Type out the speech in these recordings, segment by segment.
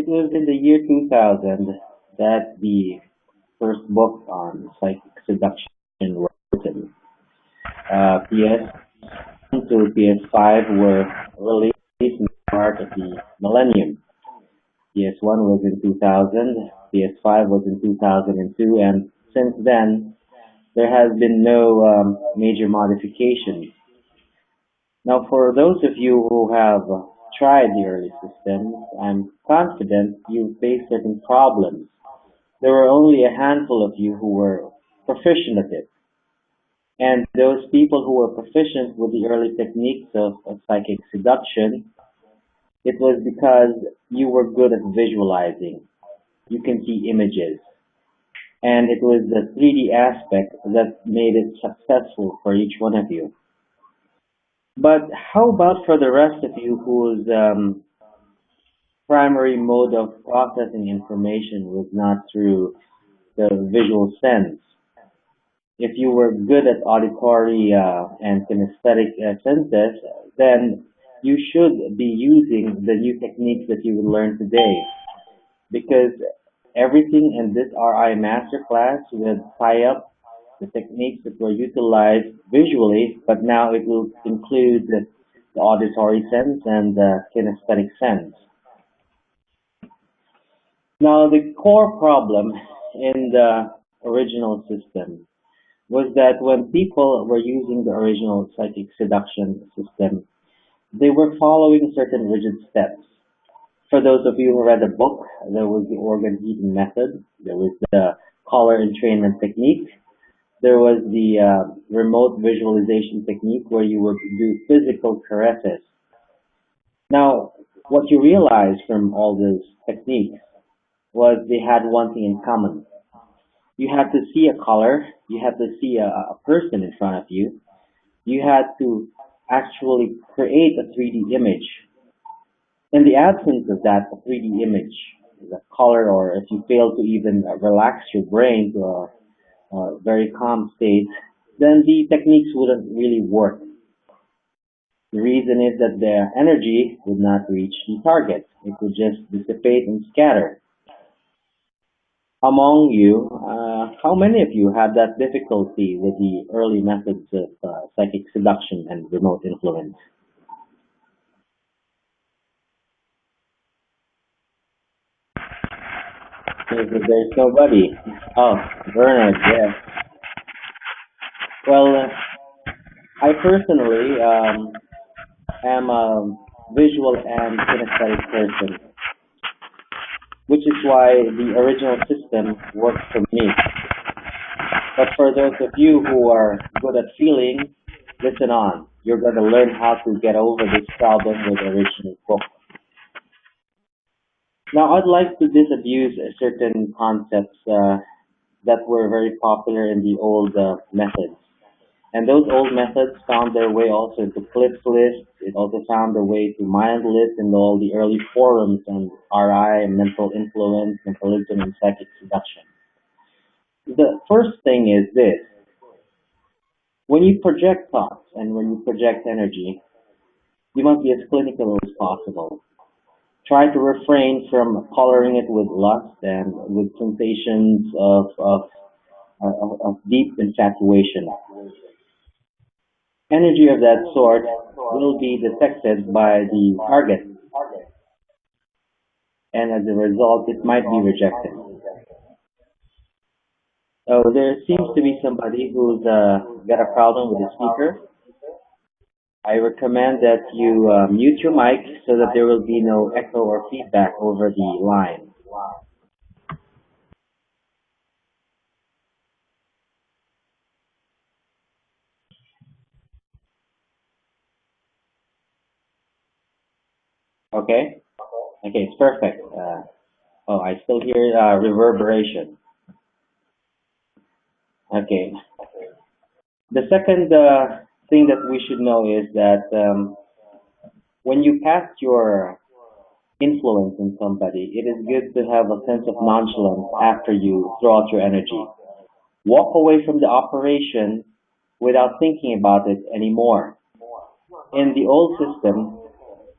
It was in the year 2000 that the first book on psychic seduction was written. PS1 to PS5 were released in the start of the millennium. PS1 was in 2000, PS5 was in 2002, and since then there has been no major modifications. Now, for those of you who have tried the early systems, I'm confident you faced certain problems. There were only a handful of you who were proficient at it. And those people who were proficient with the early techniques of psychic seduction, it was because you were good at visualizing. You can see images. And it was the 3D aspect that made it successful for each one of you. But how about for the rest of you whose primary mode of processing information was not through the visual sense? If you were good at auditory and kinesthetic senses, then you should be using the new techniques that you will learn today. Because everything in this RI Masterclass will tie up the techniques that were utilized visually, but now it will include the auditory sense and the kinesthetic sense. Now, the core problem in the original system was that when people were using the original psychic seduction system, they were following certain rigid steps. For those of you who read the book, there was the organ heating method, there was the collar entrainment technique, there was the remote visualization technique where you would do physical caresses. Now, what you realize from all those techniques was they had one thing in common. You had to see a color, you had to see a person in front of you, you had to actually create a 3D image. In the absence of that, a 3D image, the color, or if you fail to even relax your brain to a very calm state, then the techniques wouldn't really work. The reason is that the energy would not reach the target. It would just dissipate and scatter. Among you, how many of you had that difficulty with the early methods of psychic seduction and remote influence? There's nobody. Oh, Bernard, yes. Well, I personally am a visual and kinesthetic person, which is why the original system works for me. But for those of you who are good at feeling, listen on. You're going to learn how to get over this problem with the original book. Now, I'd like to disabuse certain concepts that were very popular in the old methods. And those old methods found their way also into cliff lists. It also found their way to mind lists and all the early forums on RI, mental influence, mentalism, and psychic seduction. The first thing is this. When you project thoughts and when you project energy, you must be as clinical as possible. Try to refrain from coloring it with lust and with sensations of deep infatuation. Energy of that sort will be detected by the target, and as a result, it might be rejected. So there seems to be somebody who's got a problem with the speaker. I recommend that you mute your mic so that there will be no echo or feedback over the line. Okay? Okay, it's perfect. Oh, I still hear reverberation. Okay. The second thing that we should know is that when you cast your influence on somebody, it is good to have a sense of nonchalance after you throw out your energy. Walk away from the operation without thinking about it anymore. In the old system,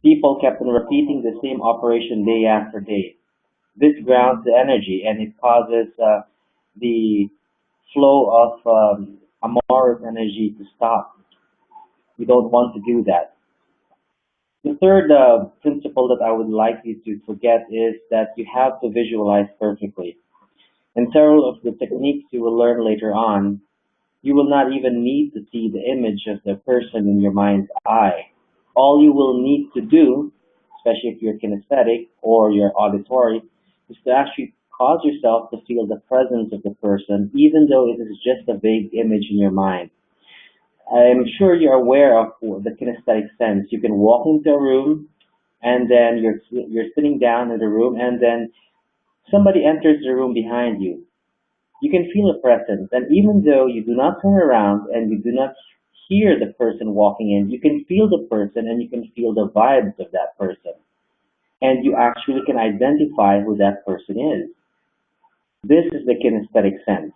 people kept on repeating the same operation day after day. This grounds the energy and it causes the flow of amorous energy to stop. You don't want to do that. The third principle that I would like you to forget is that you have to visualize perfectly. In several of the techniques you will learn later on, you will not even need to see the image of the person in your mind's eye. All you will need to do, especially if you're kinesthetic or you're auditory, is to actually cause yourself to feel the presence of the person, even though it is just a vague image in your mind. I'm sure you're aware of the kinesthetic sense. You can walk into a room and then you're sitting down in the room and then somebody enters the room behind you. You can feel a presence, and even though you do not turn around and you do not hear the person walking in, you can feel the person and you can feel the vibes of that person. And you actually can identify who that person is. This is the kinesthetic sense.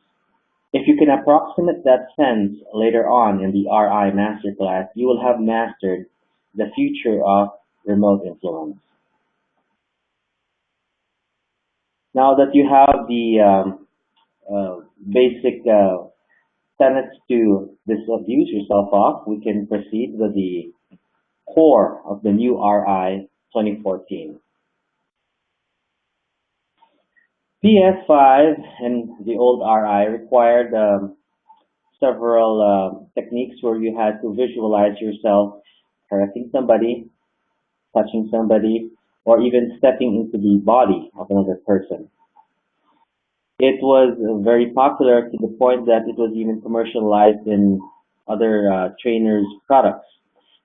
If you can approximate that sense later on in the RI Masterclass, you will have mastered the future of remote influence. Now that you have the basic tenets to disabuse yourself of, we can proceed with the core of the new RI 2014. PS5 and the old RI required several techniques where you had to visualize yourself caressing somebody, touching somebody, or even stepping into the body of another person. It was very popular to the point that it was even commercialized in other trainers' products.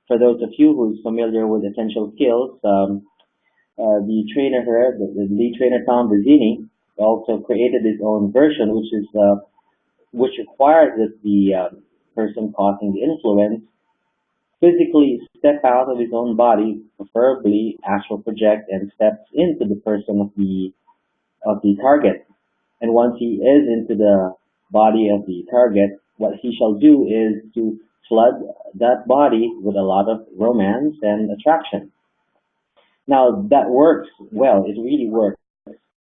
For those of you who's familiar with essential skills, the trainer here, the lead trainer Tom Bazzini, also created his own version, which requires that the person causing the influence physically step out of his own body, preferably astral project, and steps into the person of the target. And once he is into the body of the target, what he shall do is to flood that body with a lot of romance and attraction. Now that works well, it really works.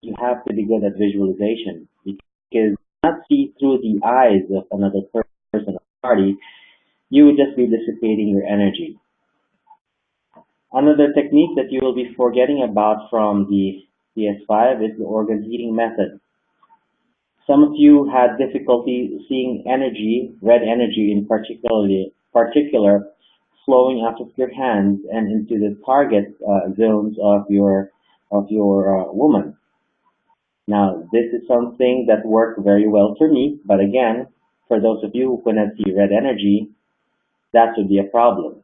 You have to be good at visualization because you cannot see through the eyes of another person or party. You would just be dissipating your energy. Another technique that you will be forgetting about from the PS5 is the organ heating method. Some of you had difficulty seeing energy, red energy in particular, flowing out of your hands and into the target zones of your woman. Now, this is something that worked very well for me, but again, for those of you who cannot see red energy, that would be a problem.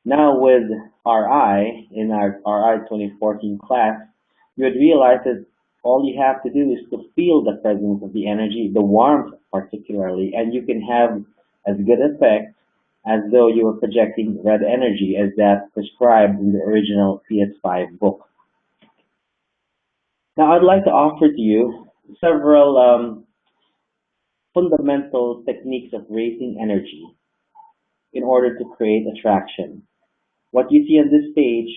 Now, with RI, in our RI 2014 class, you would realize that all you have to do is to feel the presence of the energy, the warmth particularly, and you can have as good effect as though you were projecting red energy as that prescribed in the original PS5 book. Now, I'd like to offer to you several fundamental techniques of raising energy in order to create attraction. What you see on this page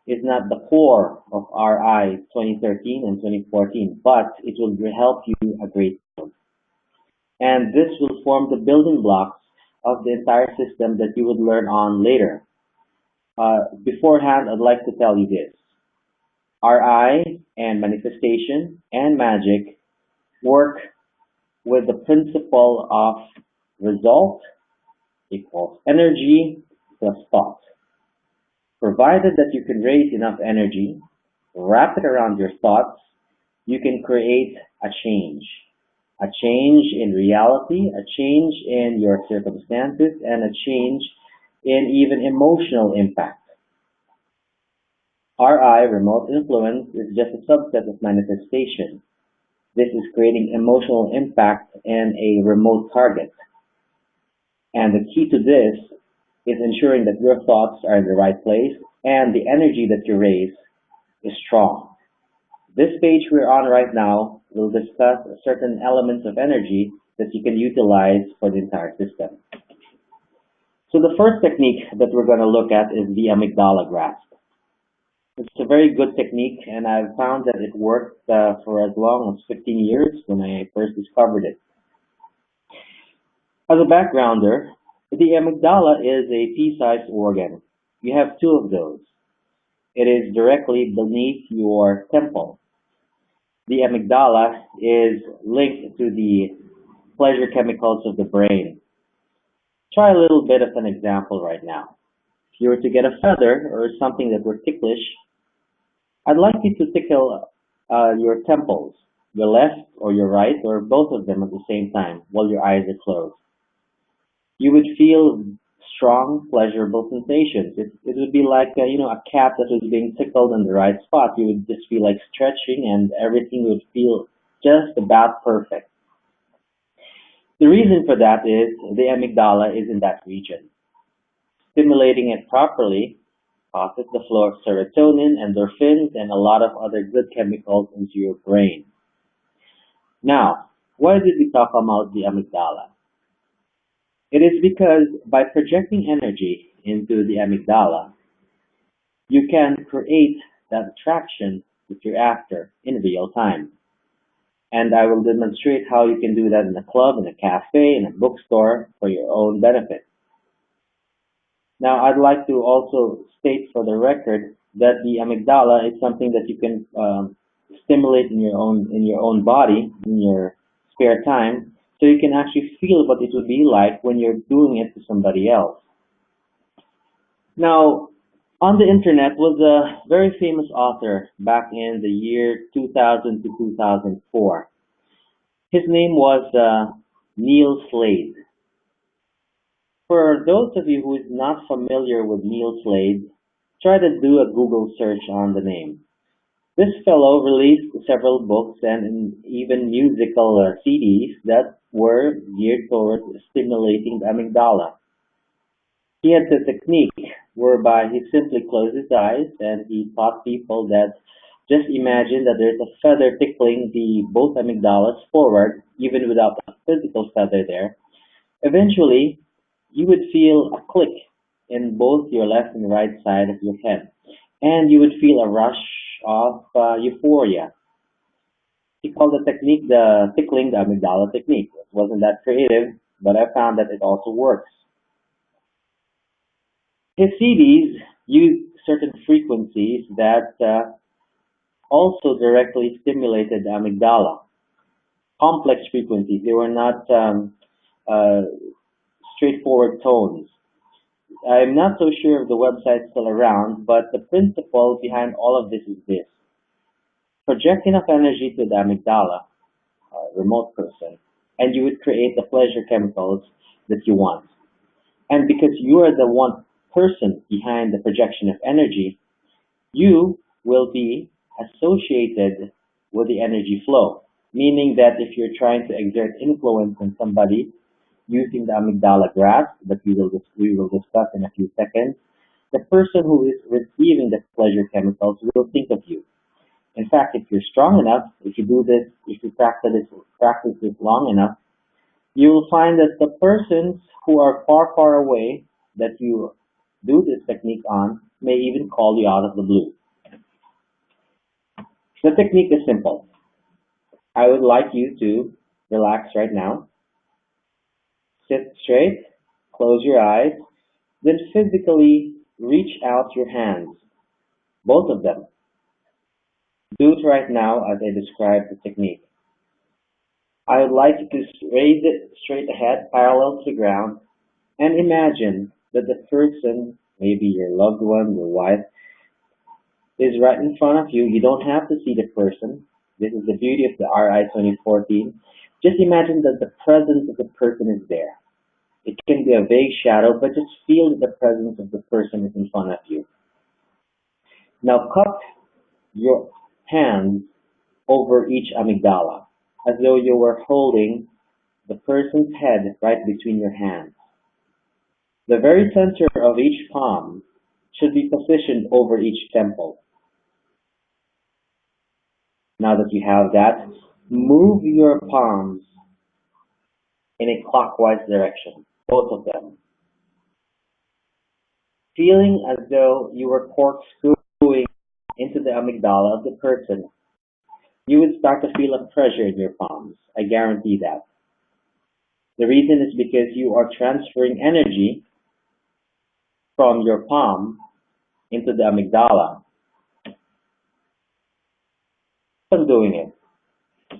is not the core of RI 2013 and 2014, but it will help you a great deal. And this will form the building blocks of the entire system that you would learn on later. Beforehand, I'd like to tell you this. RI and manifestation and magic work with the principle of result equals energy plus thought. Provided that you can raise enough energy, wrap it around your thoughts, you can create a change. A change in reality, a change in your circumstances, and a change in even emotional impact. RI, remote influence, is just a subset of manifestation. This is creating emotional impact in a remote target. And the key to this is ensuring that your thoughts are in the right place and the energy that you raise is strong. This page we're on right now will discuss certain elements of energy that you can utilize for the entire system. So the first technique that we're going to look at is the amygdala grasp. It's a very good technique, and I've found that it worked for as long as 15 years when I first discovered it. As a backgrounder, the amygdala is a pea-sized organ. You have two of those. It is directly beneath your temple. The amygdala is linked to the pleasure chemicals of the brain. Try a little bit of an example right now. If you were to get a feather or something that were ticklish, I'd like you to tickle your temples, your left or your right, or both of them at the same time while your eyes are closed. You would feel strong, pleasurable sensations. It would be like a cat that was being tickled in the right spot. You would just feel like stretching, and everything would feel just about perfect. The reason for that is the amygdala is in that region. Stimulating it properly causes the flow of serotonin, endorphins, and a lot of other good chemicals into your brain. Now, why did we talk about the amygdala? It is because by projecting energy into the amygdala, you can create that attraction that you're after in real time. And I will demonstrate how you can do that in a club, in a cafe, in a bookstore for your own benefit. Now, I'd like to also state for the record that the amygdala is something that you can stimulate in your own body in your spare time, so you can actually feel what it would be like when you're doing it to somebody else. Now, on the internet was a very famous author back in the year 2000 to 2004. His name was Neil Slade. For those of you who is not familiar with Neil Slade, try to do a Google search on the name. This fellow released several books and even musical CDs that were geared towards stimulating the amygdala. He had a technique whereby he simply closed his eyes and he taught people that just imagine that there's a feather tickling the both amygdalas forward, even without a physical feather there. Eventually, you would feel a click in both your left and right side of your head, and you would feel a rush of euphoria. He called the technique the tickling the amygdala technique. It wasn't that creative, but I found that it also works. His CDs used certain frequencies that also directly stimulated the amygdala. Complex frequencies. They were not uh, straightforward tones. I'm not so sure if the website's still around, but the principle behind all of this is this. Project enough energy to the amygdala, remote person, and you would create the pleasure chemicals that you want. And because you are the one person behind the projection of energy, you will be associated with the energy flow. Meaning that if you're trying to exert influence on somebody using the amygdala graph that we will discuss in a few seconds, the person who is receiving the pleasure chemicals will think of you. In fact, if you're strong enough, if you do this, if you practice this long enough, you will find that the persons who are far, far away that you do this technique on may even call you out of the blue. The technique is simple. I would like you to relax right now, sit straight, close your eyes, then physically reach out your hands, both of them. Do it right now as I describe the technique. I would like you to raise it straight ahead, parallel to the ground, and imagine that the person, maybe your loved one, your wife, is right in front of you. You don't have to see the person. This is the beauty of the RI 2014. Just imagine that the presence of the person is there. It can be a vague shadow, but just feel that the presence of the person is in front of you. Now cup your hands over each amygdala, as though you were holding the person's head right between your hands. The very center of each palm should be positioned over each temple. Now that you have that, move your palms in a clockwise direction, both of them, feeling as though you were corkscrewing into the amygdala of the person, you would start to feel a pressure in your palms. I guarantee that. The reason is because you are transferring energy from your palm into the amygdala. I'm doing it.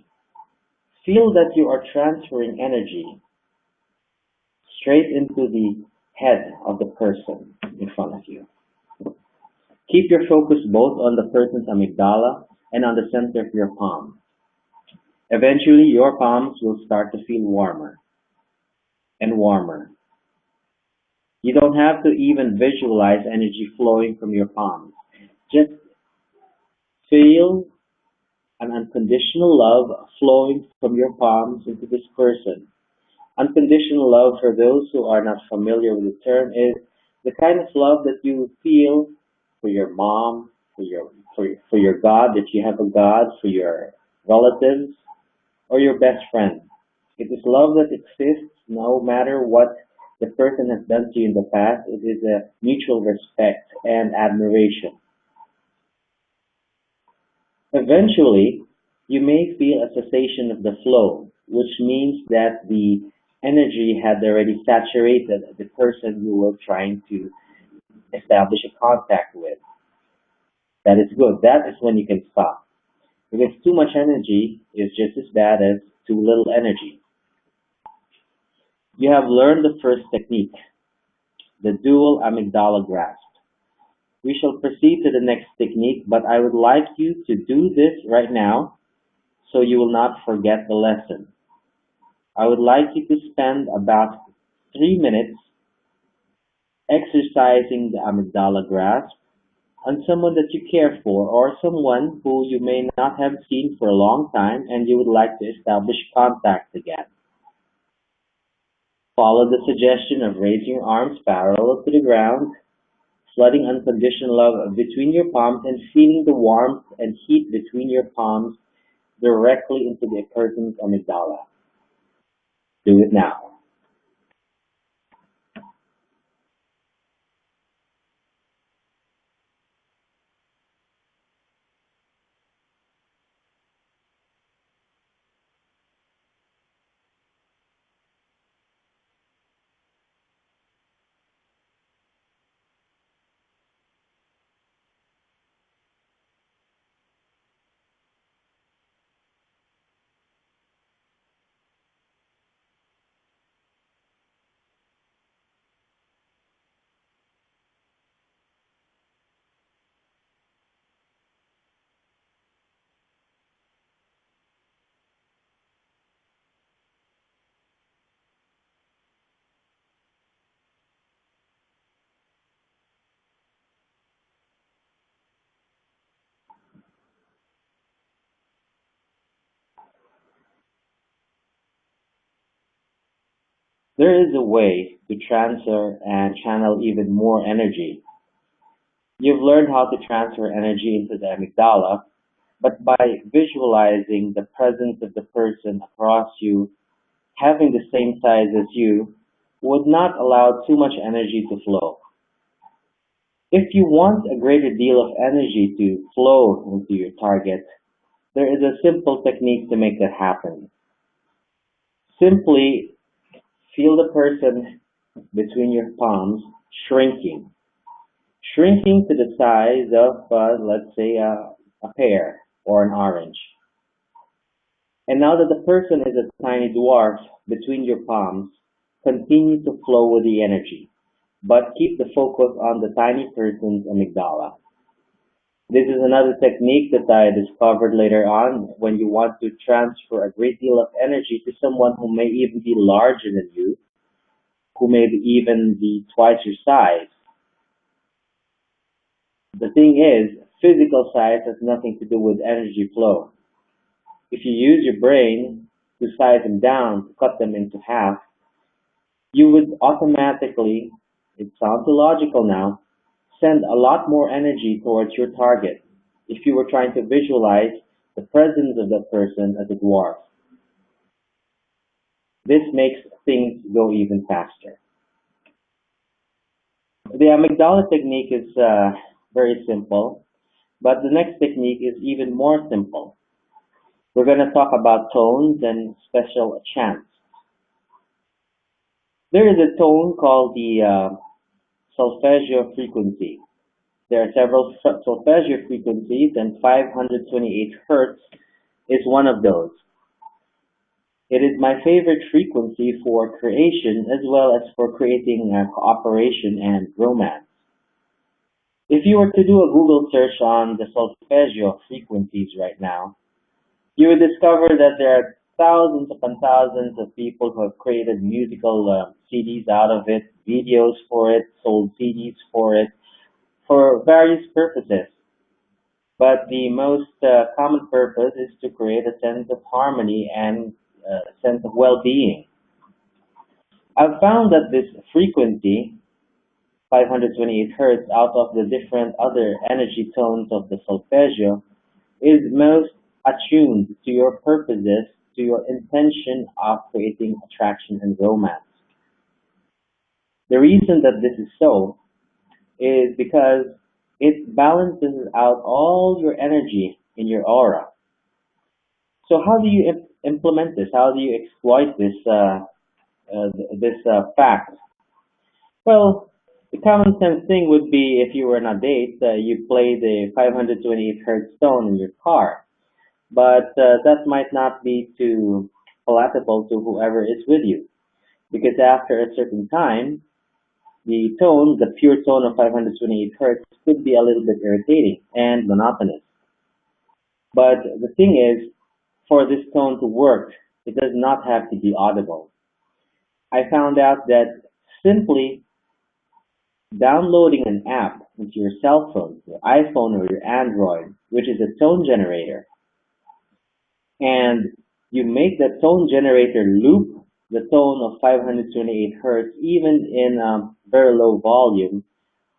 Feel that you are transferring energy straight into the head of the person in front of you. Keep your focus both on the person's amygdala and on the center of your palm. Eventually, your palms will start to feel warmer and warmer. You don't have to even visualize energy flowing from your palms. Just feel an unconditional love flowing from your palms into this person. Unconditional love, for those who are not familiar with the term, is the kind of love that you feel for your mom, for your God, that you have a God, for your relatives, or your best friend. It is love that exists no matter what the person has done to you in the past. It is a mutual respect and admiration. Eventually, you may feel a cessation of the flow, which means that the energy had already saturated the person you were trying to establish a contact with. That is good. That is when you can stop. Because too much energy is just as bad as too little energy. You have learned the first technique, the dual amygdala grasp. We shall proceed to the next technique, but I would like you to do this right now so you will not forget the lesson. I would like you to spend about 3 minutes exercising the amygdala grasp on someone that you care for or someone who you may not have seen for a long time and you would like to establish contact again. Follow the suggestion of raising your arms parallel to the ground, flooding unconditional love between your palms and feeling the warmth and heat between your palms directly into the person's amygdala. Do it now. There is a way to transfer and channel even more energy. You've learned how to transfer energy into the amygdala, but by visualizing the presence of the person across you having the same size as you would not allow too much energy to flow. If you want a greater deal of energy to flow into your target, there is a simple technique to make that happen. Simply feel the person between your palms shrinking, shrinking to the size of, let's say, a pear or an orange. And now that the person is a tiny dwarf between your palms, continue to flow with the energy, but keep the focus on the tiny person's amygdala. This is another technique that I discovered later on when you want to transfer a great deal of energy to someone who may even be larger than you, who may even be twice your size. The thing is, physical size has nothing to do with energy flow. If you use your brain to size them down, to cut them into half, you would automatically, it sounds illogical now, send a lot more energy towards your target if you were trying to visualize the presence of that person as a dwarf. This makes things go even faster. The amygdala technique is very simple. But the next technique is even more simple. We're going to talk about tones and special chants. There is a tone called the solfeggio frequency. There are several solfeggio frequencies, and 528 hertz is one of those. It is my favorite frequency for creation as well as for creating cooperation and romance. If you were to do a Google search on the solfeggio frequencies right now, you would discover that there are thousands upon thousands of people who have created musical CDs out of it, videos for it, sold CDs for various purposes. But the most common purpose is to create a sense of harmony and a sense of well-being. I've found that this frequency, 528 hertz, out of the different other energy tones of the solfeggio, is most attuned to your purposes, to your intention of creating attraction and romance. The reason that this is so is because it balances out all your energy in your aura. So how do you implement this? How do you exploit this fact? Well, the common sense thing would be if you were on a date, you play the 528 hertz tone in your car. But that might not be too palatable to whoever is with you, because after a certain time, the tone, the pure tone of 528 hertz, could be a little bit irritating and monotonous. But the thing is, for this tone to work, it does not have to be audible. I found out that simply downloading an app into your cell phone, your iPhone or your Android, which is a tone generator, and you make the tone generator loop the tone of 528 hertz even in a very low volume,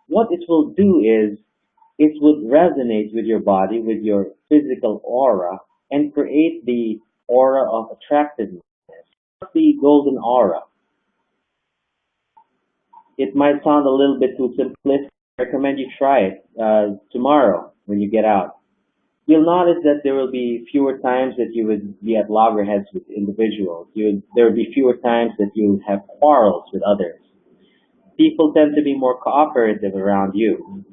what it will do is it would resonate with your body, with your physical aura, and create the aura of attractiveness, the golden aura. It might sound a little bit too simplistic. I recommend you try it tomorrow when you get out. You'll notice that there will be fewer times that you would be at loggerheads with individuals. There will be fewer times that you have quarrels with others. People tend to be more cooperative around you.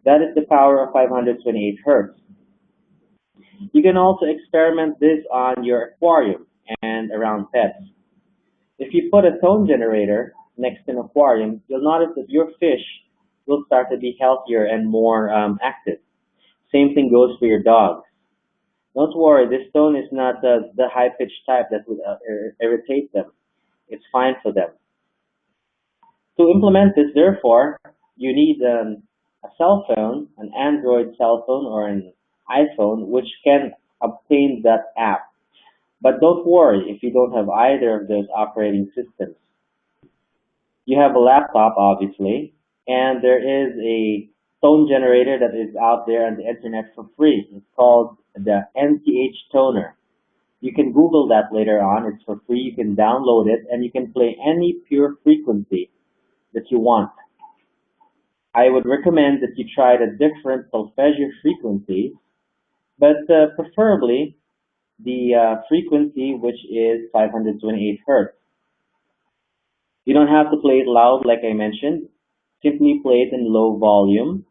That is the power of 528 hertz. You can also experiment this on your aquarium and around pets. If you put a tone generator next to an aquarium, you'll notice that your fish will start to be healthier and more active. Same thing goes for your dogs. Don't worry, this tone is not the high-pitched type that would irritate them. It's fine for them. To implement this, therefore, you need a cell phone, an Android cell phone or an iPhone, which can obtain that app. But don't worry if you don't have either of those operating systems. You have a laptop, obviously, and there is a tone generator that is out there on the internet for free. It's called the NTH toner. You can Google that later on. It's for free. You can download it and you can play any pure frequency that you want. I would recommend that you try the different solfeggio frequencies, but preferably the frequency which is 528 hertz. You don't have to play it loud like I mentioned. Simply play it in low volume,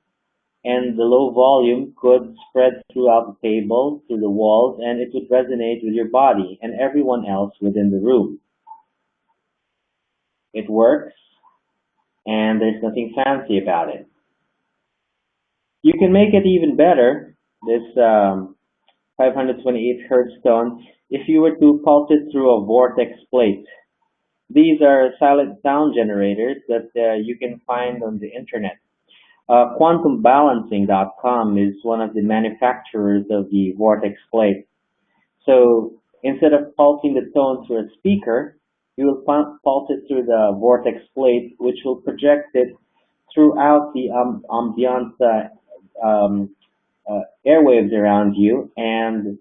and the low volume could spread throughout the table, through the walls, and it would resonate with your body and everyone else within the room. It works, and there's nothing fancy about it. You can make it even better, this 528 hertz tone, if you were to pulse it through a vortex plate. These are silent sound generators that you can find on the internet. QuantumBalancing.com is one of the manufacturers of the vortex plate. So instead of pulsing the tone through a speaker, you will pulse it through the vortex plate, which will project it throughout the ambient airwaves around you, and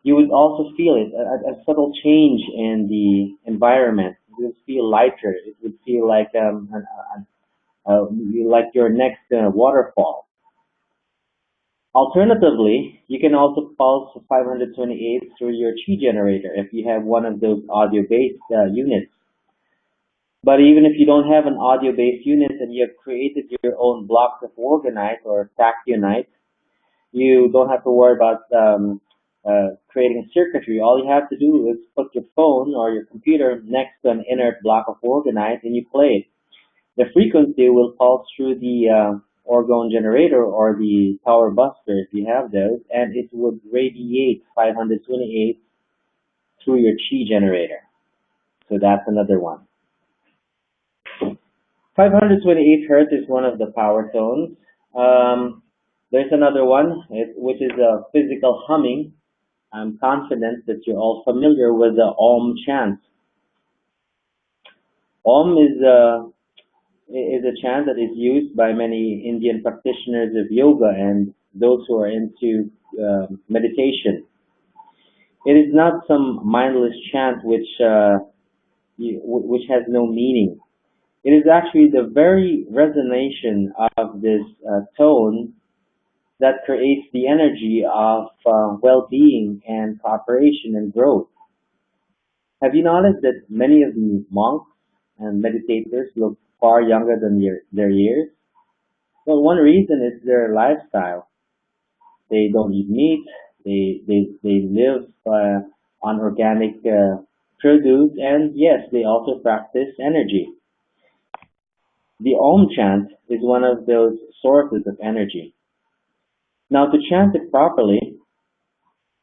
you would also feel it, a subtle change in the environment. It would feel lighter. It would feel like you're next to a waterfall. Alternatively, you can also pulse 528 through your chi generator if you have one of those audio-based units. But even if you don't have an audio-based unit and you have created your own blocks of orgonite or tachyonite, you don't have to worry about creating circuitry. All you have to do is put your phone or your computer next to an inert block of orgonite and you play it. The frequency will pulse through the orgone generator or the power buster if you have those, and it would radiate 528 through your chi generator. So that's another one. 528 hertz is one of the power tones. There's another one, which is a physical humming. I'm confident that you're all familiar with the Om chant. Om is a chant that is used by many Indian practitioners of yoga and those who are into meditation. It is not some mindless chant which has no meaning. It is actually the very resonation of this tone that creates the energy of well-being and cooperation and growth. Have you noticed that many of the monks and meditators look far younger than their years? Well, one reason is their lifestyle. They don't eat meat. They live on organic produce, and yes, they also practice energy. The Om chant is one of those sources of energy. Now, to chant it properly,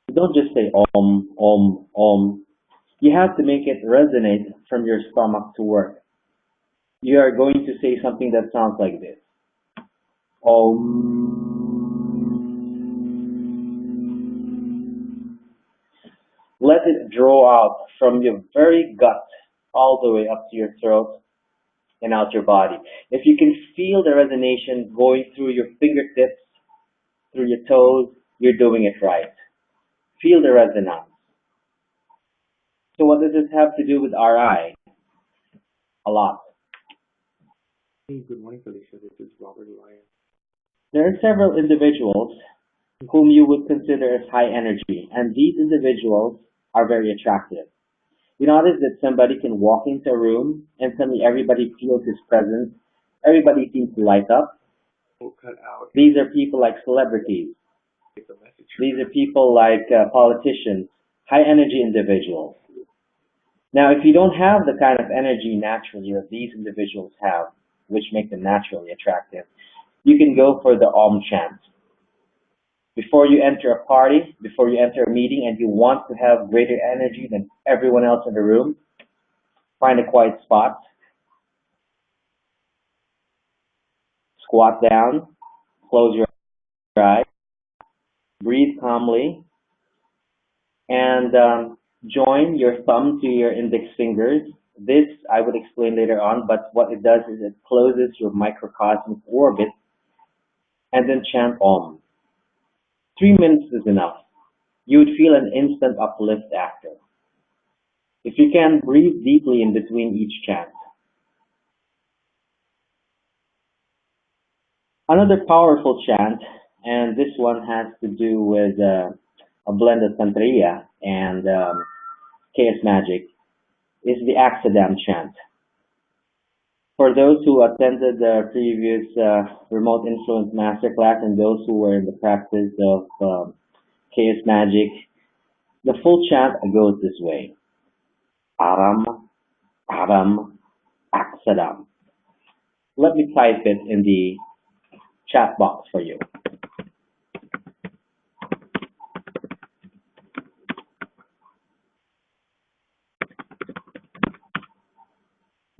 you don't just say Om, Om, Om. You have to make it resonate from your stomach to work. You are going to say something that sounds like this. Om. Let it draw out from your very gut all the way up to your throat and out your body. If you can feel the resonation going through your fingertips, through your toes, you're doing it right. Feel the resonance. So what does this have to do with RI? A lot. Hey, good morning, Felicia. This is Robert Lyon. There are several individuals whom you would consider as high energy, and these individuals are very attractive. You notice that somebody can walk into a room and suddenly everybody feels his presence. Everybody seems to light up. We'll cut out. These are people like celebrities. Take a message. These are people like politicians, high energy individuals. Now, if you don't have the kind of energy naturally that these individuals have, which make them naturally attractive, you can go for the Om chant. Before you enter a party, before you enter a meeting, and you want to have greater energy than everyone else in the room, find a quiet spot, squat down, close your eyes, breathe calmly, and join your thumb to your index fingers. This I would explain later on, but what it does is it closes your microcosmic orbit and then chant Om. 3 minutes is enough. You would feel an instant uplift after. If you can, breathe deeply in between each chant. Another powerful chant, and this one has to do with a blend of Tantriya and chaos magic, is the Aksadam chant. For those who attended the previous remote influence masterclass and those who were in the practice of chaos magic, the full chant goes this way. Aram, Aram, Aksadam. Let me type it in the chat box for you.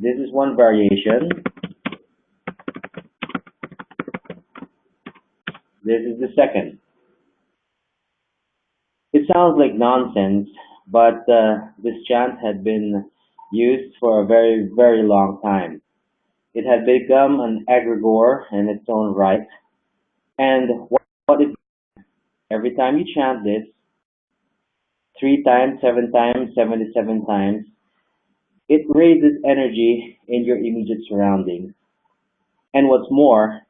This is one variation. This is the second. It sounds like nonsense, but this chant had been used for a very, very long time. It had become an egregore in its own right. And what it every time you chant this, 3 times, 7 times, 77 times, it raises energy in your immediate surroundings. And what's more,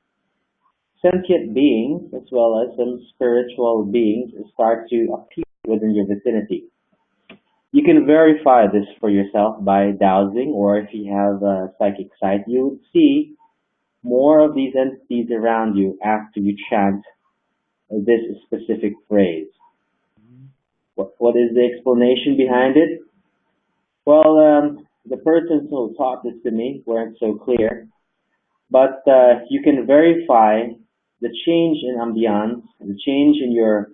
Sentient beings, as well as some spiritual beings, start to appear within your vicinity. You can verify this for yourself by dowsing, or if you have a psychic sight, you would see more of these entities around you after you chant this specific phrase. What is the explanation behind it? Well, the persons who taught this to me weren't so clear, but you can verify the change in ambiance, the change in your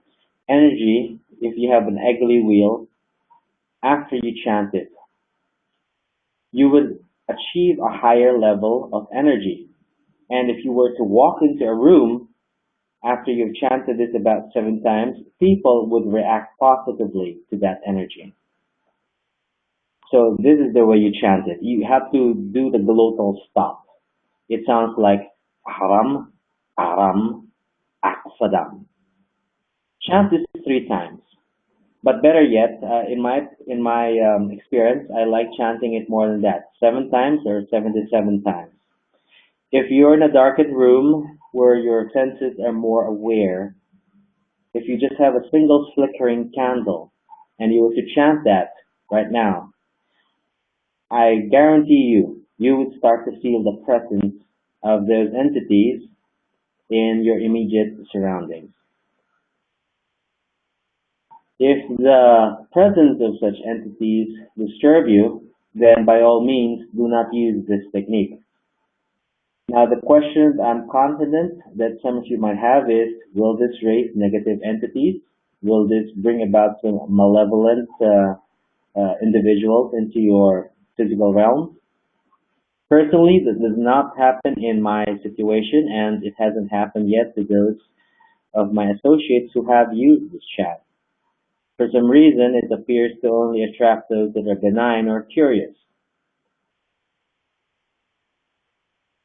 energy if you have an eggley wheel after you chant it. You would achieve a higher level of energy. And if you were to walk into a room after you've chanted this about 7 times, people would react positively to that energy. So this is the way you chant it. You have to do the glottal stop. It sounds like aram, aram, aksadam. Chant this 3 times. But better yet, in my experience, I like chanting it more than that, 7 times or 77 times. If you're in a darkened room where your senses are more aware, if you just have a single flickering candle and you were to chant that right now, I guarantee you would start to feel the presence of those entities in your immediate surroundings. If the presence of such entities disturb you, then by all means do not use this technique. Now the question I'm confident that some of you might have is, will this raise negative entities? Will this bring about some malevolent individuals into your physical realm? Personally, this does not happen in my situation, and it hasn't happened yet to those of my associates who have used this chat. For some reason, it appears to only attract those that are benign or curious.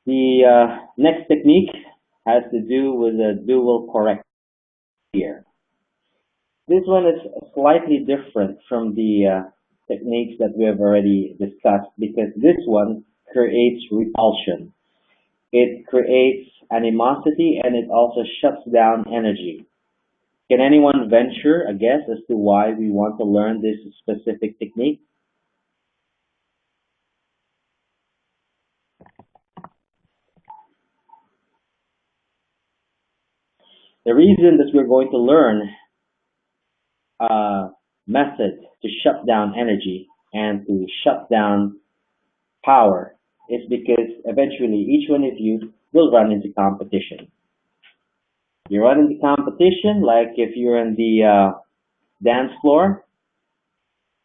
The next technique has to do with a dual correct here. This one is slightly different from the techniques that we have already discussed because this one creates repulsion. It creates animosity and it also shuts down energy. Can anyone venture a guess as to why we want to learn this specific technique? The reason that we're going to learn a method to shut down energy and to shut down power is because eventually each one of you will run into competition. You run into competition like if you're in the dance floor,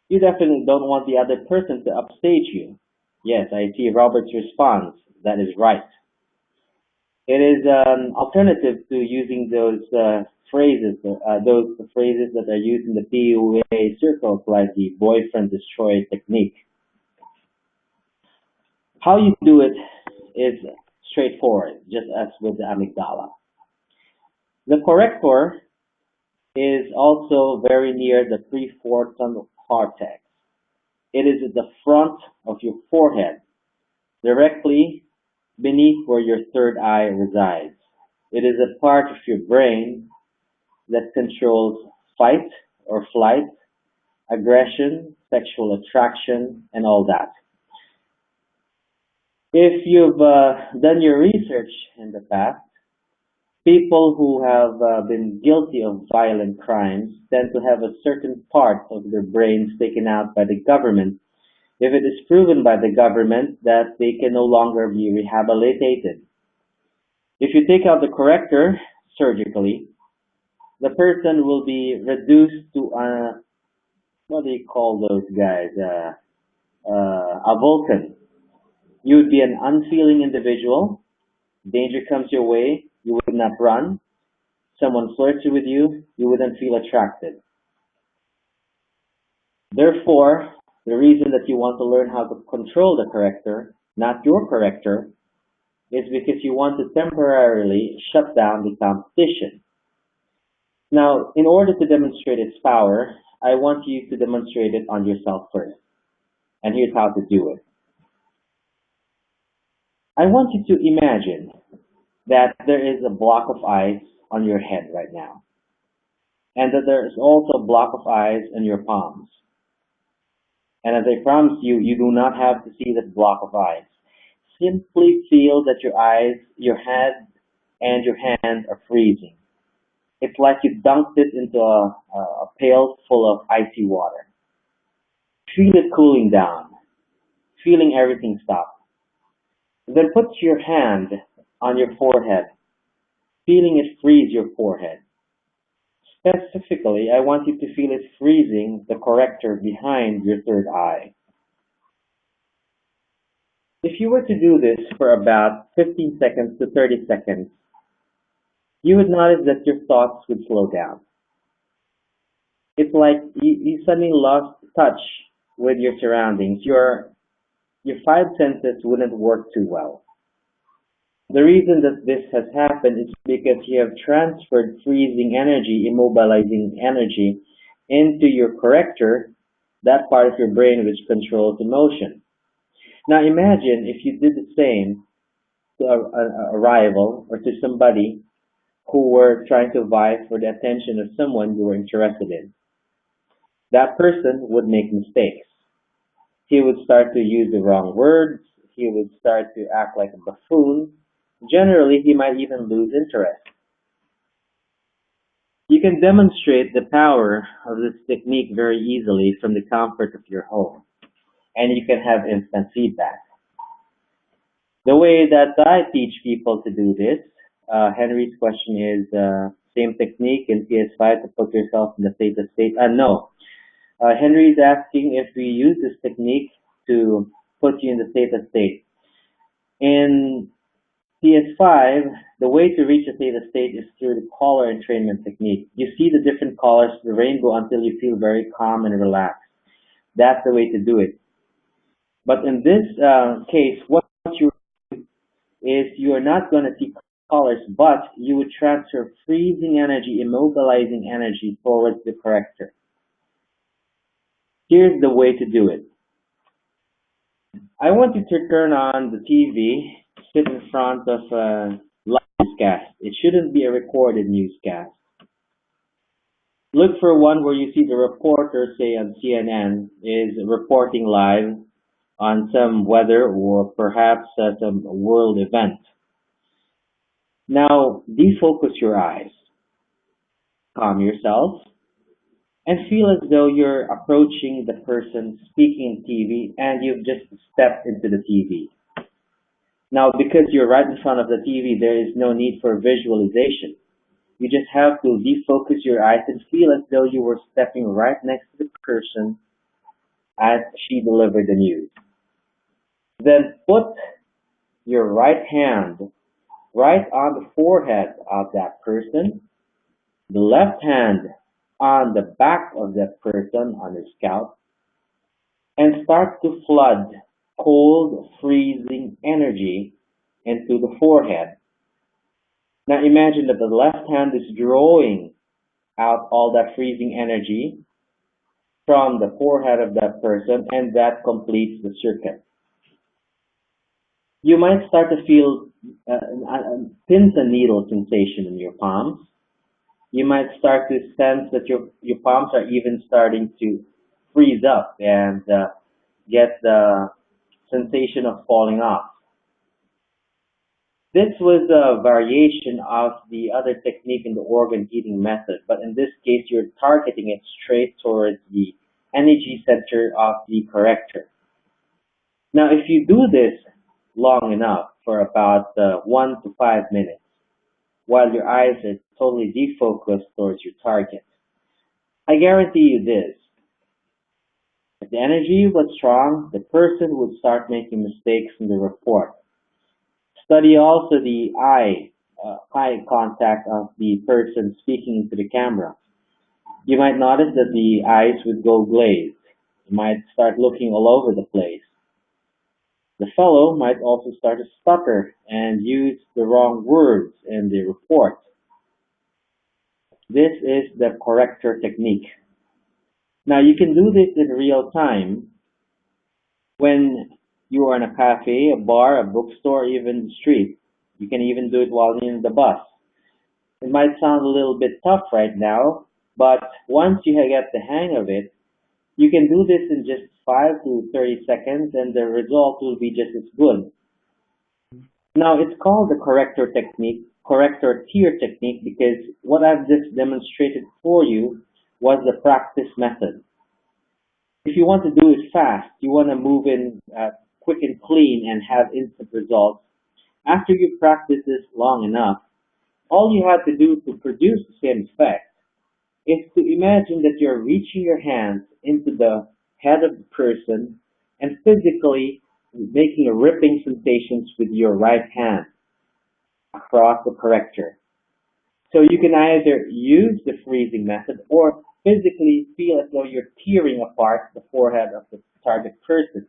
you definitely don't want the other person to upstage you. Yes, I see Robert's response. That is right. It is an alternative to using those phrases that are used in the PUA circles, like the boyfriend destroyer technique. How you do it is straightforward, just as with the amygdala. The corrector is also very near the prefrontal cortex. It is at the front of your forehead, directly beneath where your third eye resides. It is a part of your brain that controls fight or flight, aggression, sexual attraction, and all that. If you've done your research in the past, people who have been guilty of violent crimes tend to have a certain part of their brains taken out by the government if it is proven by the government that they can no longer be rehabilitated. If you take out the corrector surgically, the person will be reduced to what do you call those guys? A Vulcan. You would be an unfeeling individual. Danger comes your way, you would not run. Someone flirts with you, you wouldn't feel attracted. Therefore, the reason that you want to learn how to control the corrector, not your corrector, is because you want to temporarily shut down the competition. Now, in order to demonstrate its power, I want you to demonstrate it on yourself first. And here's how to do it. I want you to imagine that there is a block of ice on your head right now, and that there is also a block of ice on your palms. And as I promise you, you do not have to see that block of ice. Simply feel that your eyes, your head, and your hands are freezing. It's like you dunked it into a pail full of icy water. Feel it cooling down, feeling everything stop. Then put your hand on your forehead, feeling it freeze your forehead. Specifically, I want you to feel it freezing the corrector behind your third eye. If you were to do this for about 15 seconds to 30 seconds, you would notice that your thoughts would slow down. It's like you suddenly lost touch with your surroundings. Your five senses wouldn't work too well. The reason that this has happened is because you have transferred freezing energy, immobilizing energy, into your corrector, that part of your brain which controls emotion. Now imagine if you did the same to a rival or to somebody who were trying to vie for the attention of someone you were interested in. That person would make mistakes. He would start to use the wrong words. He would start to act like a buffoon. Generally, he might even lose interest. You can demonstrate the power of this technique very easily from the comfort of your home, and you can have instant feedback. The way that I teach people to do this, Henry's question is same technique in PS5 to put yourself in the theta state. No. Henry is asking if we use this technique to put you in the theta state. In PS5, the way to reach a theta state is through the color entrainment technique. You see the different colors of the rainbow until you feel very calm and relaxed. That's the way to do it. But in this case, what you is you are not going to see colors, but you would transfer freezing energy, immobilizing energy towards the corrector. Here's the way to do it. I want you to turn on the TV, sit in front of a live newscast. It shouldn't be a recorded newscast. Look for one where you see the reporter, say on CNN, is reporting live on some weather or perhaps some world event. Now, defocus your eyes, calm yourself, and feel as though you're approaching the person speaking in TV and you've just stepped into the TV. Now, because you're right in front of the TV, there is no need for visualization. You just have to defocus your eyes and feel as though you were stepping right next to the person as she delivered the news. Then put your right hand right on the forehead of that person, the left hand on the back of that person on his scalp, and start to flood cold, freezing energy into the forehead. Now imagine that the left hand is drawing out all that freezing energy from the forehead of that person, and that completes the circuit. You might start to feel pins and needle sensation in your palms. You might start to sense that your palms are even starting to freeze up and get the sensation of falling off. This was a variation of the other technique in the organ heating method, but in this case, you're targeting it straight towards the energy center of the corrector. Now, if you do this long enough for about 1 to 5 minutes, while your eyes are totally defocused towards your target, I guarantee you this. If the energy was strong, the person would start making mistakes in the report. Study also the eye contact of the person speaking into the camera. You might notice that the eyes would go glazed. You might start looking all over the place. The fellow might also start to stutter and use the wrong words in the report. This is the corrector technique. Now you can do this in real time when you are in a cafe, a bar, a bookstore, even the street. You can even do it while in the bus. It might sound a little bit tough right now, but once you get the hang of it, you can do this in just 5 to 30 seconds and the result will be just as good. Now, it's called the corrector technique, corrector tier technique, because what I've just demonstrated for you was the practice method. If you want to do it fast, you want to move in quick and clean and have instant results, after you practice this long enough, all you have to do to produce the same effect is to imagine that you're reaching your hands into the head of the person and physically making a ripping sensations with your right hand across the corrector. So you can either use the freezing method or physically feel as though you're tearing apart the forehead of the target person.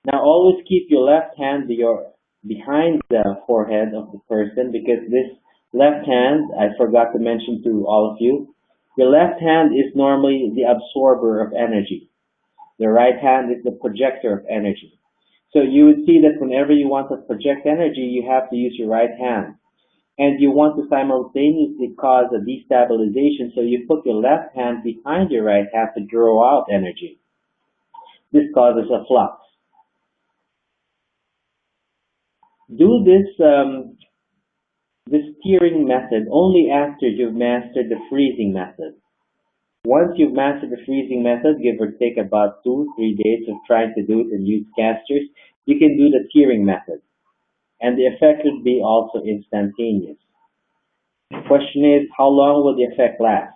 Now always keep your left hand behind the forehead of the person because this left hand, I forgot to mention to all of you, your left hand is normally the absorber of energy. The right hand is the projector of energy. So you would see that whenever you want to project energy, you have to use your right hand. And you want to simultaneously cause a destabilization, so you put your left hand behind your right hand to draw out energy. This causes a flux. Do this steering method only after you've mastered the freezing method. Once you've mastered the freezing method, give or take about 2-3 days of trying to do it and use casters, you can do the tearing method. And the effect would be also instantaneous. The question is, how long will the effect last?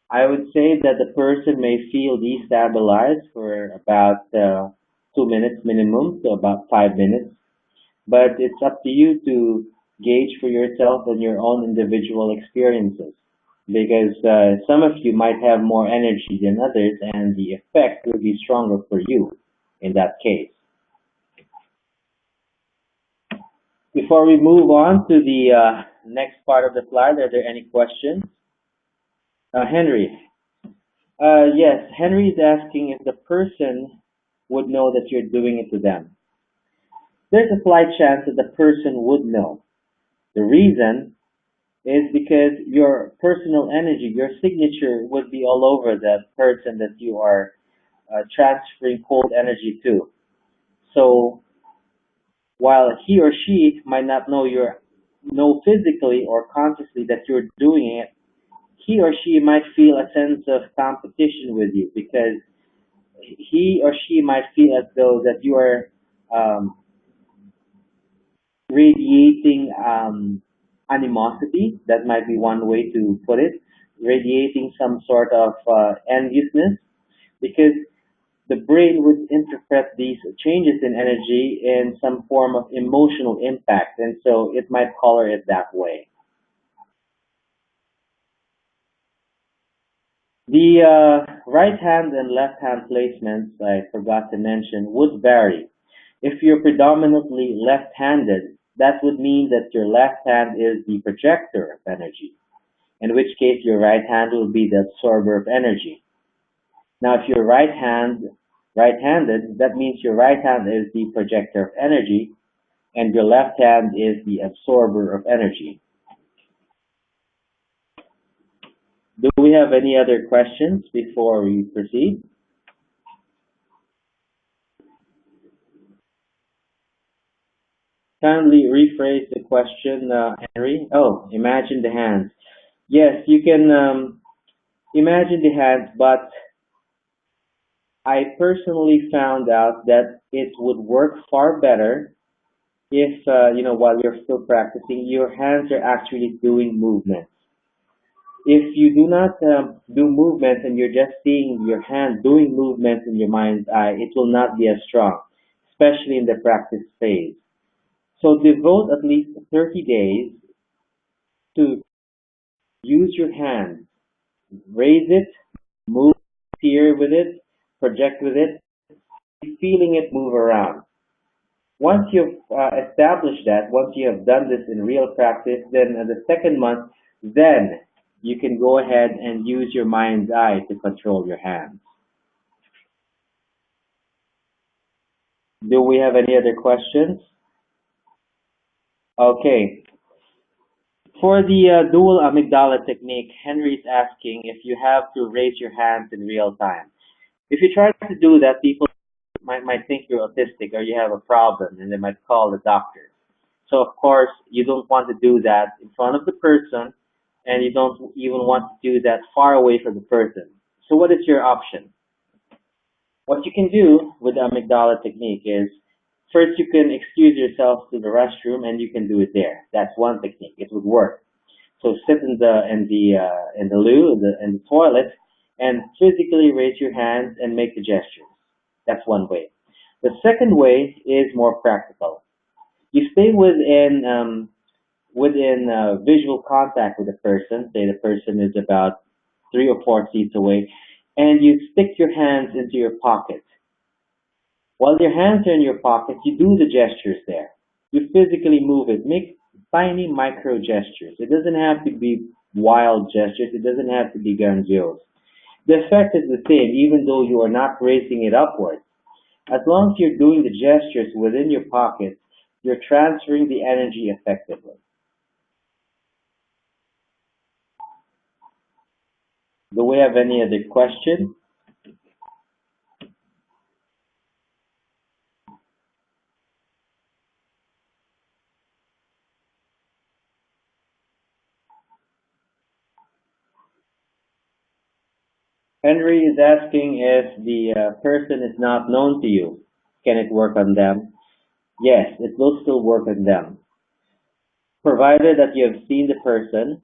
I would say that the person may feel destabilized for about 2 minutes minimum to about 5 minutes. But it's up to you to gauge for yourself and your own individual experiences because some of you might have more energy than others and the effect will be stronger for you in that case. Before we move on to the next part of the slide, are there any questions? Henry. Yes, Henry is asking if the person would know that you're doing it to them. There's a slight chance that the person would know. The reason is because your personal energy, your signature would be all over the person that you are transferring cold energy to. So while he or she might not know physically or consciously that you're doing it, he or she might feel a sense of competition with you because he or she might feel as though that you are radiating animosity. That might be one way to put it. Radiating some sort of enviousness, because the brain would interpret these changes in energy in some form of emotional impact, and so it might color it that way. The right hand and left hand placements, I forgot to mention, would vary. If you're predominantly left-handed, that would mean that your left hand is the projector of energy, in which case your right hand will be the absorber of energy. Now, if you're right-handed, that means your right hand is the projector of energy, and your left hand is the absorber of energy. Do we have any other questions before we proceed? Kindly rephrase the question, Henry. Oh, imagine the hands. Yes, you can imagine the hands, but I personally found out that it would work far better if, while you're still practicing, your hands are actually doing movements. If you do not do movements and you're just seeing your hand doing movements in your mind's eye, it will not be as strong, especially in the practice phase. So devote at least 30 days to use your hand, raise it, move, peer with it, project with it, feeling it move around. Once you've established that, once you have done this in real practice, then in the second month, then you can go ahead and use your mind's eye to control your hands. Do we have any other questions? Okay. For the dual amygdala technique, Henry's asking if you have to raise your hands in real time. If you try to do that, people might think you're autistic or you have a problem and they might call the doctor. So of course, you don't want to do that in front of the person and you don't even want to do that far away from the person. So what is your option? What you can do with the amygdala technique is first you can excuse yourself to the restroom and you can do it there. That's one technique. It would work. So sit in the loo in the toilet and physically raise your hands and make the gestures. That's one way. The second way is more practical. You stay within visual contact with the person. Say the person is about 3 or 4 seats away, and you stick your hands into your pocket. While your hands are in your pocket, you do the gestures there. You physically move it. Make tiny micro gestures. It doesn't have to be wild gestures. It doesn't have to be grandiose. The effect is the same, even though you are not raising it upwards. As long as you're doing the gestures within your pocket, you're transferring the energy effectively. Do we have any other questions? Henry is asking if the person is not known to you. Can it work on them? Yes, it will still work on them. Provided that you have seen the person,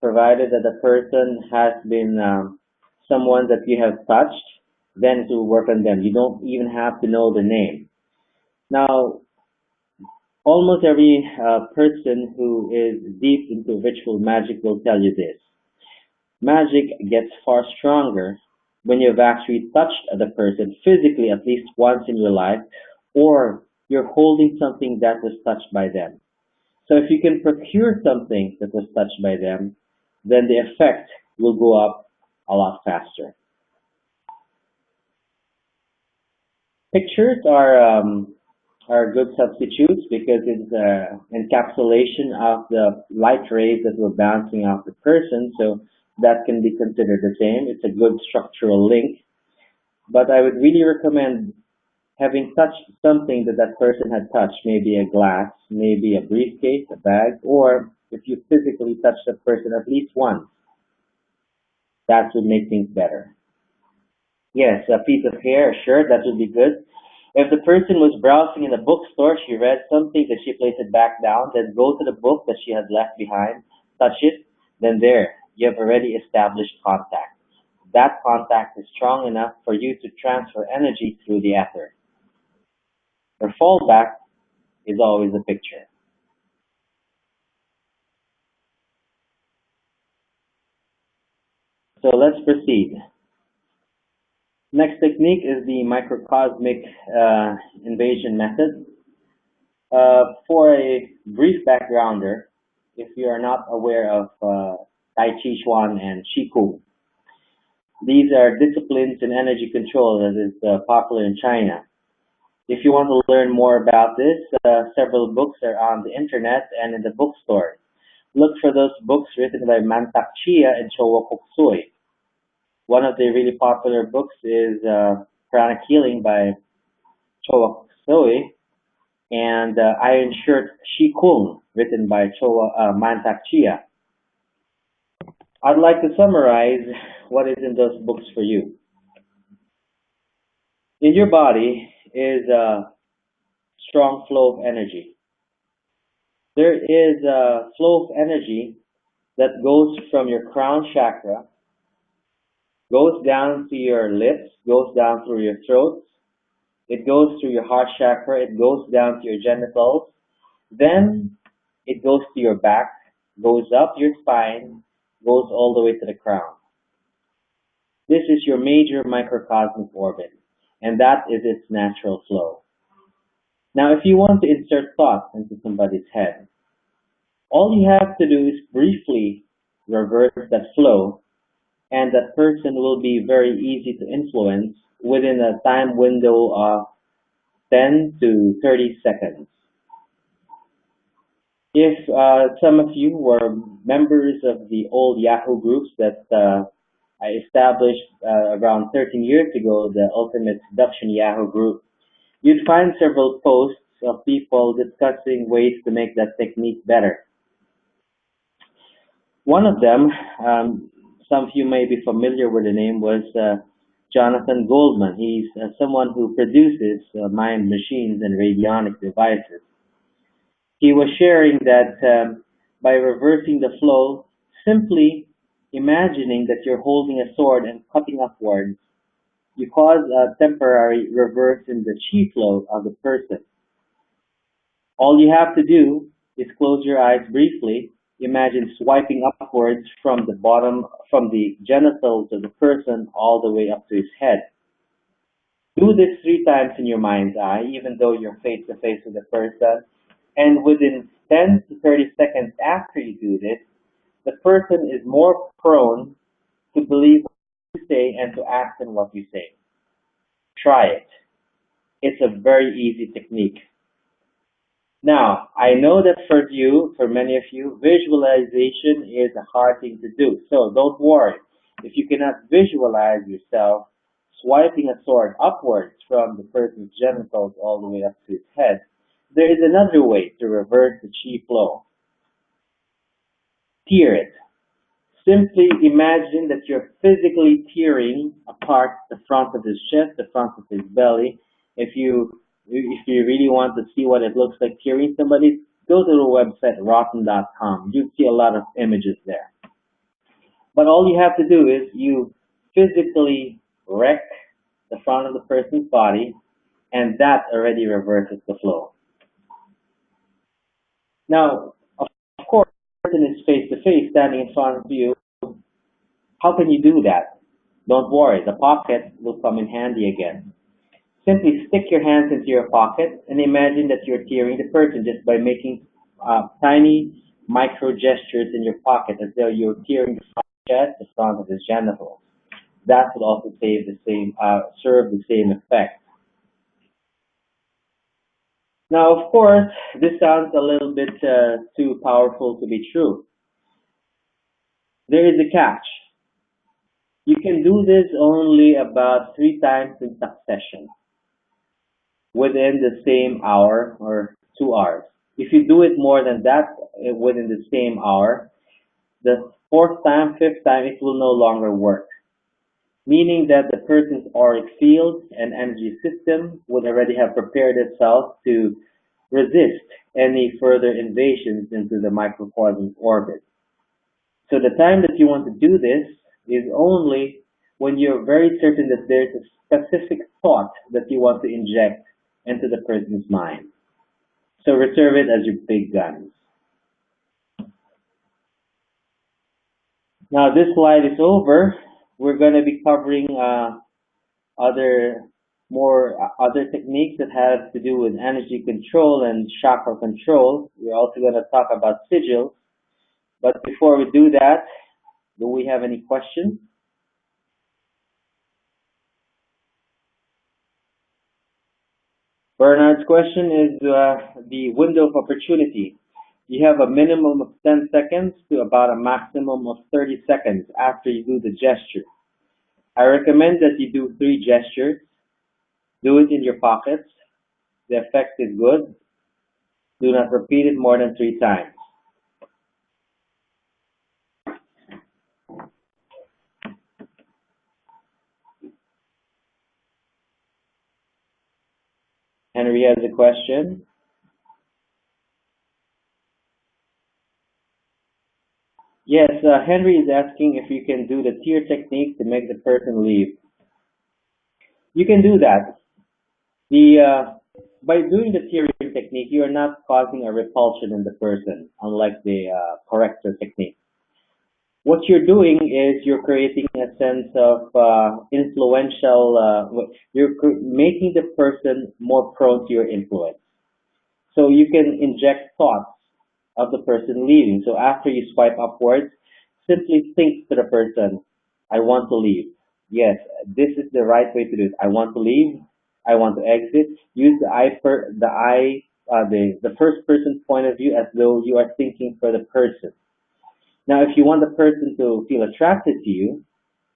provided that the person has been someone that you have touched, then it will work on them. You don't even have to know the name. Now, almost every person who is deep into ritual magic will tell you this. Magic gets far stronger when you've actually touched the person physically at least once in your life, or you're holding something that was touched by them. So if you can procure something that was touched by them, then the effect will go up a lot faster. Pictures are good substitutes because it's encapsulation of the light rays that were bouncing off the person, so that can be considered the same. It's a good structural link, but I would really recommend having touched something that that person had touched, maybe a glass, maybe a briefcase, a bag, or if you physically touch the person at least once, that would make things better. Yes, a piece of hair, a shirt, that would be good. If the person was browsing in a bookstore, she read something, that she placed it back down, then go to the book that she had left behind, touch it, then there, you have already established contact. That contact is strong enough for you to transfer energy through the ether. Your fallback is always a picture. So let's proceed. Next technique is the microcosmic invasion method. For a brief backgrounder, if you are not aware of Tai Chi Chuan and Qigong, these are disciplines in energy control that is popular in China. If you want to learn more about this, several books are on the internet and in the bookstore. Look for those books written by Mantak Chia and Chowa Kok Sui. One of the really popular books is Pranic Healing by Chowa Kok Sui and Iron Shirt Shi Kung, written by Mantak Chia. I'd like to summarize what is in those books for you. In your body is a strong flow of energy. There is a flow of energy that goes from your crown chakra, goes down to your lips, goes down through your throat, it goes through your heart chakra, it goes down to your genitals, then it goes to your back, goes up your spine, goes all the way to the crown. This is your major microcosmic orbit, and that is its natural flow. Now, if you want to insert thoughts into somebody's head, all you have to do is briefly reverse that flow, and that person will be very easy to influence within a time window of 10 to 30 seconds. If some of you were members of the old Yahoo groups that I established around 13 years ago, the Ultimate Seduction Yahoo group, you'd find several posts of people discussing ways to make that technique better. One of them, some of you may be familiar with the name, was Jonathan Goldman. He's someone who produces mind machines and radionic devices. He was sharing that by reversing the flow, simply imagining that you're holding a sword and cutting upwards, you cause a temporary reverse in the chi flow of the person. All you have to do is close your eyes briefly. Imagine swiping upwards from the bottom, from the genitals of the person all the way up to his head. Do this 3 times in your mind's eye, even though you're face to face with the person. And within 10 to 30 seconds after you do this, the person is more prone to believe what you say and to act on what you say. Try it. It's a very easy technique. Now, I know that for many of you, visualization is a hard thing to do. So don't worry. If you cannot visualize yourself swiping a sword upwards from the person's genitals all the way up to his head, there is another way to reverse the chi flow. Tear it. Simply imagine that you're physically tearing apart the front of his chest, the front of his belly. If you really want to see what it looks like tearing somebody, go to the website rotten.com. You'll see a lot of images there. But all you have to do is you physically wreck the front of the person's body, and that already reverses the flow. Now, of course, the person is face to face, standing in front of you. How can you do that? Don't worry, the pocket will come in handy again. Simply stick your hands into your pocket and imagine that you're tearing the person just by making tiny micro gestures in your pocket as though you're tearing the front of his chest, the front of his genitals. That would also serve the same effect. Now, of course, this sounds a little bit too powerful to be true. There is a catch. You can do this only about 3 times in succession within the same hour or 2 hours. If you do it more than that within the same hour, the fourth time, fifth time, it will no longer work. Meaning that the person's auric field and energy system would already have prepared itself to resist any further invasions into the microcosmic orbit. So the time that you want to do this is only when you're very certain that there's a specific thought that you want to inject into the person's mind. So reserve it as your big guns. Now this slide is over. We're going to be covering other techniques that have to do with energy control and chakra control. We're also going to talk about sigils. But before we do that, do we have any questions? Bernard's question is the window of opportunity. You have a minimum of 10 seconds to about a maximum of 30 seconds after you do the gesture. I recommend that you do 3 gestures. Do it in your pockets. The effect is good. Do not repeat it more than 3 times. Henry has a question. Yes, Henry is asking if you can do the tear technique to make the person leave. You can do that. By doing the tearing technique, you are not causing a repulsion in the person, unlike the corrector technique. What you're doing is you're creating a sense of you're making the person more prone to your influence. So you can inject thoughts of the person leaving. So after you swipe upwards, simply think to the person, I want to leave. Yes, this is the right way to do it. I want to leave. I want to exit. Use the I the first person point of view as though you are thinking for the person. Now, if you want the person to feel attracted to you,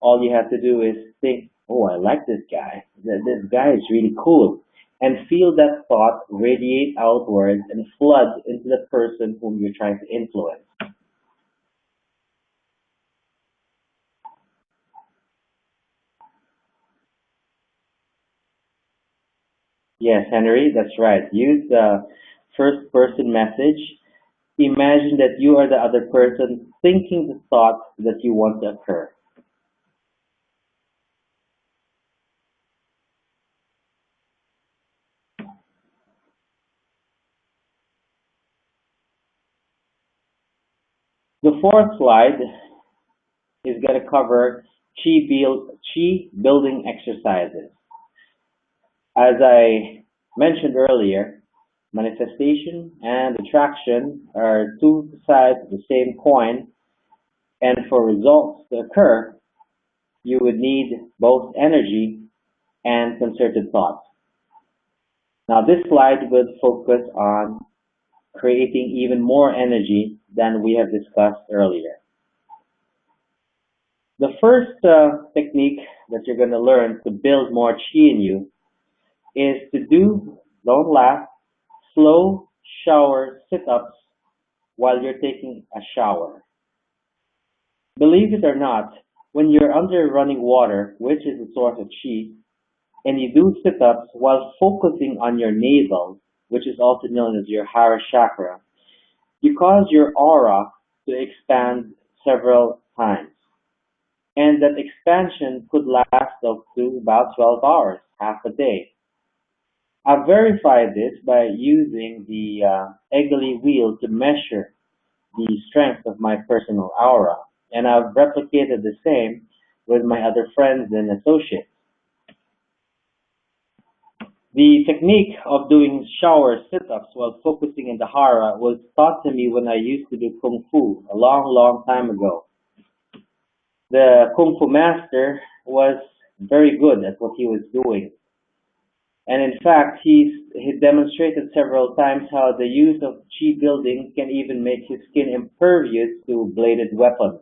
all you have to do is think, oh, I like this guy. This guy is really cool. And feel that thought radiate outwards and flood into the person whom you're trying to influence. Yes, Henry, that's right. Use the first person message. Imagine that you are the other person thinking the thought that you want to occur. The fourth slide is going to cover chi building exercises. As I mentioned earlier, manifestation and attraction are two sides of the same coin, and for results to occur, you would need both energy and concerted thought. Now, this slide will focus on creating even more energy than we have discussed earlier. The first technique that you're going to learn to build more chi in you is to do, don't laugh, slow shower sit-ups while you're taking a shower. Believe it or not, when you're under running water, which is a source of chi, and you do sit-ups while focusing on your navel, which is also known as your hara chakra, you cause your aura to expand several times. And that expansion could last up to about 12 hours, half a day. I've verified this by using the Eggley wheel to measure the strength of my personal aura, and I've replicated the same with my other friends and associates. The technique of doing shower sit-ups while focusing in the hara was taught to me when I used to do kung fu a long, long time ago. The kung fu master was very good at what he was doing. And in fact, he demonstrated several times how the use of chi building can even make his skin impervious to bladed weapons.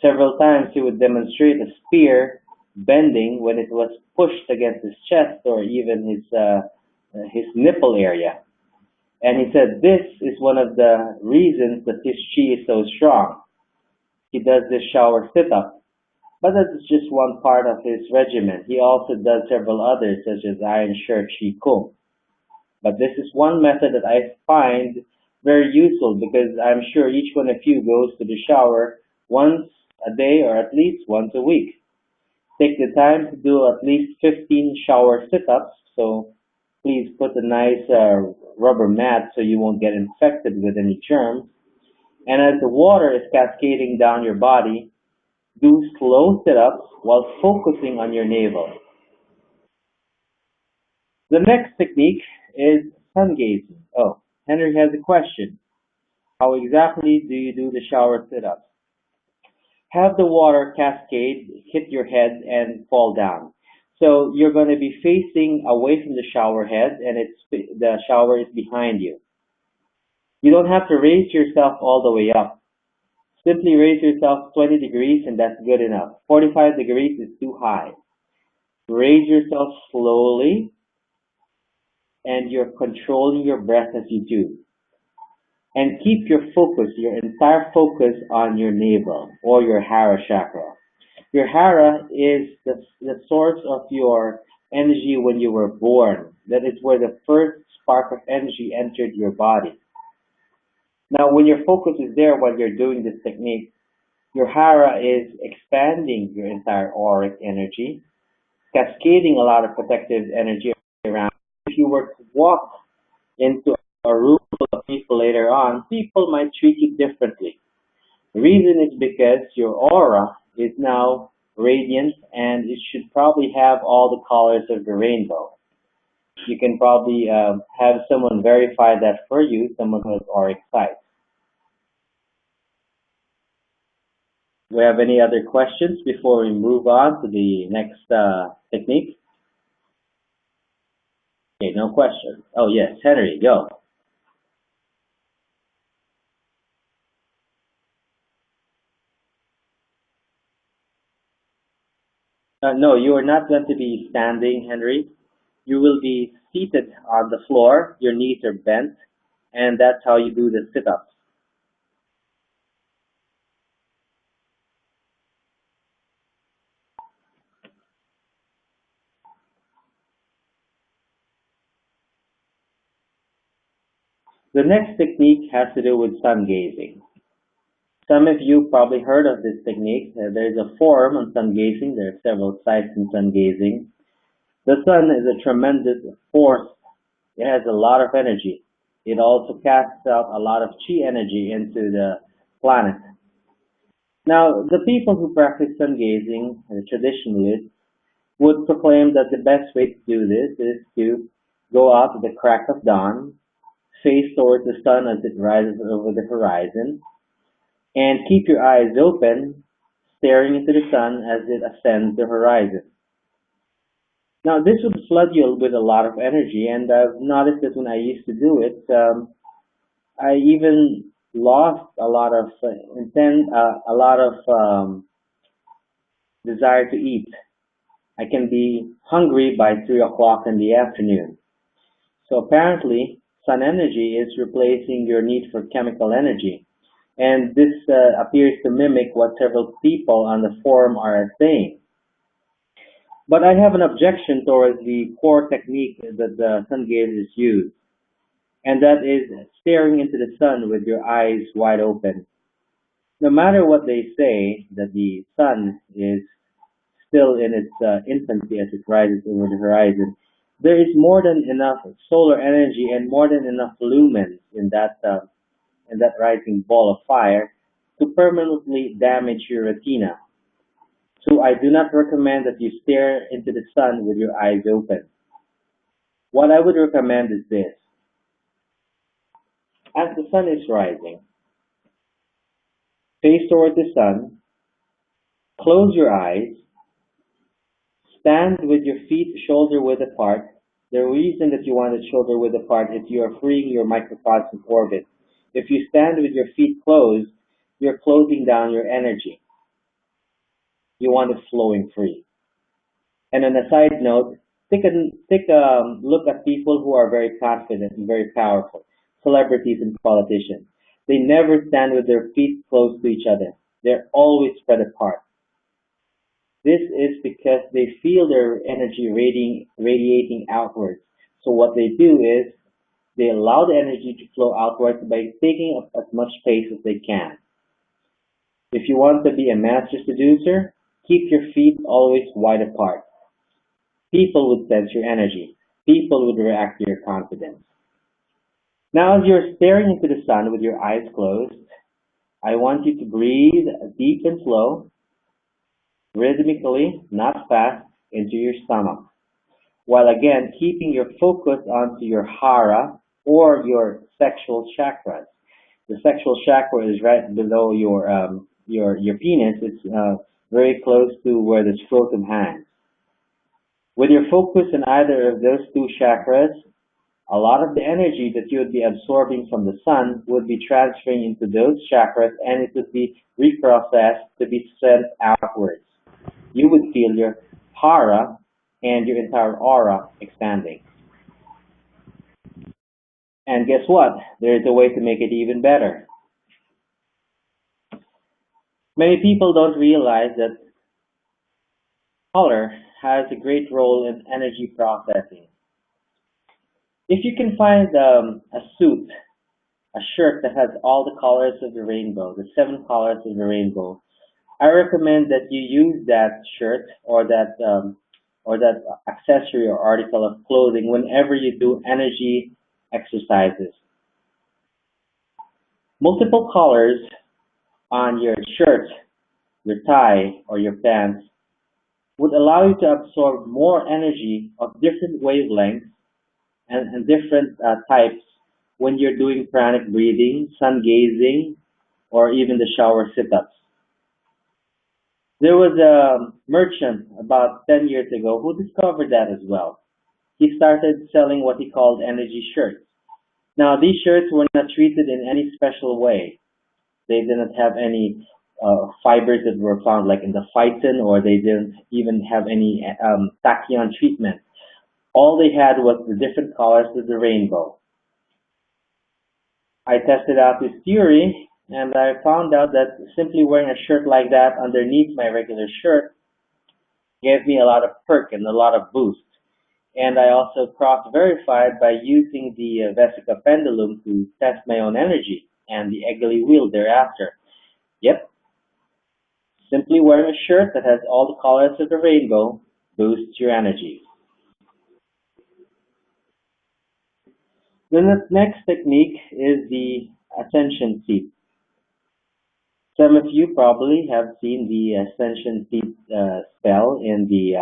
Several times he would demonstrate a spear bending when it was pushed against his chest or even his nipple area. And he said this is one of the reasons that his chi is so strong. He does this shower sit-up. But that's just one part of his regimen. He also does several others, such as iron shirt chi kung. But this is one method that I find very useful because I'm sure each one of you goes to the shower once a day or at least once a week. Take the time to do at least 15 shower sit-ups. So please put a nice rubber mat so you won't get infected with any germs. And as the water is cascading down your body, do slow sit-ups while focusing on your navel. The next technique is sun gazing. Oh, Henry has a question. How exactly do you do the shower sit-ups? Have the water cascade hit your head and fall down. So you're going to be facing away from the shower head and the shower is behind you. You don't have to raise yourself all the way up. Simply raise yourself 20 degrees and that's good enough. 45 degrees is too high. Raise yourself slowly and you're controlling your breath as you do. And keep your focus, your entire focus on your navel or your hara chakra. Your hara is the source of your energy when you were born. That is where the first spark of energy entered your body. Now, when your focus is there while you're doing this technique, your hara is expanding your entire auric energy, cascading a lot of protective energy around. If you were to walk into a room full of people later on, people might treat you differently. The reason is because your aura is now radiant and it should probably have all the colors of the rainbow. You can probably have someone verify that for you, someone who has auric sight. Do we have any other questions before we move on to the next technique? Okay, no question. Oh yes, Henry, go. No, you are not going to be standing, Henry. You will be seated on the floor. Your knees are bent, and that's how you do the sit-ups. The next technique has to do with sun gazing. Some of you probably heard of this technique. There's a forum on sun gazing. There are several sites in sun gazing. The sun is a tremendous force. It has a lot of energy. It also casts out a lot of chi energy into the planet. Now, the people who practice sun gazing, the traditionalists, would proclaim that the best way to do this is to go out at the crack of dawn, face towards the sun as it rises over the horizon, and keep your eyes open, staring into the sun as it ascends the horizon. Now, this would flood you with a lot of energy, and I've noticed that when I used to do it, I even lost a lot of a lot of desire to eat. I can be hungry by 3 o'clock in the afternoon. So apparently, sun energy is replacing your need for chemical energy, and this appears to mimic what several people on the forum are saying. But I have an objection towards the core technique that the sun gazers use, and that is staring into the sun with your eyes wide open. No matter what they say, that the sun is still in its infancy as it rises over the horizon, there is more than enough solar energy and more than enough lumens in that rising ball of fire to permanently damage your retina. So I do not recommend that you stare into the sun with your eyes open. What I would recommend is this. As the sun is rising, face toward the sun, close your eyes, stand with your feet shoulder width apart. The reason that you want it shoulder width apart is you are freeing your microcosmic orbit. If you stand with your feet closed, you're closing down your energy. You want it flowing free. And on a side note, take a look at people who are very confident and very powerful, celebrities and politicians. They never stand with their feet close to each other. They're always spread apart. This is because they feel their energy radiating outwards. So what they do is they allow the energy to flow outwards by taking up as much space as they can. If you want to be a master seducer, keep your feet always wide apart. People would sense your energy. People would react to your confidence. Now, as you're staring into the sun with your eyes closed, I want you to breathe deep and slow, rhythmically, not fast, into your stomach, while again keeping your focus onto your hara or your sexual chakras. The sexual chakra is right below your penis. It's very close to where the scrotum hangs. With your focus in either of those two chakras, a lot of the energy that you would be absorbing from the sun would be transferring into those chakras and it would be reprocessed to be sent outwards. You would feel your hara and your entire aura expanding. And guess what? There is a way to make it even better. Many people don't realize that color has a great role in energy processing. If you can find a suit, a shirt that has all the colors of the rainbow, the 7 colors of the rainbow, I recommend that you use that shirt or that accessory or article of clothing whenever you do energy exercises. Multiple colors on your shirt, your tie, or your pants would allow you to absorb more energy of different wavelengths and different types when you're doing pranic breathing, sun gazing, or even the shower sit-ups. There was a merchant about 10 years ago who discovered that as well. he started selling what he called energy shirts. Now, these shirts were not treated in any special way. They didn't have any fibers that were found like in the phyton, or they didn't even have any tachyon treatment. All they had was the different colors of the rainbow. I tested out this theory, and I found out that simply wearing a shirt like that underneath my regular shirt gave me a lot of perk and a lot of boost. And I also cross-verified by using the vesica pendulum to test my own energy and the eggly wheel thereafter. Yep, simply wearing a shirt that has all the colors of the rainbow boosts your energy. Then the next technique is the ascension seat. Some of you probably have seen the ascension seat spell in the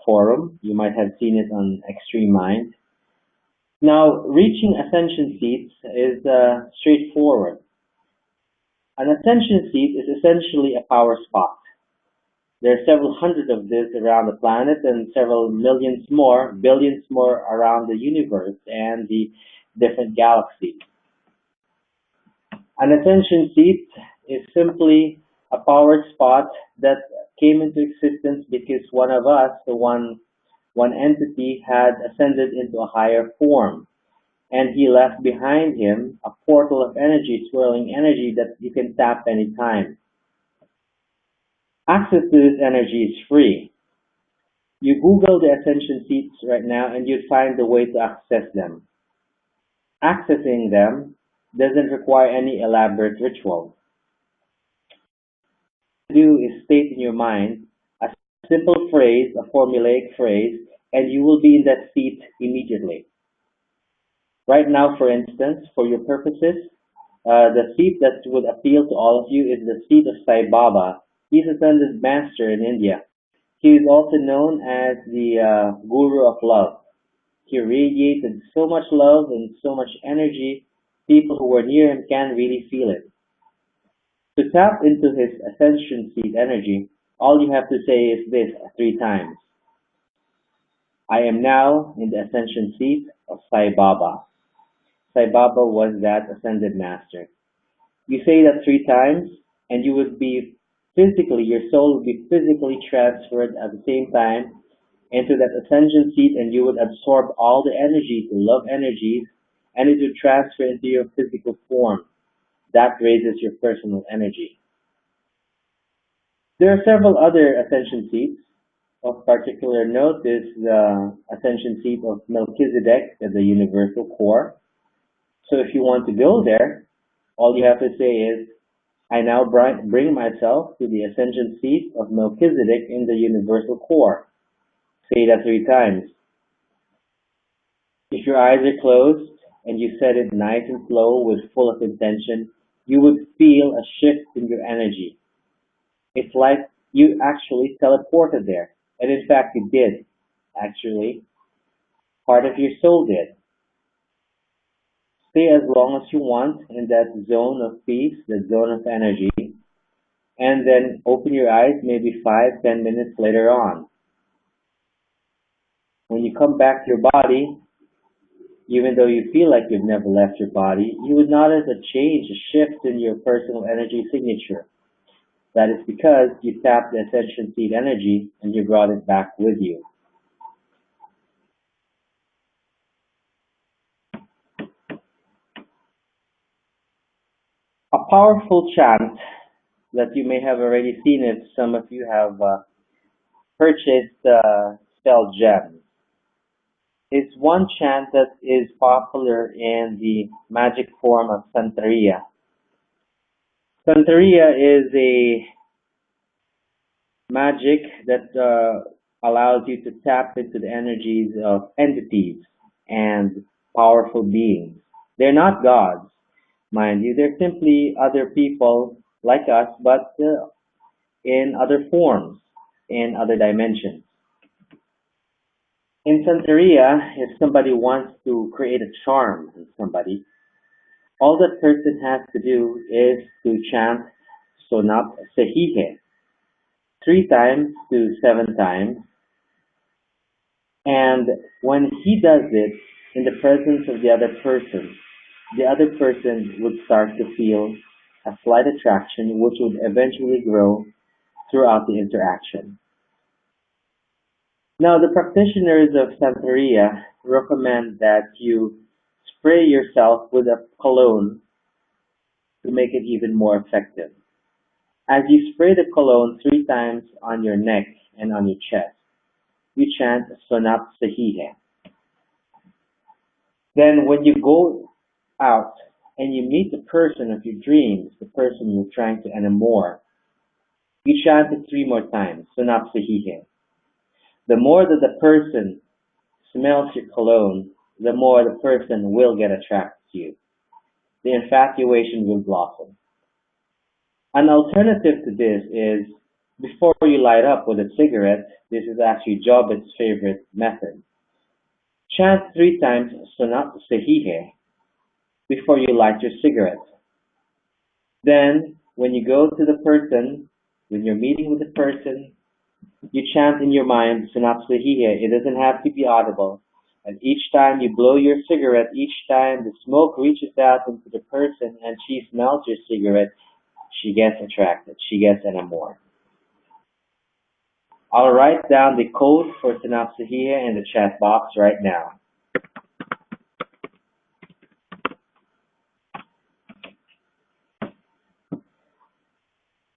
forum. You might have seen it on Extreme Mind. Now, reaching ascension seats is straightforward. An ascension seat is essentially a power spot. There are several hundred of these around the planet and several millions more, billions more around the universe and the different galaxies. An ascension seat is simply a power spot that came into existence because one of us, one entity, had ascended into a higher form, and he left behind him a portal of energy, swirling energy that you can tap anytime. Access to this energy is free. You Google the ascension seats right now and you'd find the way to access them. Accessing them doesn't require any elaborate ritual. What you do is state in your mind a simple phrase, a formulaic phrase, and you will be in that seat immediately. Right now, for instance, for your purposes, the seat that would appeal to all of you is the seat of Sai Baba. He's a ascended master in India. He is also known as the guru of love. He radiated so much love and so much energy, people who were near him can really feel it. To tap into his ascension seat energy, all you have to say is this 3 times. I am now in the ascension seat of Sai Baba. Sai Baba was that ascended master. You say that 3 times, and you would be physically, your soul would be physically transferred at the same time into that ascension seat, and you would absorb all the energy, the love energies, and it would transfer into your physical form. That raises your personal energy. There are several other ascension seats. Of particular note is the ascension seat of Melchizedek at the universal core. So if you want to go there, all you have to say is, I now bring myself to the ascension seat of Melchizedek in the universal core. Say that 3 times. If your eyes are closed and you said it nice and slow with full of intention, you would feel a shift in your energy. It's like you actually teleported there. And in fact, you did. Actually, part of your soul did. Stay as long as you want in that zone of peace, that zone of energy, and then open your eyes maybe 5, 10 minutes later on. When you come back to your body, even though you feel like you've never left your body, you would notice a change, a shift in your personal energy signature. That is because you tapped the ascension seed energy and you brought it back with you. A powerful chant that you may have already seen if some of you have purchased spell gems is one chant that is popular in the magic form of Santeria. Santeria is a magic that allows you to tap into the energies of entities and powerful beings. They're not gods, mind you. They're simply other people like us, but in other forms, in other dimensions. In Santeria, if somebody wants to create a charm in somebody, all that person has to do is to chant Sonap Sehihe 3 times to 7 times, And when he does it in the presence of the other person would start to feel a slight attraction, which would eventually grow throughout the interaction. Now, the practitioners of Santeria recommend that you spray yourself with a cologne to make it even more effective. As you spray the cologne 3 times on your neck and on your chest, you chant Sonap Sahihe. Then, when you go out and you meet the person of your dreams, the person you're trying to enamor, you chant it 3 more times, Sonap Sahihe. The more that the person smells your cologne, the more the person will get attracted to you. The infatuation will blossom. An alternative to this is before you light up with a cigarette, this is actually Jobet's favorite method. Chant 3 times Sonat Sahihe before you light your cigarette. Then, when you go to the person, when you're meeting with the person, you chant in your mind Sonat Sahihe. It doesn't have to be audible. And each time you blow your cigarette, each time the smoke reaches out into the person and she smells your cigarette, she gets attracted. She gets enamored. I'll write down the code for Sonat Sahihe in the chat box right now.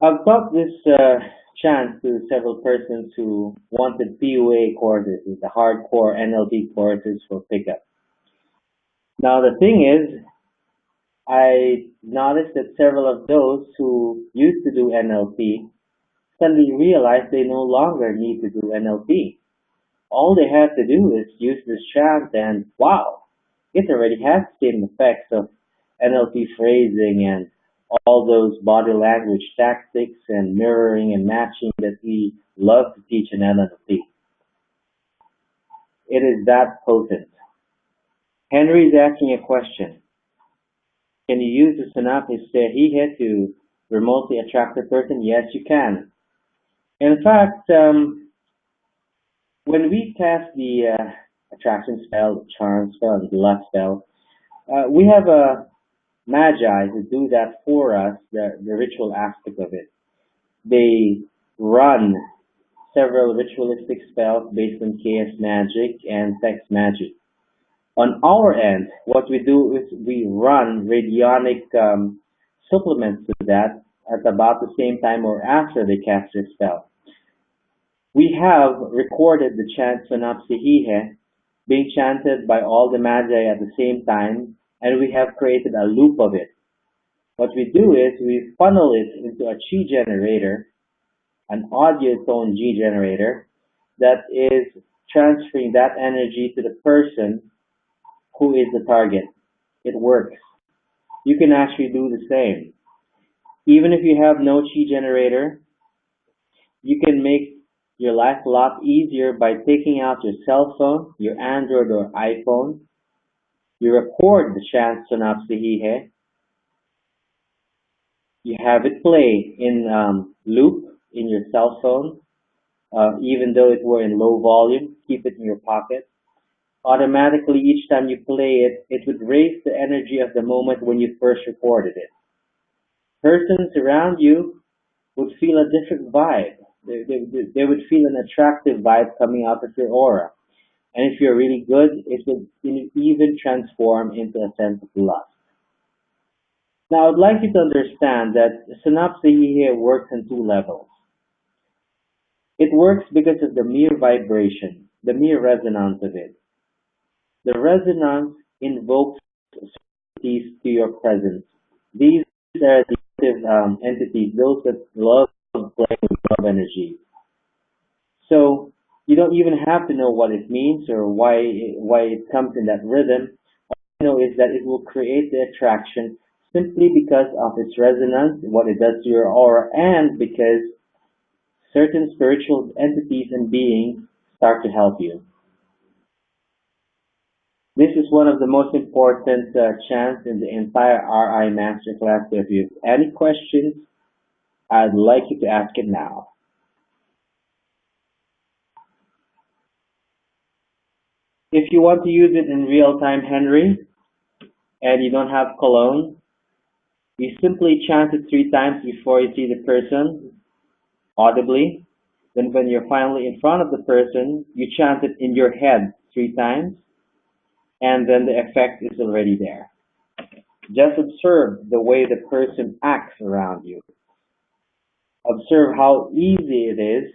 I've taught this chant to several persons who wanted PUA courses, the hardcore NLP courses for pickup. Now the thing is, I noticed that several of those who used to do NLP suddenly realized they no longer need to do NLP. All they have to do is use this chant and wow, it already has the same effects of NLP phrasing and all those body language tactics and mirroring and matching that we love to teach in NLP. It is that potent. Henry is asking a question. Can you use the Sonat Sahihe to remotely attract a person? Yes, you can. In fact, when we cast the attraction spell, the charm spell, and the lust spell, we have a magi who do that for us, the ritual aspect of it. They run several ritualistic spells based on chaos magic and text magic. On our end, what we do is we run radionic supplements to that at about the same time or after they cast their spell. We have recorded the chant Sonap Sahihe being chanted by all the magi at the same time, and we have created a loop of it. What we do is we funnel it into a chi generator, an audio tone G generator, that is transferring that energy to the person who is the target. It works. You can actually do the same. Even if you have no chi generator, you can make your life a lot easier by taking out your cell phone, your Android or iPhone. You record the chant Sonap Sahihe. You have it play in loop in your cell phone, even though it were in low volume. Keep it in your pocket. Automatically, each time you play it, it would raise the energy of the moment when you first recorded it. Persons around you would feel a different vibe. They would feel an attractive vibe coming out of your aura. And if you're really good, it would even transform into a sense of lust. Now, I'd like you to understand that Sonap Sahihe works on 2 levels. It works because of the mere vibration, the mere resonance of it. The resonance invokes entities to your presence. These are the entities, those that love playing with love energy. So you don't even have to know what it means or why it comes in that rhythm. All you know is that it will create the attraction simply because of its resonance, what it does to your aura, and because certain spiritual entities and beings start to help you. This is one of the most important chants in the entire RI Masterclass. So if you have any questions, I'd like you to ask it now. If you want to use it in real time, Henry, and you don't have cologne, you simply chant it 3 times before you see the person audibly. Then when you're finally in front of the person, you chant it in your head 3 times, and then the effect is already there. Just observe the way the person acts around you. Observe how easy it is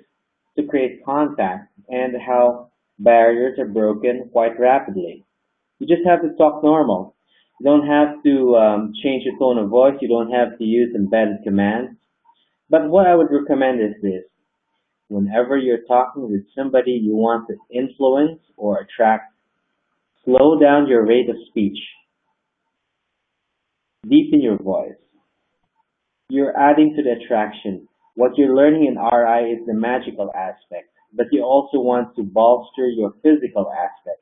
to create contact and how barriers are broken quite rapidly. You just have to talk normal. You don't have to change your tone of voice. You don't have to use embedded commands. But what I would recommend is this. Whenever you're talking with somebody you want to influence or attract, slow down your rate of speech. Deepen your voice. You're adding to the attraction. What you're learning in RI is the magical aspect, but you also want to bolster your physical aspect.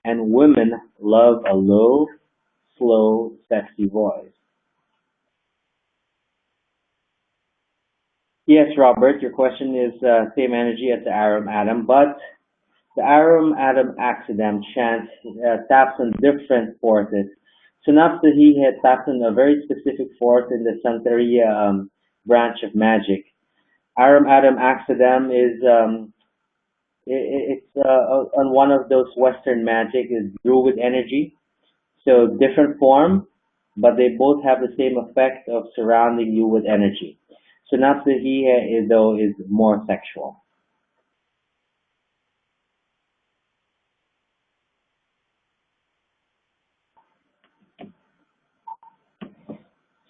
And women love a low, slow, sexy voice. Yes, Robert, your question is same energy as the Aram Atom, but the Aram Atom Accident chant taps on different forces. Synapsahihe taps on a very specific force in the Santeria branch of magic. Aram Atom Accident is it's on one of those Western magic is druid energy. So different form, but they both have the same effect of surrounding you with energy. Synapsahihe is though is more sexual.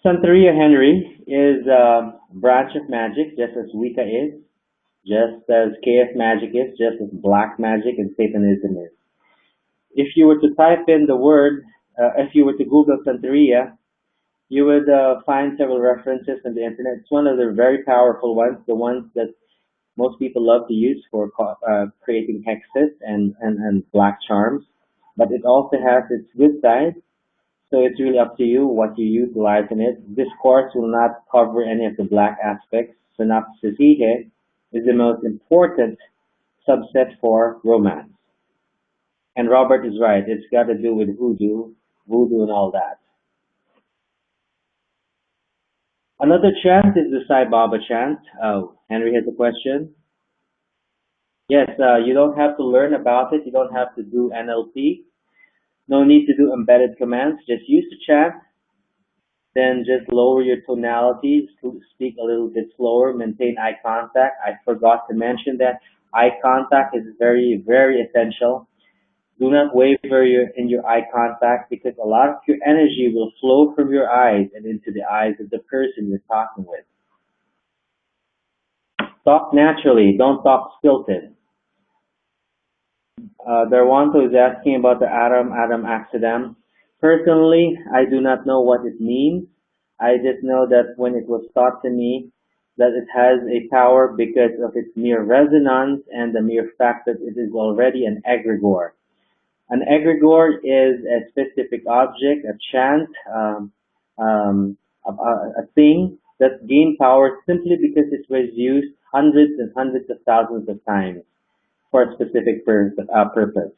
Santeria Henry is a branch of magic, just as Wicca is, just as KF magic is, just as black magic and Satanism is. If you were to type in the word, if you were to Google Santeria, you would find several references on the internet. It's one of the very powerful ones, the ones that most people love to use for creating hexes and black charms. But it also has its good side, so it's really up to you what you utilize in it. This course will not cover any of the black aspects. Synapsesihe is the most important subset for romance. And Robert is right. It's got to do with voodoo and all that. Another chant is the Sai Baba chant. Oh, Henry has a question. Yes, you don't have to learn about it. You don't have to do NLP. No need to do embedded commands. Just use the chant. Then just lower your tonality, speak a little bit slower, maintain eye contact. I forgot to mention that eye contact is very, very essential. Do not waver in your eye contact because a lot of your energy will flow from your eyes and into the eyes of the person you're talking with. Talk naturally, don't talk stilted. Darwanto is asking about the atom accident. Personally, I do not know what it means. I just know that when it was taught to me that it has a power because of its mere resonance and the mere fact that it is already an egregore. An egregore is a specific object, a chant, a thing that gained power simply because it was used hundreds and hundreds of thousands of times for a specific purpose.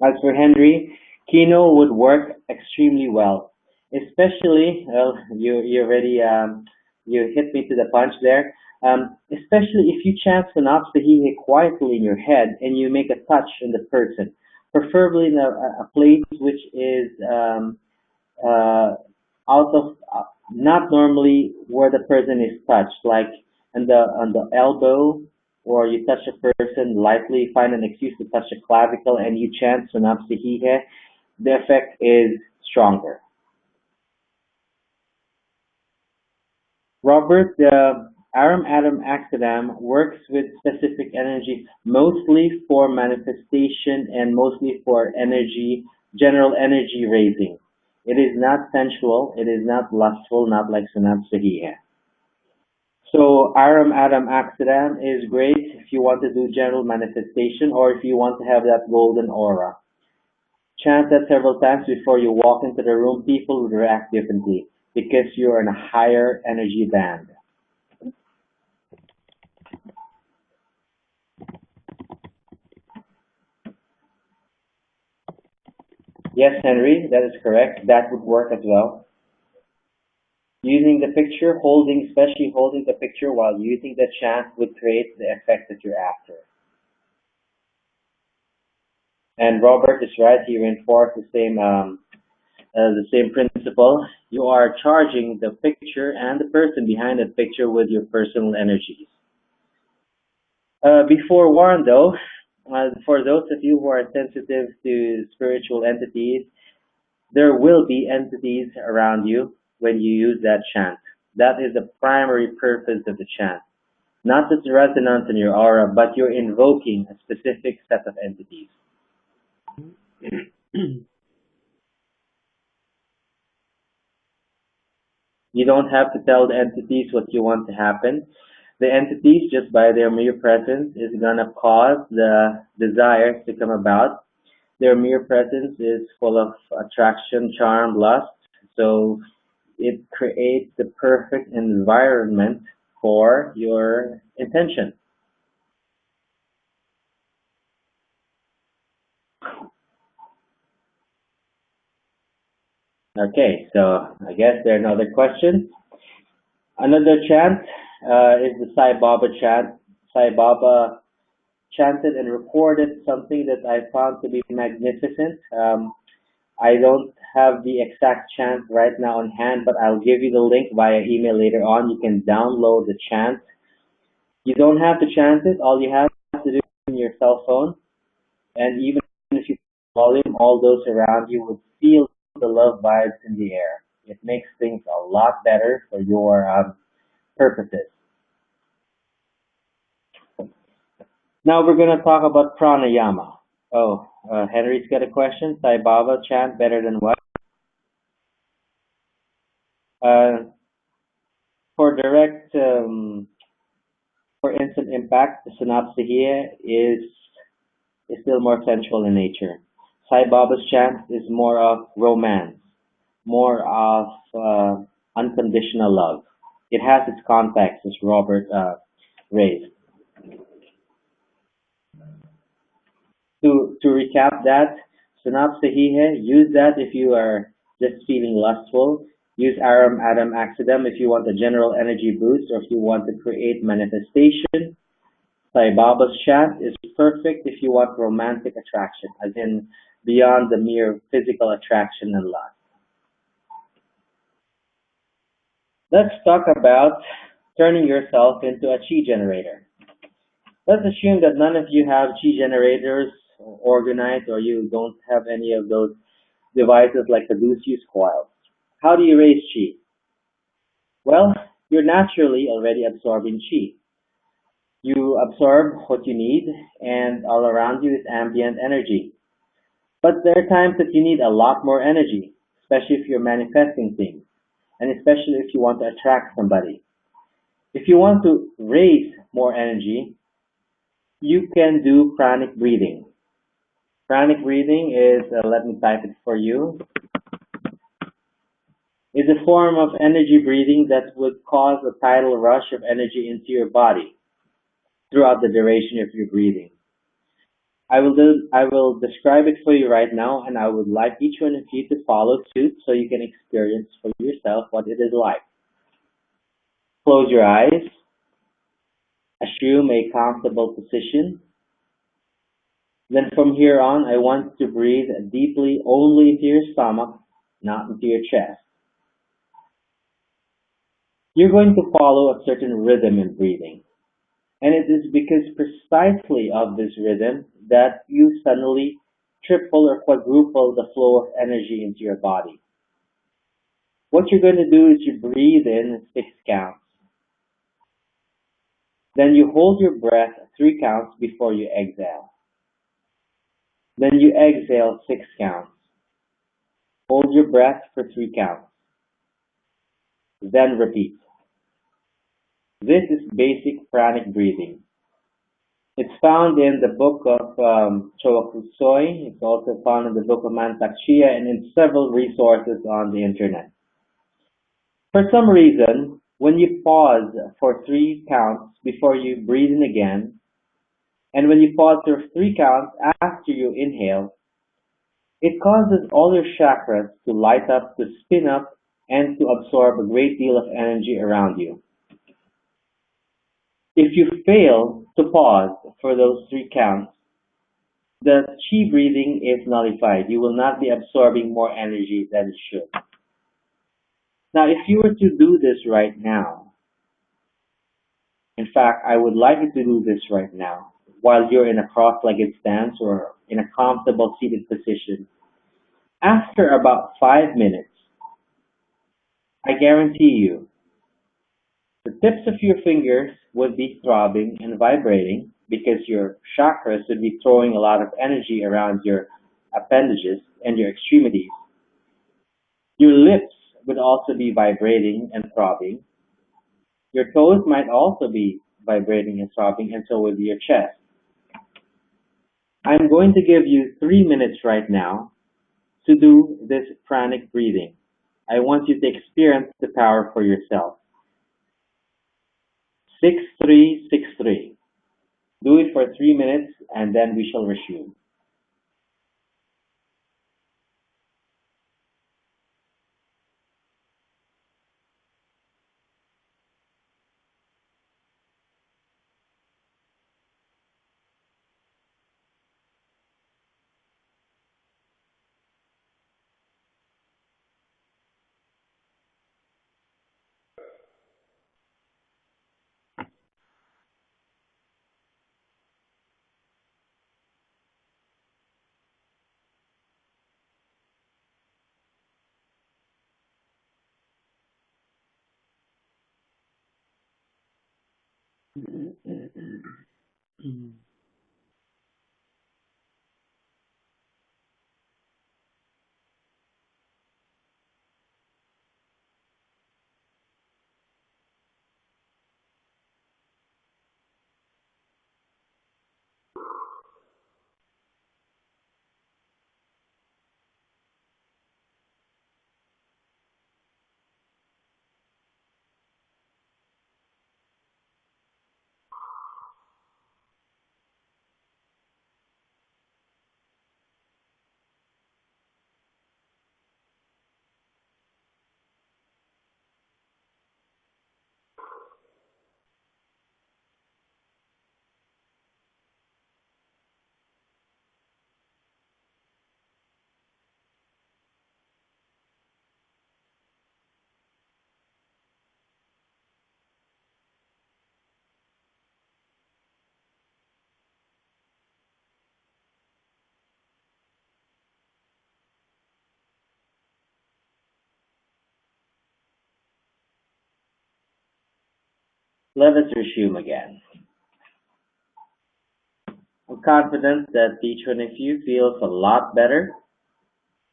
As for Henry, Kino would work extremely well, especially, well, you already you hit me to the punch there. Especially if you chant Synapsahihe quietly in your head and you make a touch in the person, preferably in a place which is uh, out of not normally where the person is touched, like on the elbow, or you touch a person lightly, find an excuse to touch a clavicle, and you chant Sunapsihihe, the effect is stronger. Robert, the Aram Adam Accidam works with specific energy, mostly for manifestation and mostly for energy, general energy raising. It is not sensual, it is not lustful, not like Sunapsihihe. So Aram Adam Accidam is great if you want to do general manifestation or if you want to have that golden aura. Chant that several times before you walk into the room. People will react differently because you're in a higher energy band. Yes, Henry, that is correct. That would work as well. Using the picture, especially holding the picture while using the chant would create the effect that you're after. And Robert is right. He reinforced the same principle. You are charging the picture and the person behind the picture with your personal energies. Be forewarned though, for those of you who are sensitive to spiritual entities, there will be entities around you when you use that chant. That is the primary purpose of the chant. Not just resonance in your aura, but you're invoking a specific set of entities. You don't have to tell the entities what you want to happen. The entities, just by their mere presence, is gonna cause the desires to come about. Their mere presence is full of attraction, charm, lust. So it creates the perfect environment for your intention. Okay, so I guess there are no other questions. Another chant is the Sai Baba chant. Sai Baba chanted and recorded something that I found to be magnificent. I don't have the exact chant right now on hand, but I'll give you the link via email later on. You can download the chant. You don't have to chant it. All you have to do is on your cell phone, and even if you volume, all those around you would feel the love vibes in the air. It makes things a lot better for your purposes. Now we're going to talk about pranayama. Oh, Henry's got a question. Sai Baba chant better than what? Uh, for direct, for instant impact, the synopsis here is still more sensual in nature. Sai Baba's chant is more of romance, more of unconditional love. It has its context, as Robert raised. To recap that, synapsahihe, use that if you are just feeling lustful. Use aram adam axidam if you want a general energy boost or if you want to create manifestation. Sai Baba's chant is perfect if you want romantic attraction, as in beyond the mere physical attraction and lust. Let's talk about turning yourself into a chi generator. Let's assume that none of you have chi generators organized or you don't have any of those devices like the Lucius coils. How do you raise chi? Well, you're naturally already absorbing chi. You absorb what you need and all around you is ambient energy. But there are times that you need a lot more energy, especially if you're manifesting things and especially if you want to attract somebody. If you want to raise more energy, you can do pranic breathing. Pranic breathing is, let me type it for you, is a form of energy breathing that would cause a tidal rush of energy into your body throughout the duration of your breathing. I will describe it for you right now, and I would like each one of you to follow suit so you can experience for yourself what it is like. Close your eyes. Assume a comfortable position. Then from here on, I want to breathe deeply only into your stomach, not into your chest. You're going to follow a certain rhythm in breathing. And it is because precisely of this rhythm that you suddenly triple or quadruple the flow of energy into your body. What you're going to do is you breathe in 6 counts. Then you hold your breath 3 counts before you exhale. Then you exhale 6 counts. Hold your breath for 3 counts. Then repeat. This is basic pranic breathing. It's found in the book of Choakusoi. It's also found in the book of Mantak-chia and in several resources on the internet. For some reason, when you pause for 3 counts before you breathe in again, and when you pause for 3 counts after you inhale, It causes all your chakras to light up, to spin up, and to absorb a great deal of energy around you. If you fail to pause for those three counts, the chi breathing is nullified. You will not be absorbing more energy than it should. Now, if you were to do this right now, in fact, I would like you to do this right now while you're in a cross-legged stance or in a comfortable seated position. After about 5 minutes, I guarantee you, the tips of your fingers would be throbbing and vibrating because your chakras would be throwing a lot of energy around your appendages and your extremities. Your lips would also be vibrating and throbbing. Your toes might also be vibrating and throbbing, and so would your chest. I'm going to give you 3 minutes right now to do this pranic breathing. I want you to experience the power for yourself. 6363. Do it for 3 minutes and then we shall resume. Let us resume again. I'm confident that each one of you feels a lot better.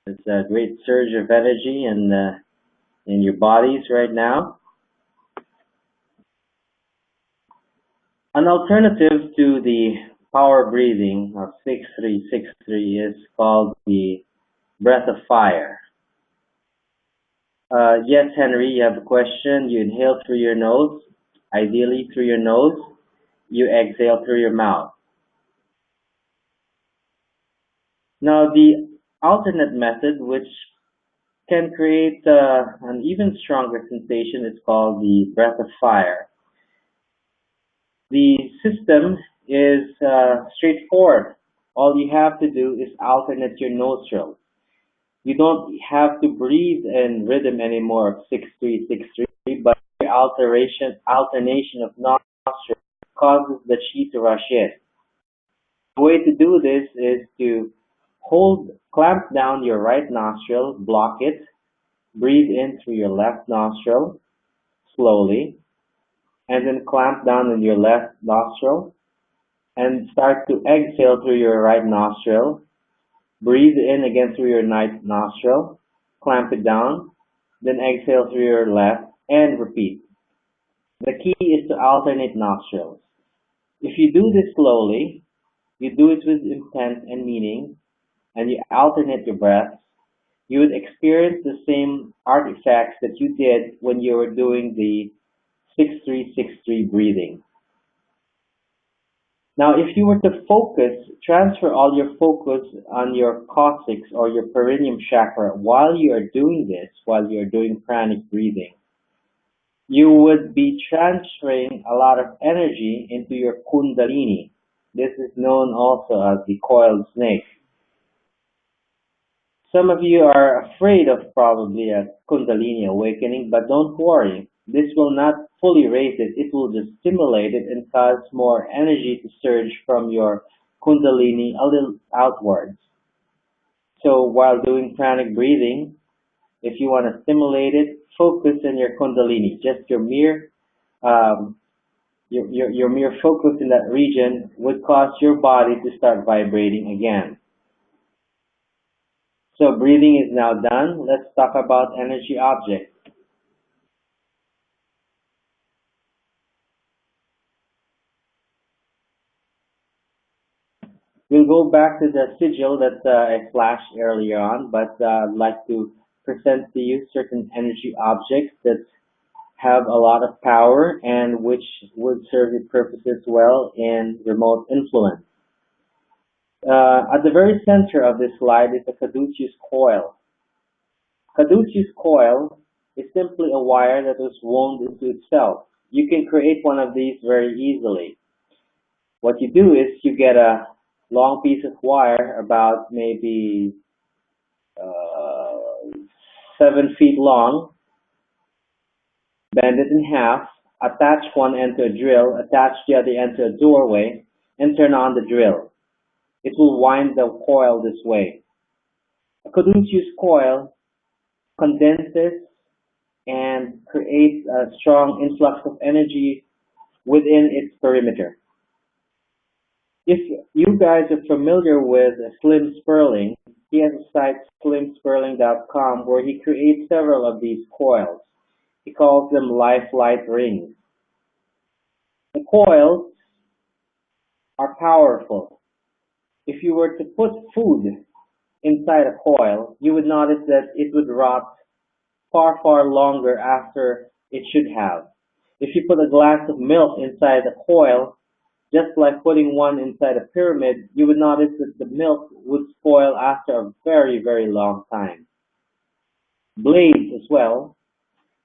There's a great surge of energy in your bodies right now. An alternative to the power breathing of 6363 is called the breath of fire. Yes, Henry, you have a question. You inhale through your nose, ideally through your nose. You exhale through your mouth. Now, the alternate method, which can create an even stronger sensation, is called the breath of fire. The system is straightforward. All you have to do is alternate your nostrils. You don't have to breathe in rhythm anymore of 6363, but the alternation of nostrils causes the chi to rush in. The way to do this is to clamp down your right nostril, block it, breathe in through your left nostril slowly, and then clamp down on your left nostril and start to exhale through your right nostril. Breathe in again through your right nostril, clamp it down, then exhale through your left and repeat. The key is to alternate nostrils. If you do this slowly, you do it with intent and meaning, and you alternate your breaths, you would experience the same artifacts that you did when you were doing the 6363 breathing. Now, if you were to transfer all your focus on your coccyx or your perineum chakra while you are doing this, while you're doing pranic breathing, you would be transferring a lot of energy into your kundalini. This is known also as the coiled snake. Some of you are afraid of probably a kundalini awakening, but don't worry. This will not fully raise it. It will just stimulate it and cause more energy to surge from your kundalini a little outwards. So while doing pranic breathing, if you want to stimulate it, focus on your kundalini. Just um, your mere focus in that region would cause your body to start vibrating again. So breathing is now done. Let's talk about energy objects. We'll go back to the sigil that I flashed earlier on, but I'd like to present to you certain energy objects that have a lot of power and which would serve your purposes well in remote influence. At the very center of this slide is a caduceus coil. Caduceus coil is simply a wire that was wound into itself. You can create one of these very easily. What you do is you get a long piece of wire about maybe 7 feet long, bend it in half, attach one end to a drill, attach the other end to a doorway, and turn on the drill. It will wind the coil this way. A caduceus coil condenses and creates a strong influx of energy within its perimeter. If you guys are familiar with Slim Sperling, he has a site slimsperling.com where he creates several of these coils. He calls them lifelike rings. The coils are powerful. If you were to put food inside a coil, you would notice that it would rot far, far longer after it should have. If you put a glass of milk inside a coil, just like putting one inside a pyramid, you would notice that the milk would spoil after a very, very long time. Blades as well.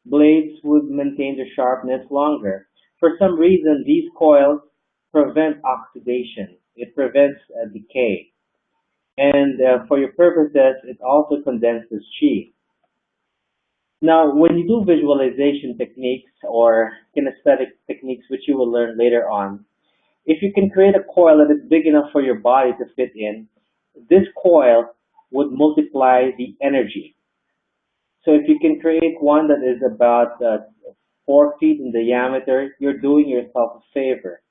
Blades would maintain their sharpness longer. For some reason, these coils prevent oxidation. It prevents decay. And for your purposes, it also condenses chi. Now, when you do visualization techniques or kinesthetic techniques, which you will learn later on, if you can create a coil that is big enough for your body to fit in, this coil would multiply the energy. So if you can create one that is about 4 feet in diameter, you're doing yourself a favor.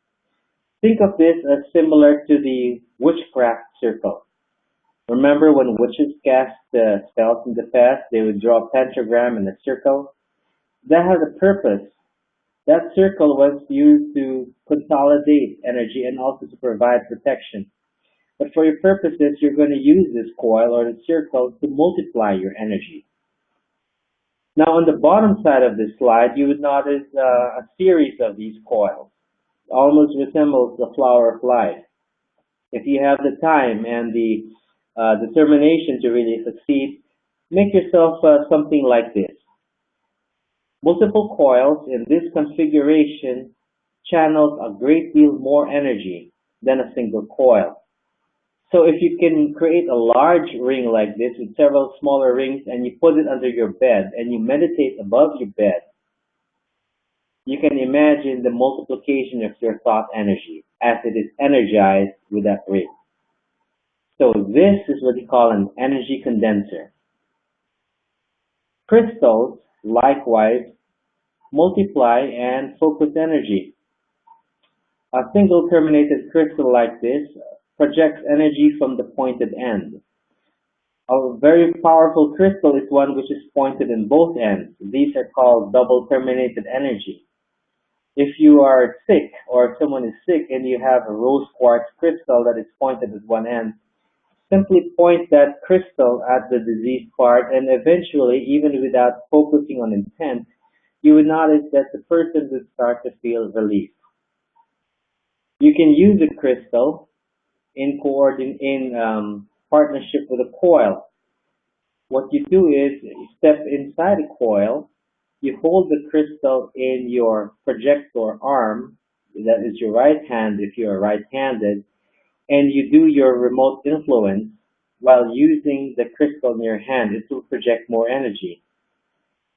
Think of this as similar to the witchcraft circle. Remember when witches cast spells in the past, they would draw a pentagram in a circle? That has a purpose. That circle was used to consolidate energy and also to provide protection. But for your purposes, you're going to use this coil or the circle to multiply your energy. Now on the bottom side of this slide, you would notice a series of these coils. It almost resembles the flower of life. If you have the time and the determination to really succeed, make yourself something like this. Multiple coils in this configuration channels a great deal more energy than a single coil. So if you can create a large ring like this with several smaller rings and you put it under your bed and you meditate above your bed, you can imagine the multiplication of your thought energy as it is energized with that ring. So this is what you call an energy condenser. Crystals, likewise, multiply and focus energy. A single terminated crystal like this projects energy from the pointed end. A very powerful crystal is one which is pointed in both ends. These are called double terminated energy. If you are sick or if someone is sick and you have a rose quartz crystal that is pointed at one end, simply point that crystal at the diseased part and eventually, even without focusing on intent, you would notice that the person would start to feel relief. You can use a crystal in partnership with a coil. What you do is you step inside a coil, you hold the crystal in your projector arm, that is your right hand if you are right-handed, and you do your remote influence while using the crystal in your hand. It will project more energy.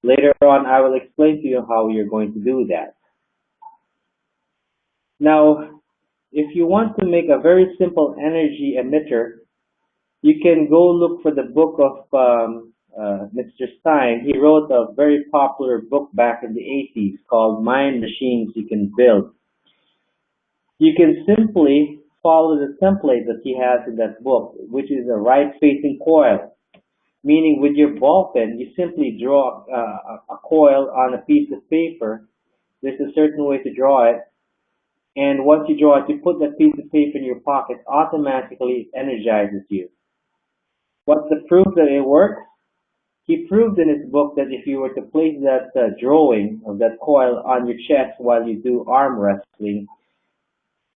Later on, I will explain to you how you're going to do that. Now, if you want to make a very simple energy emitter, you can go look for the book of Mr. Stein. He wrote a very popular book back in the 80s called Mind Machines You Can Build. You can simply follow the template that he has in that book, which is a right-facing coil, meaning with your ball pen, you simply draw a coil on a piece of paper. There's a certain way to draw it, and once you draw it, you put that piece of paper in your pocket, automatically it energizes you. What's the proof that it works? He proved in his book that if you were to place that drawing of that coil on your chest while you do arm wrestling,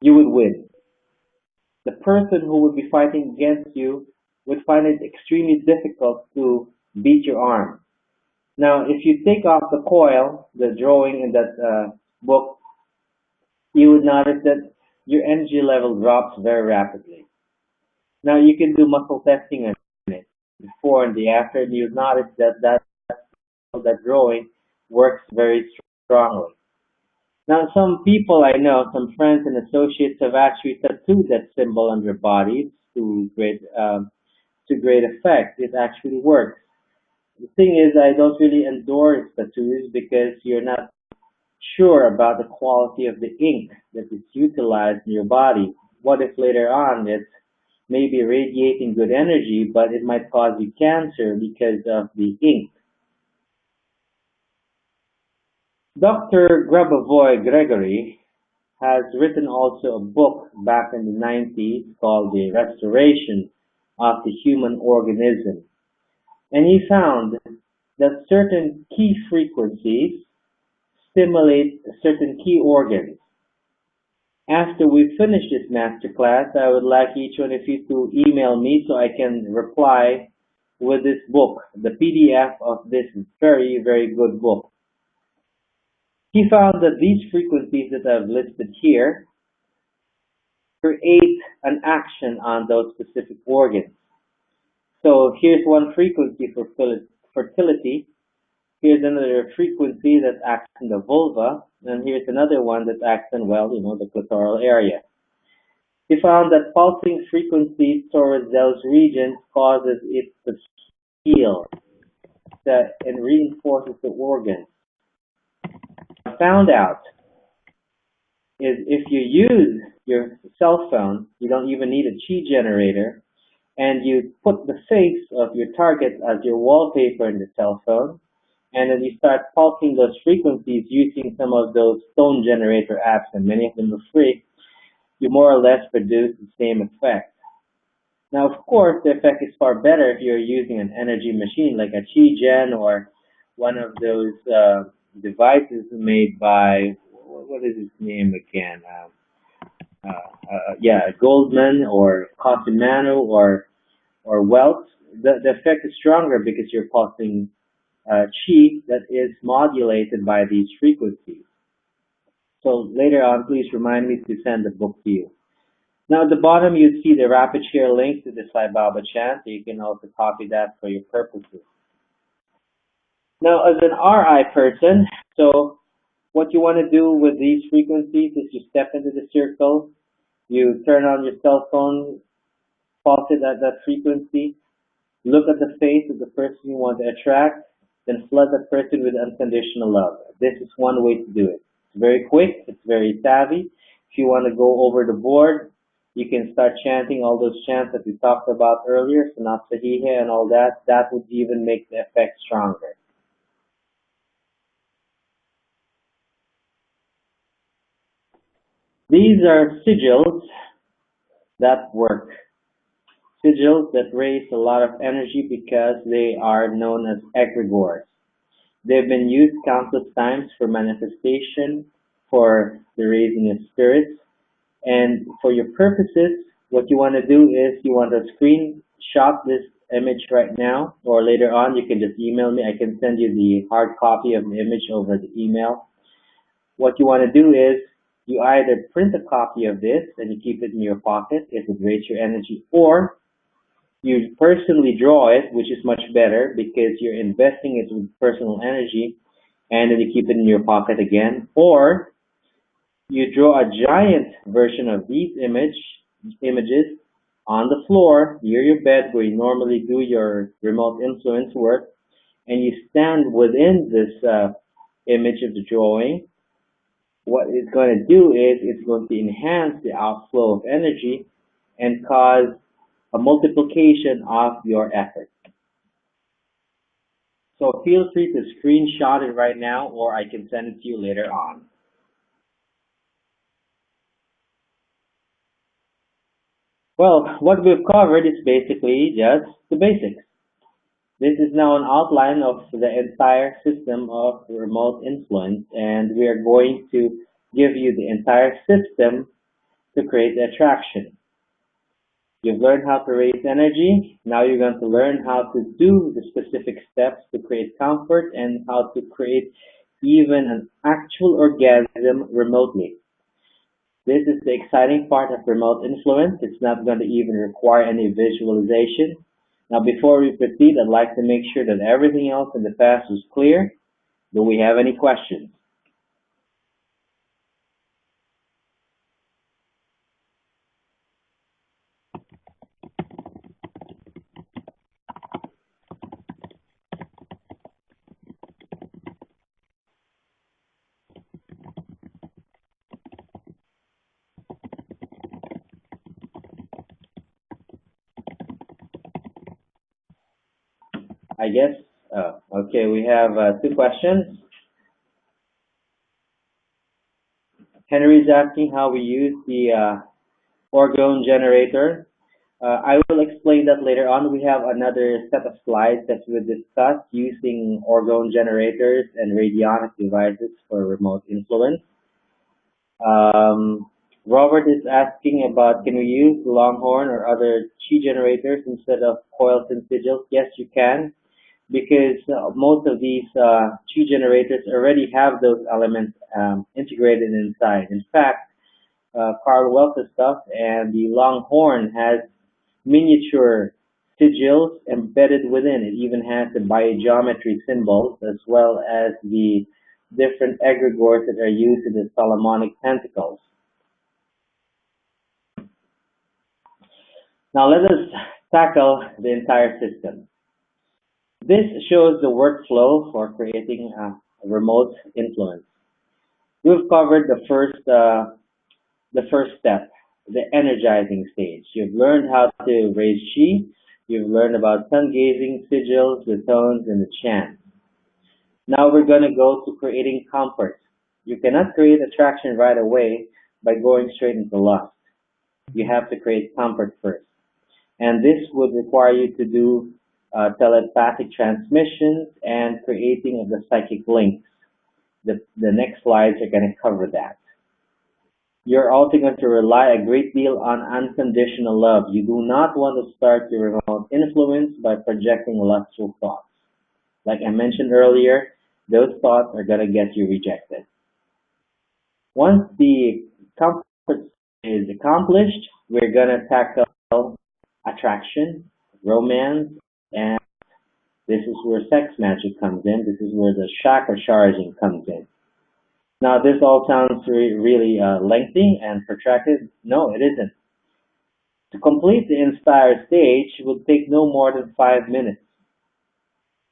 you would win. The person who would be fighting against you would find it extremely difficult to beat your arm. Now, if you take off the coil, the drawing in that book, you would notice that your energy level drops very rapidly. Now, you can do muscle testing on it before and the after, and you'll notice that drawing works very strongly. Now, some people I know, some friends and associates, have actually tattooed that symbol on their bodies to great effect. It actually works. The thing is, I don't really endorse tattoos because you're not sure about the quality of the ink that is utilized in your body. What if later on it's maybe radiating good energy, but it might cause you cancer because of the ink? Dr. Grabavoy Gregory has written also a book back in the 90s called The Restoration of the Human Organism. And he found that certain key frequencies stimulate certain key organs. After we finish this masterclass, I would like each one of you to email me so I can reply with this book, the PDF of this very, very good book. He found that these frequencies that I've listed here create an action on those specific organs. So here's one frequency for fertility. Here's another frequency that acts on the vulva, and here's another one that acts on, well, the clitoral area. He found that pulsing frequencies towards those regions causes it to heal and reinforces the organ. Found out is if you use your cell phone, you don't even need a chi generator, and you put the face of your target as your wallpaper in the cell phone, and then you start pulsing those frequencies using some of those tone generator apps, and many of them are free, you more or less produce the same effect. Now, of course, the effect is far better if you're using an energy machine like a Chi Gen or one of those devices made by, what is his name again? Goldman or Cosimano or Welch. The effect is stronger because you're pulsing chi that is modulated by these frequencies. So later on, please remind me to send the book to you. Now at the bottom, you see the rapid share link to the Sai Baba chant, so you can also copy that for your purposes. Now, as an RI person, so what you want to do with these frequencies is you step into the circle, you turn on your cell phone, pulse it at that frequency, look at the face of the person you want to attract, then flood the person with unconditional love. This is one way to do it. It's very quick, it's very savvy. If you want to go over the board, you can start chanting all those chants that we talked about earlier, Sanasahihe and all that. That would even make the effect stronger. These are sigils that work. Sigils that raise a lot of energy because they are known as egregores. They've been used countless times for manifestation, for the raising of spirits, And for your purposes, what you want to do is you want to screenshot this image right now, or later on you can just email me. I can send you the hard copy of the image over the email. What you want to do is you either print a copy of this and you keep it in your pocket if it drains your energy, or you personally draw it, which is much better because you're investing it with personal energy, and then you keep it in your pocket again, or you draw a giant version of these images on the floor near your bed where you normally do your remote influence work, and you stand within this image of the drawing. What it's going to do is it's going to enhance the outflow of energy and cause a multiplication of your effort. So feel free to screenshot it right now, or I can send it to you later on. Well, what we've covered is basically just the basics. This is now an outline of the entire system of remote influence, and we are going to give you the entire system to create attraction. You've learned how to raise energy. Now you're going to learn how to do the specific steps to create comfort and how to create even an actual orgasm remotely. This is the exciting part of remote influence. It's not going to even require any visualization. Now, before we proceed, I'd like to make sure that everything else in the past was clear. Do we have any questions? I guess, okay, we have two questions. Henry is asking how we use the orgone generator. I will explain that later on. We have another set of slides that we'll discuss using orgone generators and radionic devices for remote influence. Robert is asking about, can we use Longhorn or other chi generators instead of coils and sigils? Yes, you can, because most of these chi generators already have those elements integrated inside. In fact, Carl Welch's stuff and the Longhorn has miniature sigils embedded within. It even has the biogeometry symbols as well as the different egregores that are used in the Solomonic pentacles. Now let us tackle the entire system. This shows the workflow for creating a remote influence. We've covered the first step, the energizing stage. You've learned how to raise chi. You've learned about sun gazing, sigils, the tones, and the chants. Now we're going to go to creating comfort. You cannot create attraction right away by going straight into lust. You have to create comfort first. And this would require you to do telepathic transmissions and creating of the psychic links. The next slides are going to cover that. You're also going to rely a great deal on unconditional love. You do not want to start your remote influence by projecting lustful thoughts. Like I mentioned earlier, those thoughts are going to get you rejected. Once the comfort is accomplished, we're going to tackle attraction, romance, and this is where sex magic comes in. This is where the chakra charging comes in. Now, this all sounds really lengthy and protracted. No, it isn't. To complete the Inspire stage will take no more than 5 minutes.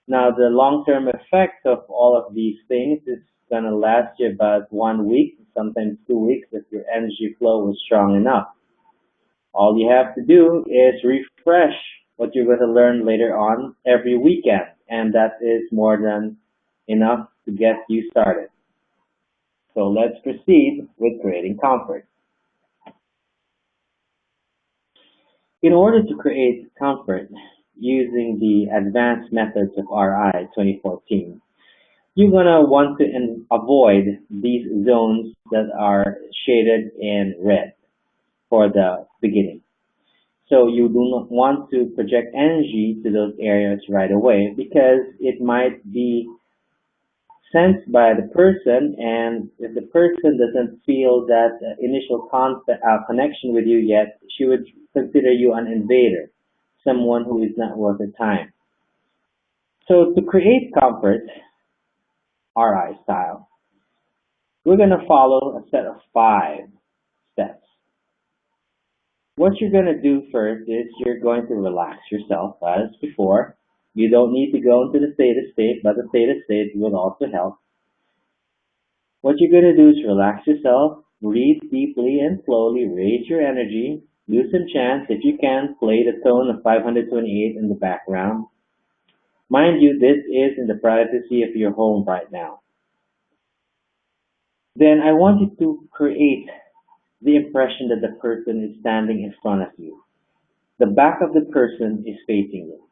Now, the long-term effect of all of these things is going to last you about 1 week, sometimes 2 weeks if your energy flow is strong enough. All you have to do is refresh what you're going to learn later on every weekend, and that is more than enough to get you started. So let's proceed with creating comfort. In order to create comfort using the advanced methods of RI 2014, you're going to want to avoid these zones that are shaded in red. for the beginning. So you do not want to project energy to those areas right away because it might be sensed by the person, and if the person doesn't feel that initial connection with you yet, she would consider you an invader, someone who is not worth her time. So to create comfort, RI style, we're going to follow a set of 5 steps. What you're going to do first is you're going to relax yourself as before. You don't need to go into the theta state, but the theta state will also help. What you're going to do is relax yourself, breathe deeply and slowly, raise your energy, do some chants. If you can, play the tone of 528 in the background. Mind you, this is in the privacy of your home right now. Then I want you to create the impression that the person is standing in front of you. The back of the person is facing you.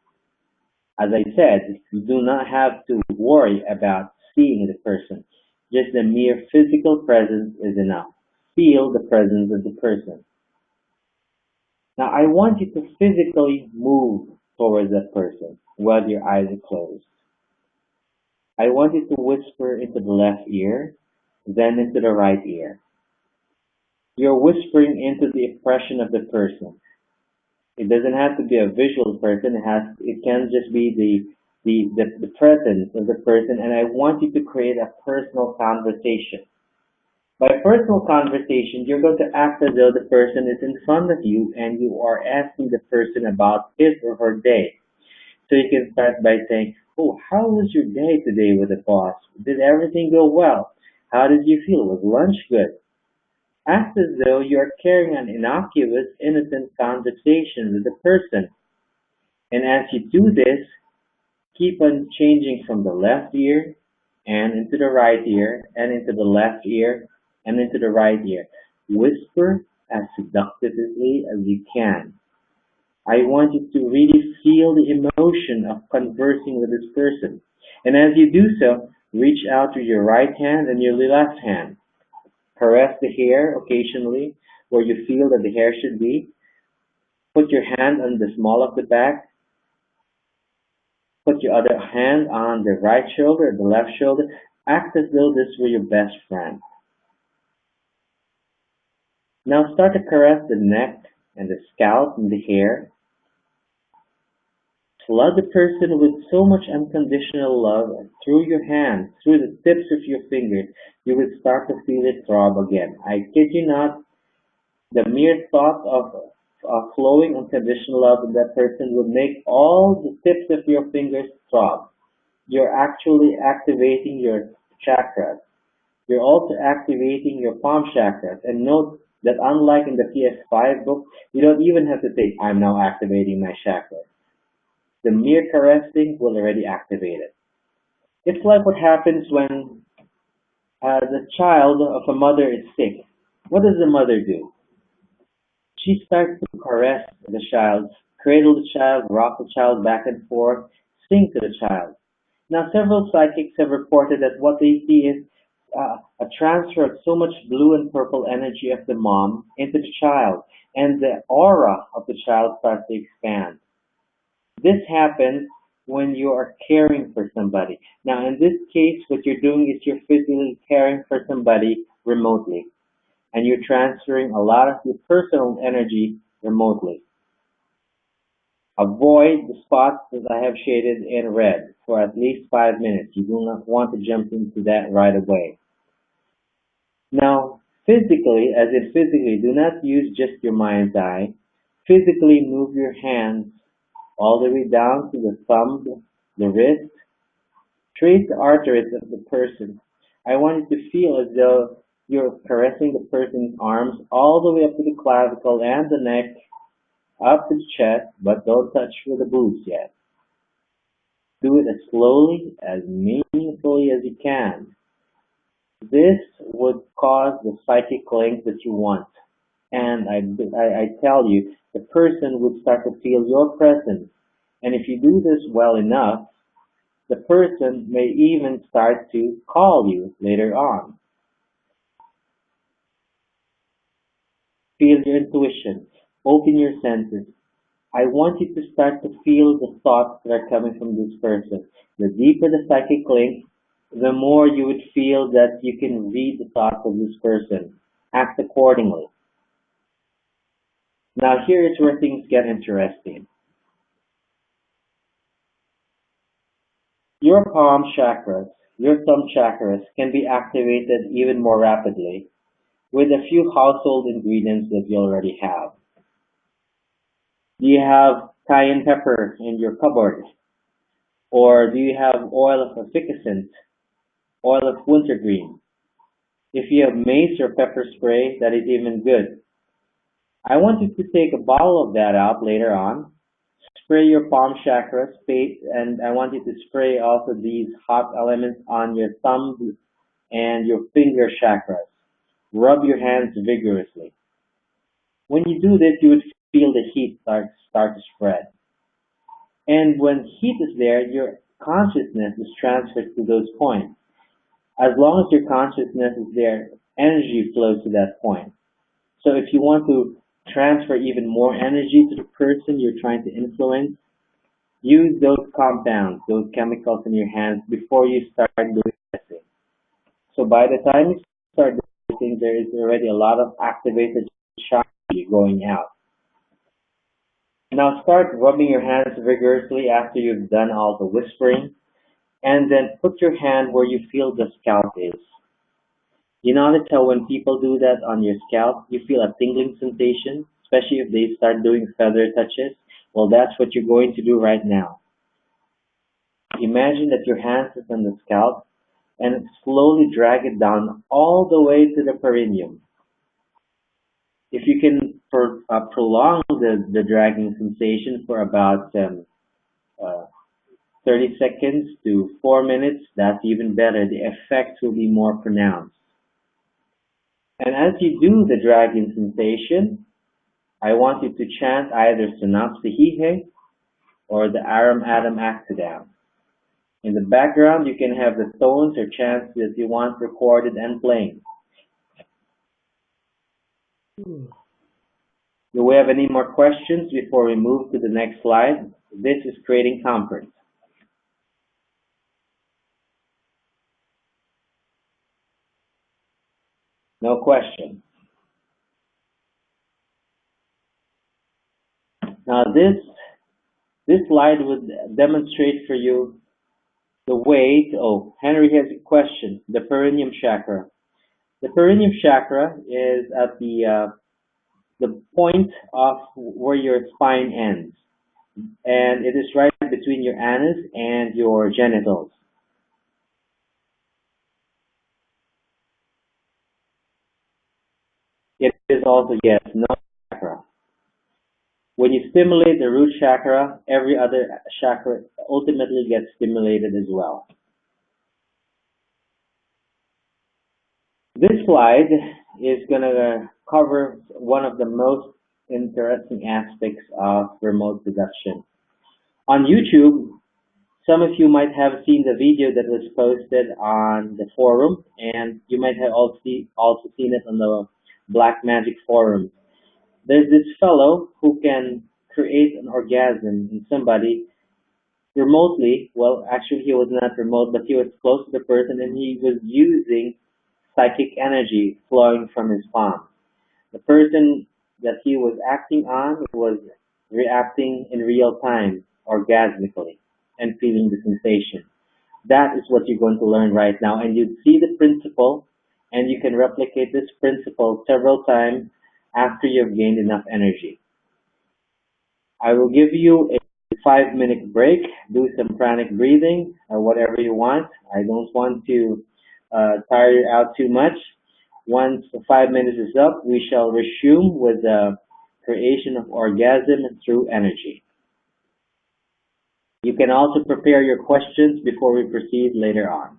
As I said, you do not have to worry about seeing the person. Just the mere physical presence is enough. Feel the presence of the person. Now I want you to physically move towards that person while your eyes are closed. I want you to whisper into the left ear, then into the right ear. You're whispering into the impression of the person. It doesn't have to be a visual person. It can just be the presence of the person, and I want you to create a personal conversation. By personal conversation, you're going to act as though the person is in front of you and you are asking the person about his or her day. So you can start by saying, "Oh, how was your day today with the boss? Did everything go well? How did you feel? Was lunch good?" Act as though you're carrying an innocuous, innocent conversation with the person. And as you do this, keep on changing from the left ear and into the right ear and into the left ear and into the right ear. Whisper as seductively as you can. I want you to really feel the emotion of conversing with this person. And as you do so, reach out with your right hand and your left hand. Caress the hair occasionally where you feel that the hair should be. Put your hand on the small of the back. Put your other hand on the right shoulder, the left shoulder. Act as though this were your best friend. Now start to caress the neck and the scalp and the hair. Flood the person with so much unconditional love through your hands, through the tips of your fingers. You will start to feel it throb again. I kid you not, the mere thought of flowing unconditional love in that person will make all the tips of your fingers throb. You're actually activating your chakras. You're also activating your palm chakras. And note that unlike in the PS5 book, you don't even have to say, "I'm now activating my chakras." The mere caressing will already activate it. It's like what happens when the child of a mother is sick. What does the mother do? She starts to caress the child, cradle the child, rock the child back and forth, sing to the child. Now, several psychics have reported that what they see is a transfer of so much blue and purple energy of the mom into the child, and the aura of the child starts to expand. This happens when you are caring for somebody. Now, in this case, what you're doing is you're physically caring for somebody remotely, and you're transferring a lot of your personal energy remotely. Avoid the spots that I have shaded in red for at least 5 minutes. You do not want to jump into that right away. Now, physically, as in physically, do not use just your mind's eye. Physically move your hands all the way down to the thumb, the wrist. Trace the arteries of the person. I want you to feel as though you're caressing the person's arms all the way up to the clavicle and the neck, up to the chest, but don't touch with the boobs yet. Do it as slowly, as meaningfully as you can. This would cause the psychic link that you want. And I tell you, the person would start to feel your presence. And if you do this well enough, the person may even start to call you later on. Feel your intuition. Open your senses. I want you to start to feel the thoughts that are coming from this person. The deeper the psychic link, the more you would feel that you can read the thoughts of this person. Act accordingly. Now here is where things get interesting. Your palm chakras, your thumb chakras can be activated even more rapidly with a few household ingredients that you already have. Do you have cayenne pepper in your cupboard? Or do you have oil of efficacent, oil of wintergreen? If you have mace or pepper spray, that is even good. I want you to take a bottle of that out later on, spray your palm chakra space, and I want you to spray also these hot elements on your thumb and your finger chakras. Rub your hands vigorously. When you do this, you would feel the heat start to spread. And when heat is there, your consciousness is transferred to those points. As long as your consciousness is there, energy flows to that point. So if you want to transfer even more energy to the person you're trying to influence, use those compounds, those chemicals in your hands before you start doing this. So by the time you start doing, there is already a lot of activated chakra going out. Now start rubbing your hands vigorously after you've done all the whispering, and then put your hand where you feel the scalp is. You notice how when people do that on your scalp, you feel a tingling sensation, especially if they start doing feather touches? Well, that's what you're going to do right now. Imagine that your hand is on the scalp and slowly drag it down all the way to the perineum. If you can prolong the dragging sensation for about uh, 30 seconds to 4 minutes, that's even better. The effects will be more pronounced. And as you do the dragging sensation, I want you to chant either synopsihihe or the Aram Adam Actidam. In the background, you can have the tones or chants that you want recorded and playing. Do we have any more questions before we move to the next slide? This is creating comfort. No question. Now this slide would demonstrate for you the way to, oh, Henry has a question. The perineum chakra. The perineum chakra is at the point of where your spine ends, and it is right between your anus and your genitals. It is also, yes, no chakra. When you stimulate the root chakra, every other chakra ultimately gets stimulated as well. This slide is going to cover one of the most interesting aspects of remote seduction. On YouTube, some of you might have seen the video that was posted on the forum, and you might have also seen it on the Black Magic forum. There's this fellow who can create an orgasm in somebody remotely. Well, actually, he was not remote, but he was close to the person, and he was using psychic energy flowing from his palm. The person that he was acting on was reacting in real time, orgasmically, and feeling the sensation. That is what you're going to learn right now, and you see the principle, and you can replicate this principle several times after you've gained enough energy. I will give you a 5-minute break, do some pranic breathing or whatever you want. I don't want to tire you out too much. Once the 5 minutes is up, we shall resume with the creation of orgasm through energy. You can also prepare your questions before we proceed later on.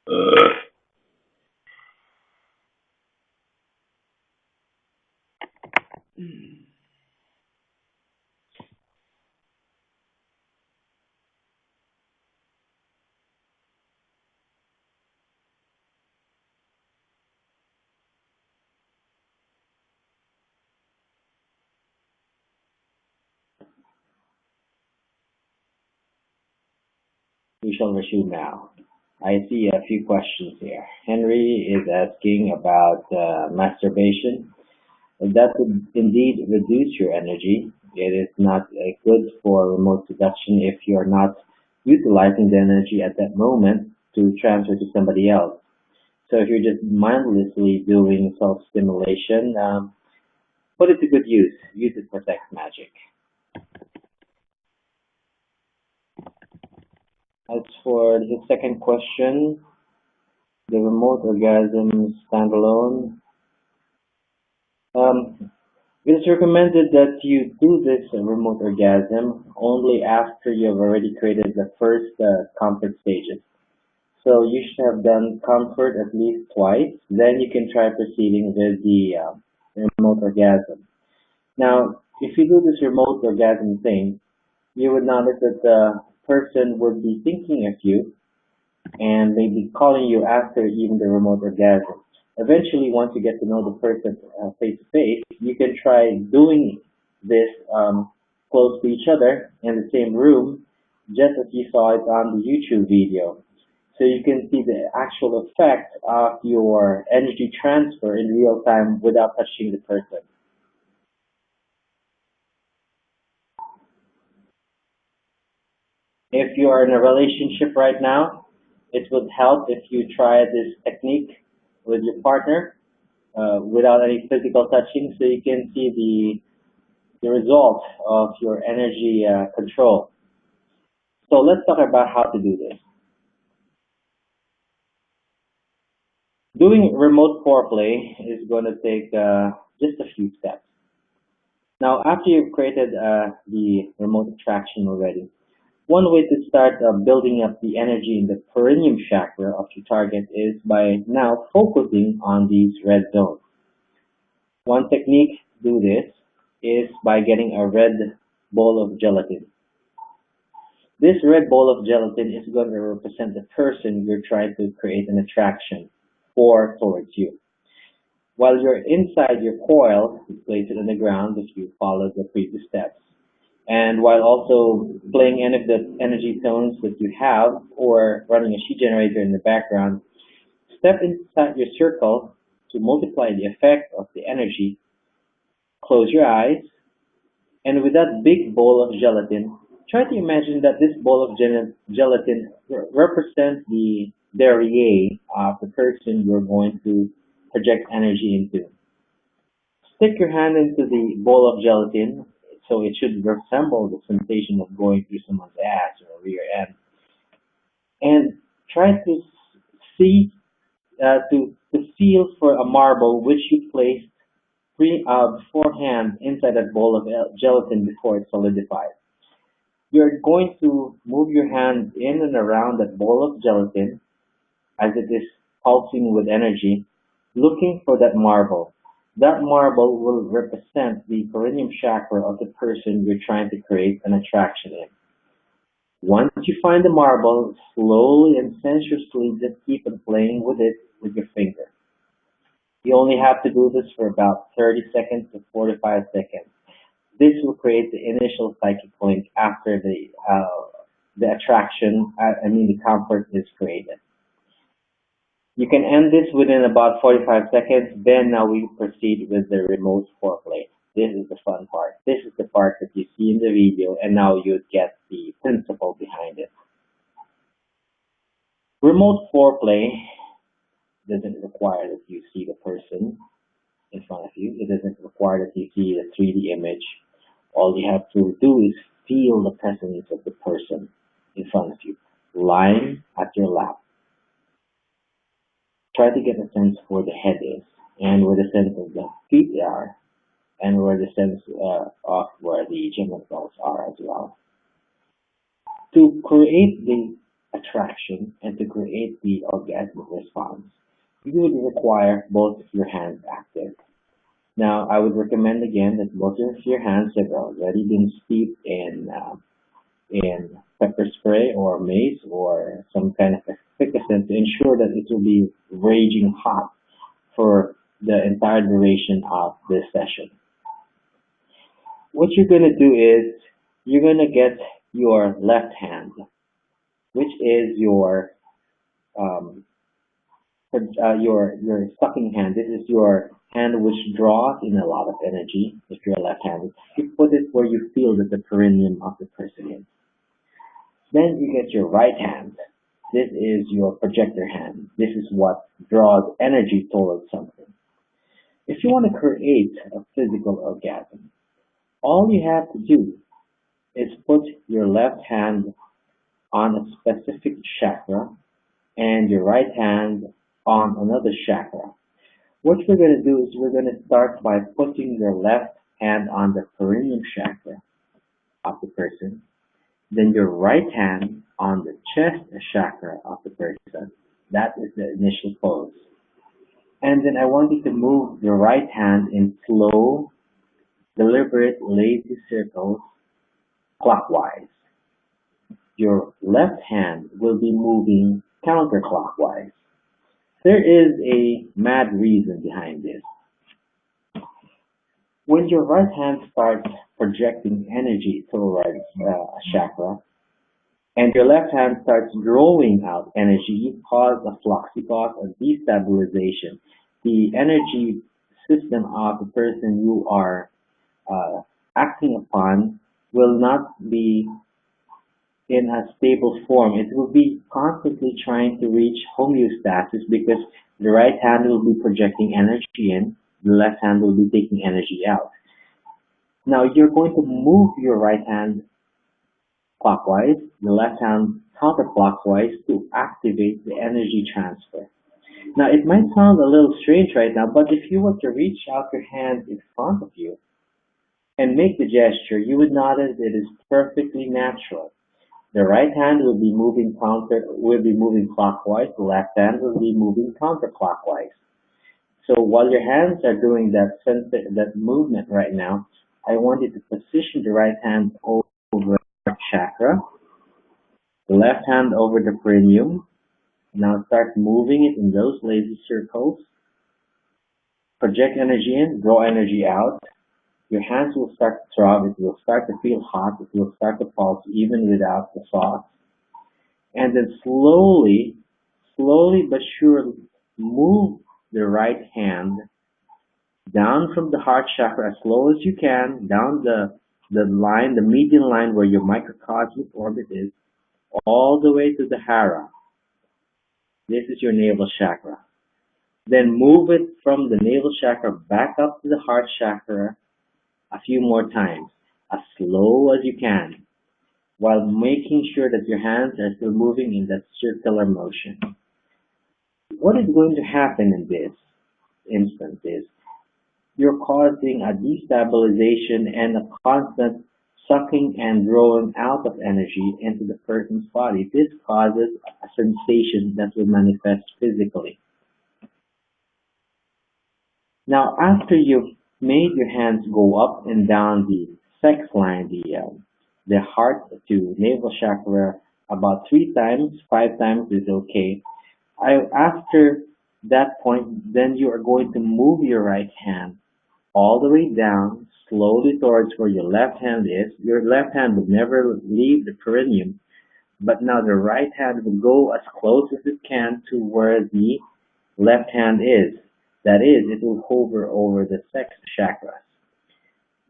We shall resume now. I see a few questions here. Henry is asking about masturbation. That would indeed reduce your energy. It is not good for remote seduction if you're not utilizing the energy at that moment to transfer to somebody else. So if you're just mindlessly doing self-stimulation, put it to good use. Use it for sex magic. As for the second question, the remote orgasm standalone, it is recommended that you do this remote orgasm only after you have already created the first comfort stages. So you should have done comfort at least twice. Then you can try proceeding with the remote orgasm. Now, if you do this remote orgasm thing, you would notice that the person would be thinking of you and maybe calling you after even the remote orgasm. Eventually, once you get to know the person face to face, you can try doing this close to each other in the same room, just as you saw it on the YouTube video. So you can see the actual effect of your energy transfer in real time without touching the person. If you are in a relationship right now, it would help if you try this technique with your partner without any physical touching so you can see the result of your energy control. So let's talk about how to do this. Doing remote foreplay is going to take just a few steps. Now, after you've created the remote attraction already, one way to start building up the energy in the perineum chakra of your target is by now focusing on these red zones. One technique to do this is by getting a red ball of gelatin. This red ball of gelatin is going to represent the person you're trying to create an attraction for towards you. While you're inside your coil, you place it on the ground if you follow the previous steps. And while also playing any of the energy tones that you have or running a sheet generator in the background, step inside your circle to multiply the effect of the energy. Close your eyes, and with that big bowl of gelatin, try to imagine that this bowl of gelatin represents the derriere of the person you're going to project energy into. Stick your hand into the bowl of gelatin so it should resemble the sensation of going through someone's ass or rear end. And try to see, to feel for a marble which you placed beforehand inside that bowl of gelatin before it solidified. You're going to move your hand in and around that bowl of gelatin as it is pulsing with energy, looking for that marble. That marble will represent the perineum chakra of the person you're trying to create an attraction in. Once you find the marble, slowly and sensuously just keep on playing with it with your finger. You only have to do this for about 30 seconds to 45 seconds. This will create the initial psychic link after the attraction, the comfort is created. You can end this within about 45 seconds. Then now we proceed with the remote foreplay. This is the fun part. This is the part that you see in the video, and now you get the principle behind it. Remote foreplay doesn't require that you see the person in front of you. It doesn't require that you see the 3D image. All you have to do is feel the presence of the person in front of you, lying at your lap. Try to get a sense where the head is, and where the sense of the feet are, and where the sense of where the genitals are as well. To create the attraction, and to create the orgasmic response, you would require both of your hands active. Now, I would recommend again that both of your hands have already been steeped in pepper spray or mace or some kind of efficacent to ensure that it will be raging hot for the entire duration of this session. What you're going to do is you're going to get your left hand, which is um, your sucking hand. This is your hand which draws in a lot of energy. If you're left-handed, you put it where you feel that the perineum of the person is. Then you get your right hand. This is your projector hand. This is what draws energy towards something. If you want to create a physical orgasm, all you have to do is put your left hand on a specific chakra and your right hand on another chakra. What we're going to do is we're going to start by putting your left hand on the perineum chakra of the person, then your right hand on the chest chakra of the person. That is the initial pose. And then I want you to move your right hand in slow, deliberate, lazy circles clockwise. Your left hand will be moving counterclockwise. There is a mad reason behind this. When your right hand starts projecting energy towards a chakra, and your left hand starts drawing out energy, you cause a flux, you cause a destabilization. The energy system of the person you are acting upon will not be in a stable form. It will be constantly trying to reach homeostasis because the right hand will be projecting energy in, the left hand will be taking energy out. Now you're going to move your right hand clockwise, the left hand counterclockwise to activate the energy transfer. Now it might sound a little strange right now, but if you were to reach out your hand in front of you and make the gesture, you would notice it is perfectly natural. The right hand will be moving clockwise, the left hand will be moving counterclockwise. So while your hands are doing that movement right now, I want you to position the right hand over the chakra, the left hand over the perineum. Now start moving it in those lazy circles. Project energy in, draw energy out. Your hands will start to throb, it will start to feel hot, it will start to pulse even without the sauce. And then slowly but surely move the right hand down from the heart chakra as slow as you can, down the line, the median line where your microcosmic orbit is, all the way to the hara. This is your navel chakra. Then move it from the navel chakra back up to the heart chakra a few more times, as slow as you can, while making sure that your hands are still moving in that circular motion. What is going to happen in this instance is you're causing a destabilization and a constant sucking and drawing out of energy into the person's body. This causes a sensation that will manifest physically. Now, after you've made your hands go up and down the sex line, the heart to navel chakra about 3 times, 5 times is okay. After that point, then you are going to move your right hand all the way down, slowly towards where your left hand is. Your left hand will never leave the perineum, but now the right hand will go as close as it can to where the left hand is. That is, it will hover over the sex chakras.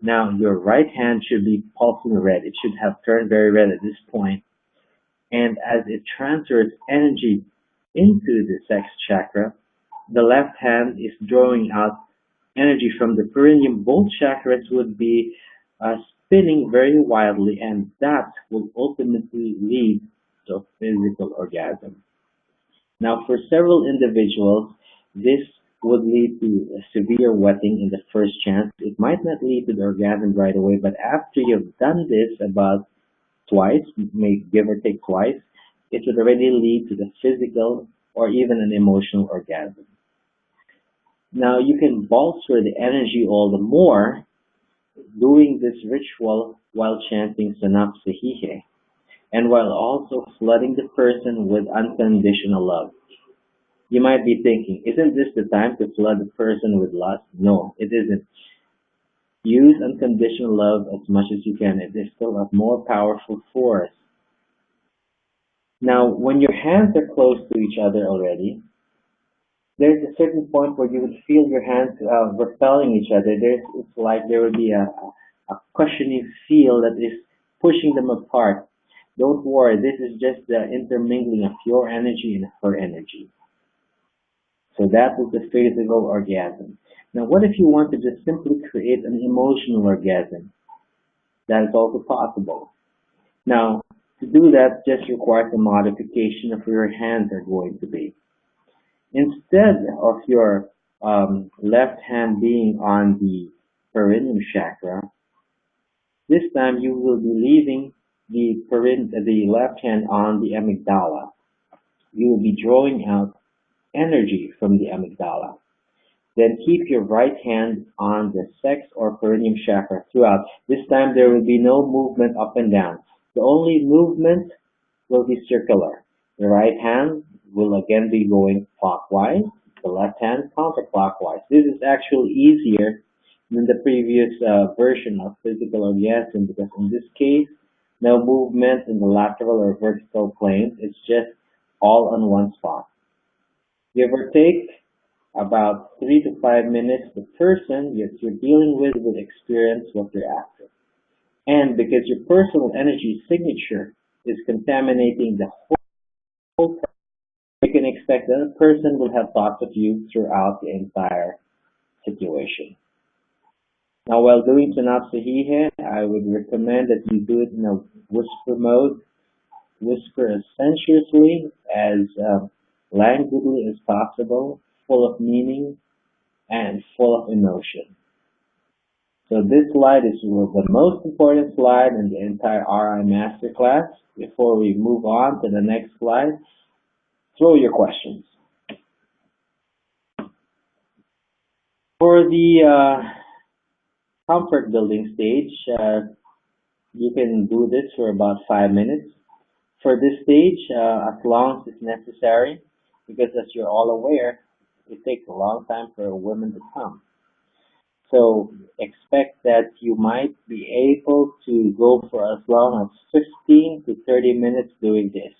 Now, your right hand should be pulsing red. It should have turned very red at this point. And as it transfers energy into the sex chakra, the left hand is drawing out energy from the perineum. Both chakras would be spinning very wildly, and that will ultimately lead to a physical orgasm. Now, for several individuals, this would lead to a severe wetting in the first chance. It might not lead to the orgasm right away, but after you've done this about twice, may give or take twice, it would already lead to the physical or even an emotional orgasm. Now you can bolster the energy all the more doing this ritual while chanting seduce-meaning and while also flooding the person with unconditional love. You might be thinking, isn't this the time to flood the person with lust? No, it isn't. Use unconditional love as much as you can. It is still a more powerful force. Now, when your hands are close to each other already, there's a certain point where you would feel your hands repelling each other. It's like there would be a cushioning feel that is pushing them apart. Don't worry, this is just the intermingling of your energy and her energy. So that is the physical orgasm. Now, what if you want to just simply create an emotional orgasm? That is also possible. Now, to do that just requires a modification of where your hands are going to be. Instead of your left hand being on the perineum chakra, this time you will be leaving the left hand on the amygdala. You will be drawing out energy from the amygdala. Then keep your right hand on the sex or perineum chakra throughout. This time there will be no movement up and down. The only movement will be circular. The right hand will again be going clockwise, the left hand counterclockwise. This is actually easier than the previous version of physical orgasm because in this case, no movement in the lateral or vertical planes. It's just all on one spot. Give or take about 3 to 5 minutes, the person you're dealing with will experience what you're after. And because your personal energy signature is contaminating the whole person, you can expect that a person will have thoughts of you throughout the entire situation. Now, while doing seduce-meaning, I would recommend that you do it in a whisper mode. Whisper as sensuously, as languidly as possible, full of meaning and full of emotion. So this slide is the most important slide in the entire RI Masterclass. Before we move on to the next slide, throw your questions. For the comfort building stage, you can do this for about 5 minutes. For this stage, as long as it's necessary, because as you're all aware, it takes a long time for a woman to come. So expect that you might be able to go for as long as 15 to 30 minutes doing this,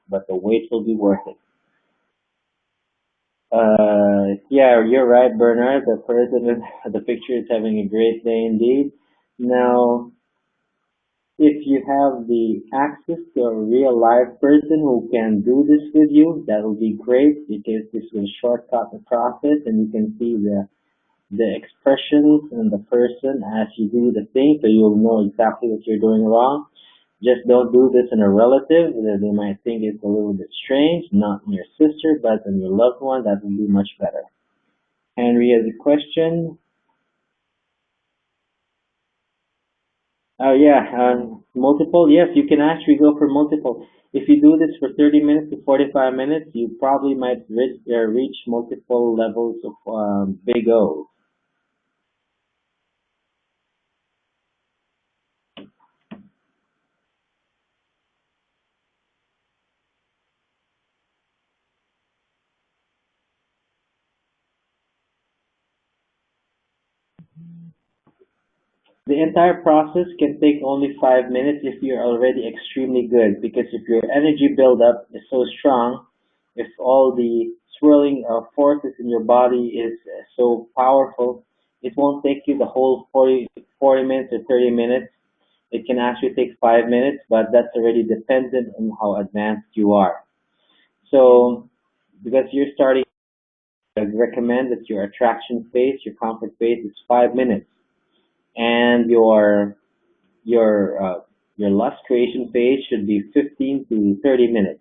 but the wait will be worth it. Yeah, you're right, Bernard. The person in the picture is having a great day indeed. Now, if you have the access to a real live person who can do this with you, that will be great because this will shortcut the process and you can see the expressions in the person as you do the thing, so you'll know exactly what you're doing wrong. Just don't do this in a relative, they might think it's a little bit strange, not in your sister, but in your loved one, that would be much better. Henry has a question. Oh yeah, multiple. Yes, you can actually go for multiple. If you do this for 30 minutes to 45 minutes, you probably might reach multiple levels of big O. The entire process can take only 5 minutes if you're already extremely good, because if your energy buildup is so strong, if all the swirling forces in your body is so powerful, it won't take you the whole 40 minutes or 30 minutes. It can actually take 5 minutes, but that's already dependent on how advanced you are. So, because you're starting, I recommend that your attraction phase, your comfort phase is 5 minutes, and your lust creation phase should be 15 to 30 minutes.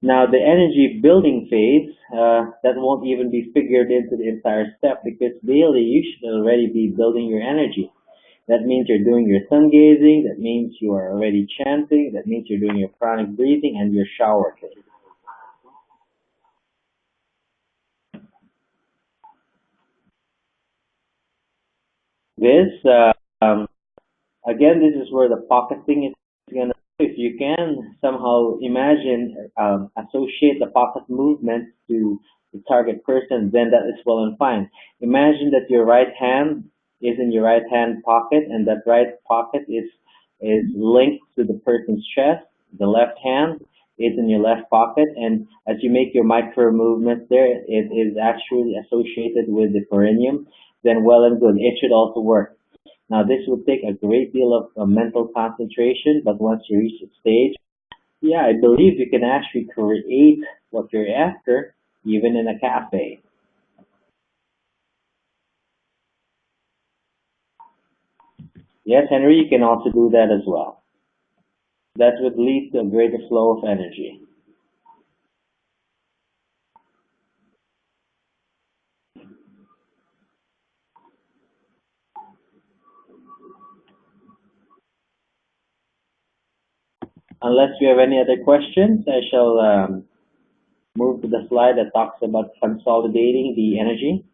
Now the energy building phase, that won't even be figured into the entire step because daily you should already be building your energy. That means you're doing your sun gazing. That means you are already chanting. That means you're doing your pranic breathing and your shower case. This, um, again, this is where the pocket thing is going to, if you can somehow imagine, associate the pocket movement to the target person, then that is well and fine. Imagine that your right hand is in your right hand pocket and that right pocket is linked to the person's chest. The left hand is in your left pocket, and as you make your micro movements there, it is actually associated with the perineum, then well and good. It should also work. Now, this will take a great deal of mental concentration, but once you reach the stage, yeah, I believe you can actually create what you're after, even in a cafe. Yes, Henry, you can also do that as well. That would lead to a greater flow of energy. Unless you have any other questions, I shall move to the slide that talks about consolidating the energy.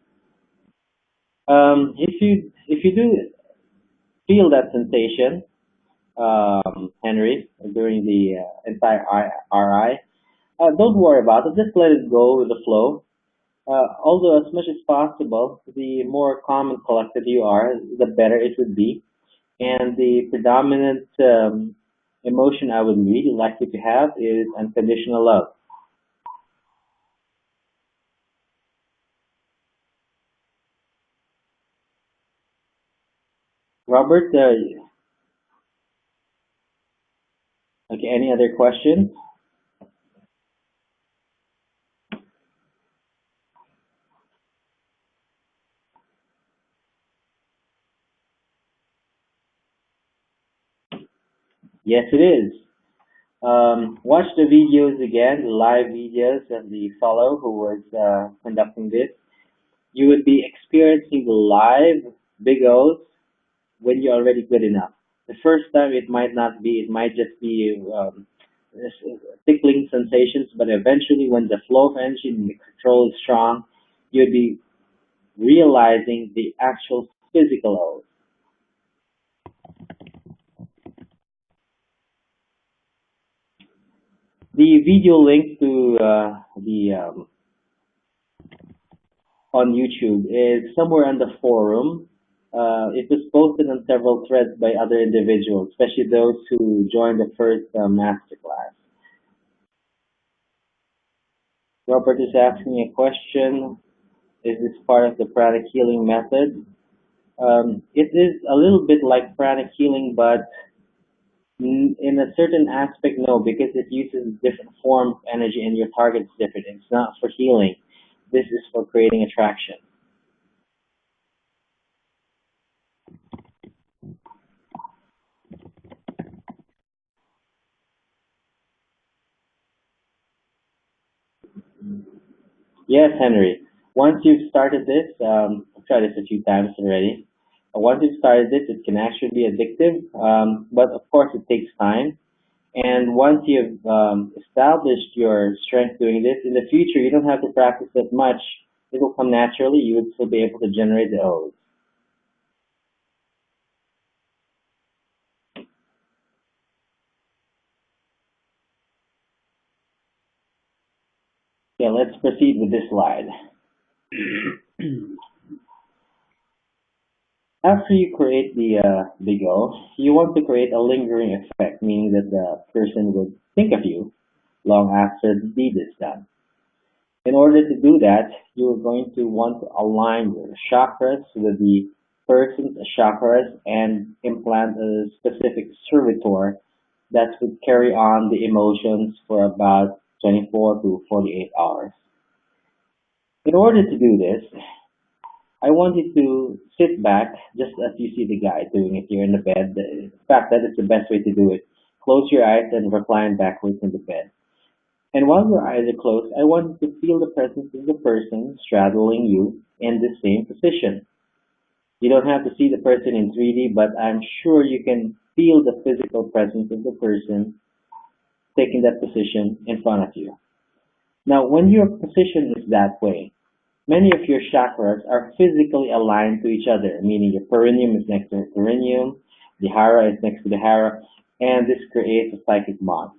If you do feel that sensation, Henry, during the entire RI, don't worry about it. Just let it go with the flow. Although as much as possible, the more calm and collected you are, the better it would be. And the predominant emotion I would really like you to have is unconditional love. Robert, okay, any other questions? Yes, it is. Watch the videos again, the live videos of the fellow who was conducting this. You would be experiencing the live big O's when you're already good enough. The first time it might not be, it might just be tickling sensations, but eventually when the flow of energy and the control is strong, you'd be realizing the actual physical O's. The video link to the on YouTube is somewhere on the forum. It was posted on several threads by other individuals, especially those who joined the first masterclass. Robert is asking a question. Is this part of the pranic healing method? It is a little bit like pranic healing, but in a certain aspect, no, because it uses different form of energy and your target is different. It's not for healing. This is for creating attraction. Yes, Henry. Once you've started this, I've tried this a few times already. Once you've started this, it can actually be addictive, but of course it takes time. And once you've established your strength doing this, in the future you don't have to practice that much. It will come naturally. You would still be able to generate the O's. Yeah, let's proceed with this slide. After you create the big O, you want to create a lingering effect, meaning that the person would think of you long after the deed is done. In order to do that, you're going to want to align your chakras with the person's chakras and implant a specific servitor that would carry on the emotions for about 24 to 48 hours. In order to do this, I want you to sit back just as you see the guy doing it here in the bed. In fact, that is the best way to do it. Close your eyes and recline backwards in the bed. And while your eyes are closed, I want you to feel the presence of the person straddling you in the same position. You don't have to see the person in 3D, but I'm sure you can feel the physical presence of the person taking that position in front of you. Now, when your position is that way, many of your chakras are physically aligned to each other, meaning your perineum is next to your perineum, the hara is next to the hara, and this creates a psychic bond.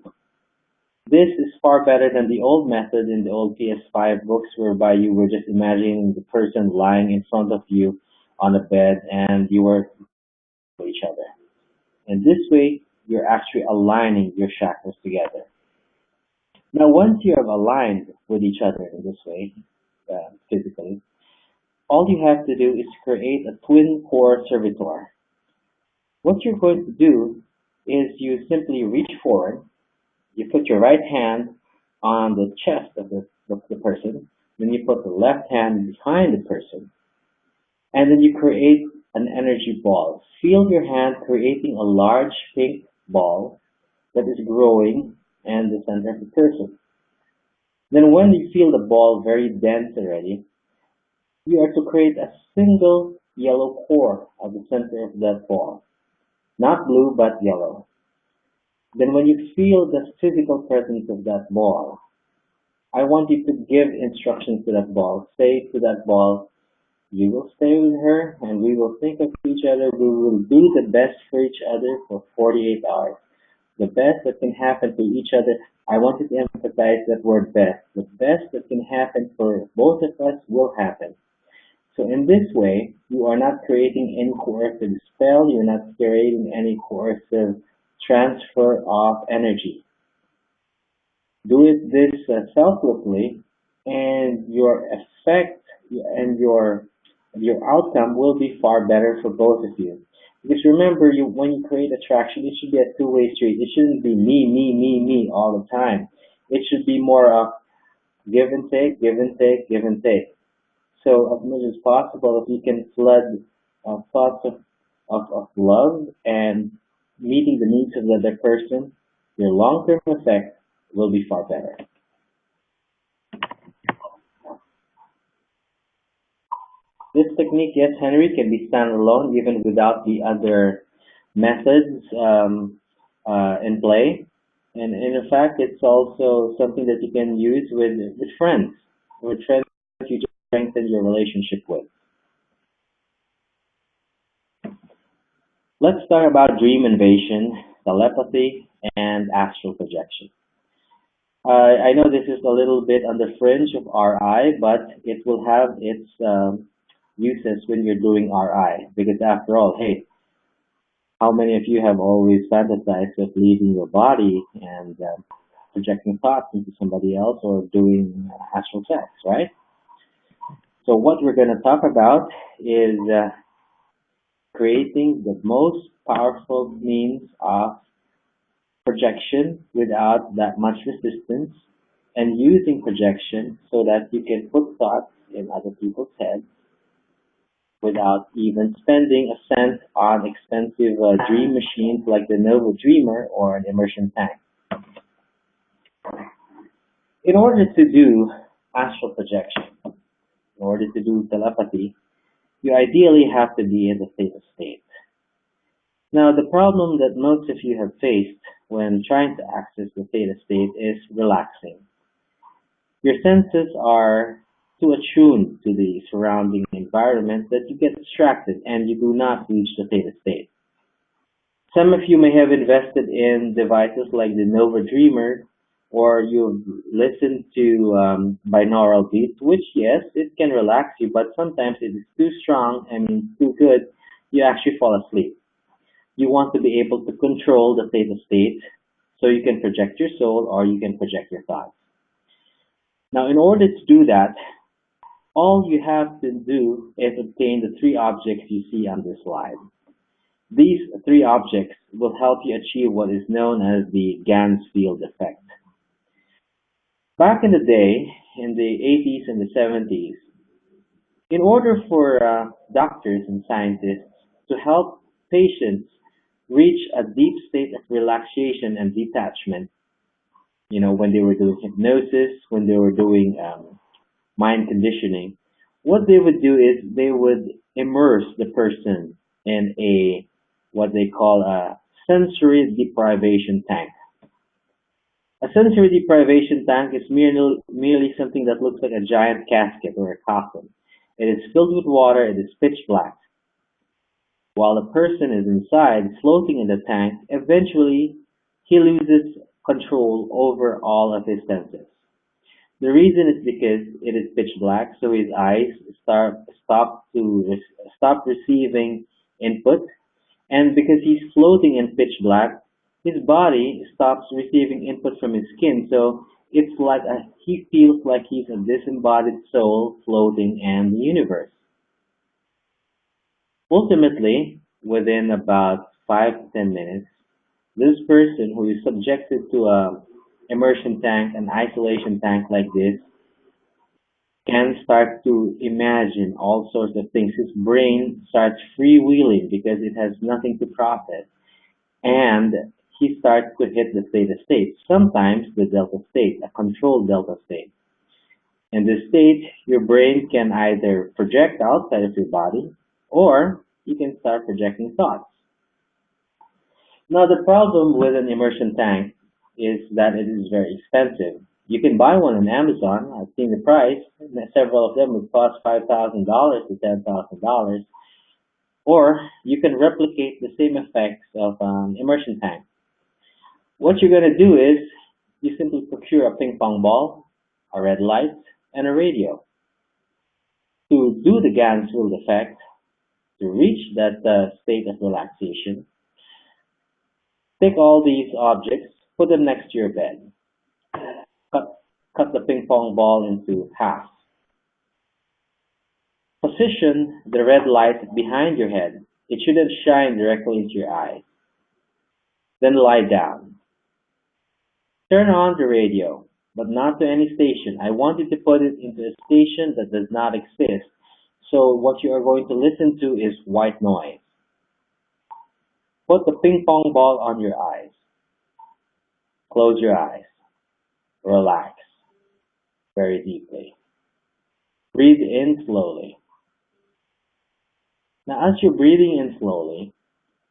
This is far better than the old method in the old PS5 books whereby you were just imagining the person lying in front of you on a bed and you were to each other. And this way, you're actually aligning your chakras together. Now, once you have aligned with each other in this way, physically, all you have to do is create a twin core servitor. What you're going to do is you simply reach forward, you put your right hand on the chest of the person, then you put the left hand behind the person, and then you create an energy ball. Feel your hand creating a large pink ball that is growing in the center of the person. Then when you feel the ball very dense already, you are to create a single yellow core at the center of that ball. Not blue, but yellow. Then when you feel the physical presence of that ball, I want you to give instructions to that ball. Say to that ball, you will stay with her and we will think of each other. We will do the best for each other for 48 hours. The best that can happen to each other. I want you to emphasize that word best. The best that can happen for both of us will happen. So in this way, you are not creating any coercive spell, you're not creating any coercive transfer of energy. Do it this selflessly, and your effect and your outcome will be far better for both of you. Because remember, when you create attraction, it should be a two-way street. It shouldn't be me all the time. It should be more of give and take, give and take, give and take. So as much as possible, if you can flood thoughts of love and meeting the needs of the other person, your long-term effect will be far better. This technique, yes, Henry, can be standalone even without the other methods in play. And in fact, it's also something that you can use with friends you just strengthen your relationship with. Let's talk about dream invasion, telepathy, and astral projection. I know this is a little bit on the fringe of RI, but it will have its uses when you're doing RI. Because after all, hey, how many of you have always fantasized of leaving your body and projecting thoughts into somebody else or doing astral sex, right? So what we're going to talk about is creating the most powerful means of projection without that much resistance and using projection so that you can put thoughts in other people's heads without even spending a cent on expensive dream machines like the Nova Dreamer or an immersion tank. In order to do astral projection, in order to do telepathy, you ideally have to be in the theta state. Now, the problem that most of you have faced when trying to access the theta state is relaxing. Your senses are too attuned to the surrounding environment that you get distracted and you do not reach the theta state. Some of you may have invested in devices like the Nova Dreamer, or you've listened to binaural beats, which yes, it can relax you, but sometimes it is too strong and too good, you actually fall asleep. You want to be able to control the theta state so you can project your soul or you can project your thoughts. Now, in order to do that, all you have to do is obtain the three objects you see on this slide. These three objects will help you achieve what is known as the Gans field effect. Back in the day, in the 80s and the 70s, in order for doctors and scientists to help patients reach a deep state of relaxation and detachment, when they were doing hypnosis, when they were doing mind conditioning, what they would do is they would immerse the person in a what they call a sensory deprivation tank. A sensory deprivation tank is merely something that looks like a giant casket or a coffin. It is filled with water, it is pitch black. While a person is inside, floating in the tank, eventually he loses control over all of his senses. The reason is because it is pitch black, so his eyes stop receiving input, and because he's floating in pitch black, his body stops receiving input from his skin. So it's like he feels like he's a disembodied soul floating in the universe. Ultimately, within about 5 to 10 minutes, this person who is subjected to a immersion tank, an isolation tank like this, can start to imagine all sorts of things. His brain starts freewheeling because it has nothing to process, and he starts to hit the theta state, sometimes the delta state, a controlled delta state. In this state, your brain can either project outside of your body or you can start projecting thoughts. Now, the problem with an immersion tank is that it is very expensive. You can buy one on Amazon. I've seen the price. Several of them would cost $5,000 to $10,000. Or you can replicate the same effects of an immersion tank. What you're going to do is you simply procure a ping pong ball, a red light, and a radio. To do the Ganzfeld effect, to reach that state of relaxation, take all these objects, put them next to your bed. Cut, cut the ping pong ball into half. Position the red light behind your head. It shouldn't shine directly into your eyes. Then lie down. Turn on the radio, but not to any station. I want you to put it into a station that does not exist. So what you are going to listen to is white noise. Put the ping pong ball on your eyes. Close your eyes. Relax very deeply. Breathe in slowly. Now, as you're breathing in slowly,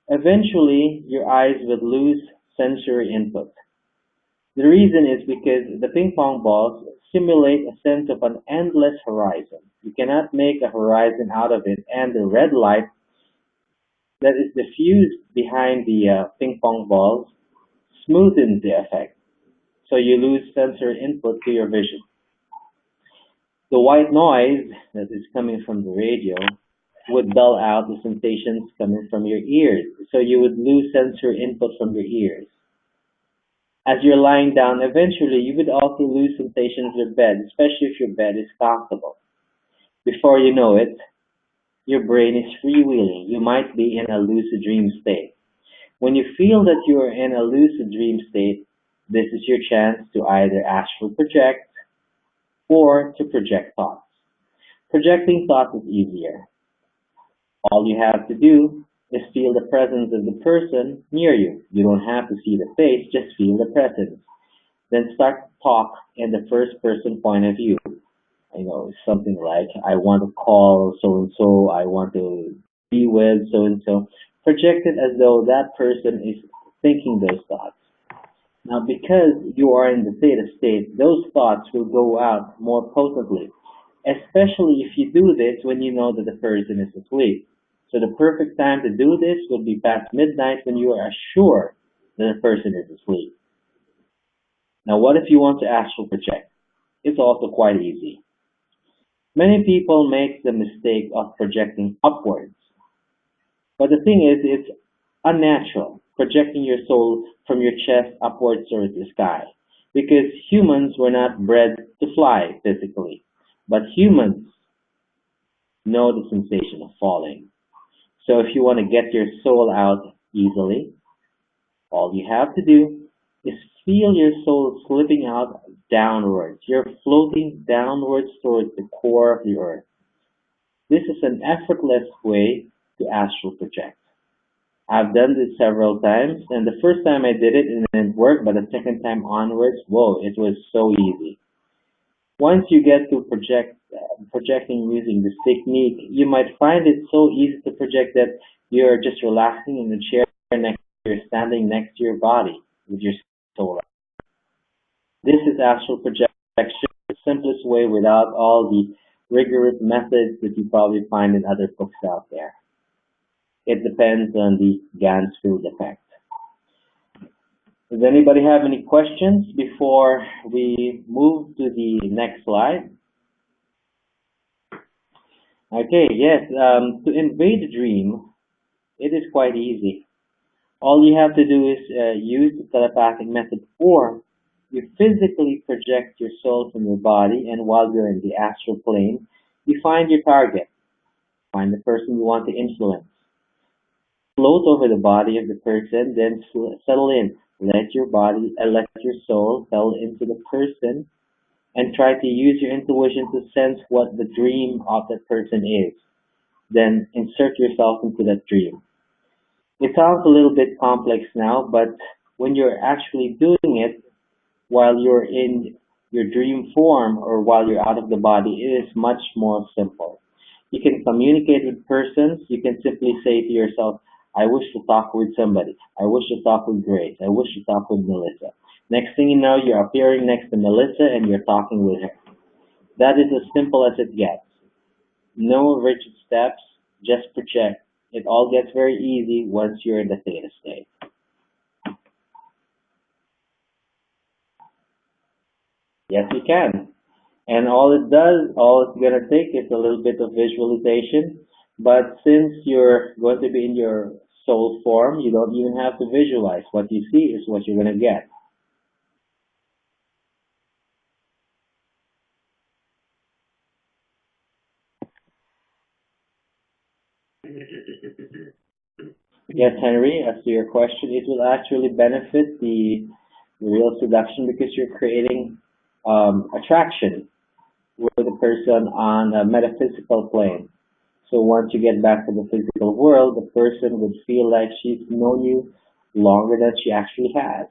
eventually your eyes will lose sensory input. The reason is because the ping pong balls simulate a sense of an endless horizon. You cannot make a horizon out of it, and the red light that is diffused behind the ping pong balls smoothens the effect, so you lose sensory input to your vision. The white noise that is coming from the radio would dull out the sensations coming from your ears, so you would lose sensory input from your ears. As you're lying down, eventually you would also lose sensations of bed, especially if your bed is comfortable. Before you know it, your brain is freewheeling. You might be in a lucid dream state. When you feel that you are in a lucid dream state, this is your chance to either astral project or to project thoughts. Projecting thoughts is easier. All you have to do is feel the presence of the person near you. You don't have to see the face, just feel the presence. Then start to talk in the first person point of view. Something like, I want to call so and so, I want to be with so and so. Project it as though that person is thinking those thoughts. Now, because you are in the theta state, those thoughts will go out more potently, especially if you do this when you know that the person is asleep. So the perfect time to do this would be past midnight when you are sure that the person is asleep. Now, what if you want to astral project? It's also quite easy. Many people make the mistake of projecting upwards. But the thing is, it's unnatural, projecting your soul from your chest upwards towards the sky. Because humans were not bred to fly physically. But humans know the sensation of falling. So if you want to get your soul out easily, all you have to do is feel your soul slipping out downwards. You're floating downwards towards the core of the earth. This is an effortless way to astral project. I've done this several times, and the first time I did it, it didn't work, but the second time onwards, whoa, it was so easy. Once you get to project projecting using this technique, you might find it so easy to project that you're just relaxing in the chair next you're standing next to your body with your soul. This is actual projection, the simplest way without all the rigorous methods that you probably find in other books out there. It depends on the Gansfield effect. Does anybody have any questions before we move to the next slide? Okay, yes, to invade a dream, it is quite easy. All you have to do is use the telepathic method, or you physically project your soul from your body, and while you're in the astral plane, you find your target, find the person you want to influence. Float over the body of the person, then settle in. Let your body, let your soul settle into the person, and try to use your intuition to sense what the dream of that person is. Then insert yourself into that dream. It sounds a little bit complex now, but when you're actually doing it while you're in your dream form or while you're out of the body, it is much more simple. You can communicate with persons. You can simply say to yourself, I wish to talk with somebody. I wish to talk with Grace. I wish to talk with Melissa. Next thing you know, you're appearing next to Melissa and you're talking with her. That is as simple as it gets. No rigid steps, just project. It all gets very easy once you're in the theta state. Yes, you can. And all it's going to take is a little bit of visualization. But since you're going to be in your soul form, you don't even have to visualize. What you see is what you're going to get. Yes, Henry, as to your question, it will actually benefit the real seduction because you're creating attraction with the person on a metaphysical plane. So once you get back to the physical world, the person would feel like she's known you longer than she actually has.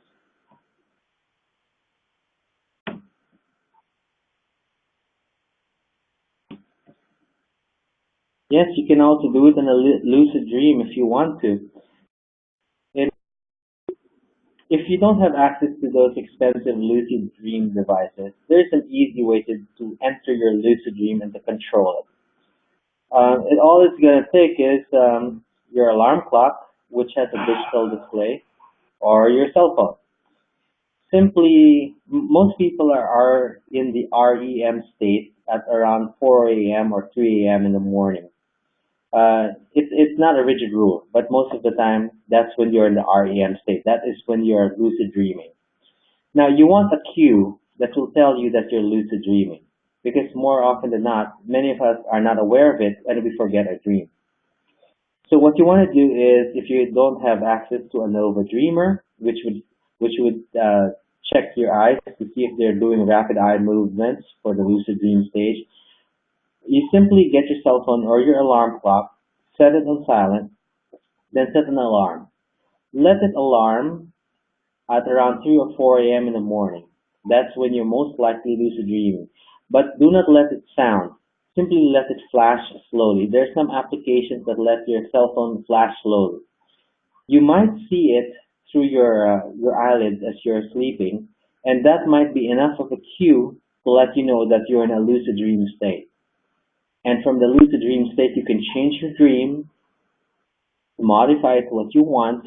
Yes, you can also do it in a lucid dream if you want to. And if you don't have access to those expensive lucid dream devices, there's an easy way to enter your lucid dream and to control it. All it's going to take is your alarm clock, which has a digital display, or your cell phone. Simply, most people are in the REM state at around 4 a.m. or 3 a.m. in the morning. It's not a rigid rule, but most of the time, that's when you're in the REM state. That is when you're lucid dreaming. Now, you want a cue that will tell you that you're lucid dreaming, because more often than not, many of us are not aware of it and we forget our dream. So what you want to do is, if you don't have access to a Nova Dreamer, which would check your eyes to see if they're doing rapid eye movements for the lucid dream stage, you simply get your cell phone or your alarm clock, set it on silent, then set an alarm. Let it alarm at around 3 or 4 a.m. in the morning. That's when you're most likely lucid dreaming. But do not let it sound. Simply let it flash slowly. There's some applications that let your cell phone flash slowly. You might see it through your eyelids as you're sleeping, and that might be enough of a cue to let you know that you're in a lucid dream state. And from the lucid dream state, you can change your dream, modify it to what you want.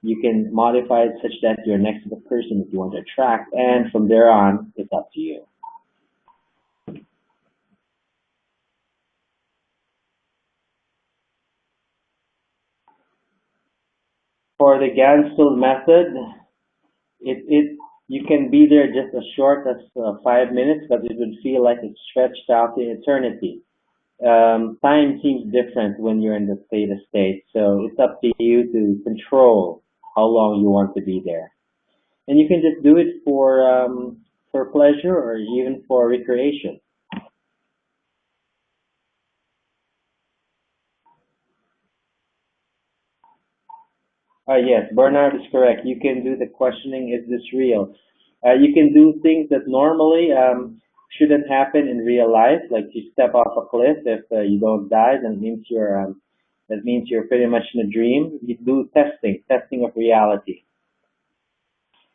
You can modify it such that you're next to the person that you want to attract, and from there on, it's up to you. For the Gansfield method, you can be there just as short as 5 minutes, but it would feel like it's stretched out to eternity. Time seems different when you're in the theta state, so it's up to you to control how long you want to be there. And you can just do it for pleasure or even for recreation. Yes, Bernard is correct. You can do the questioning, is this real? You can do things that normally Shouldn't happen in real life. Like you step off a cliff, if you don't die, that means you're pretty much in a dream. You do testing of reality.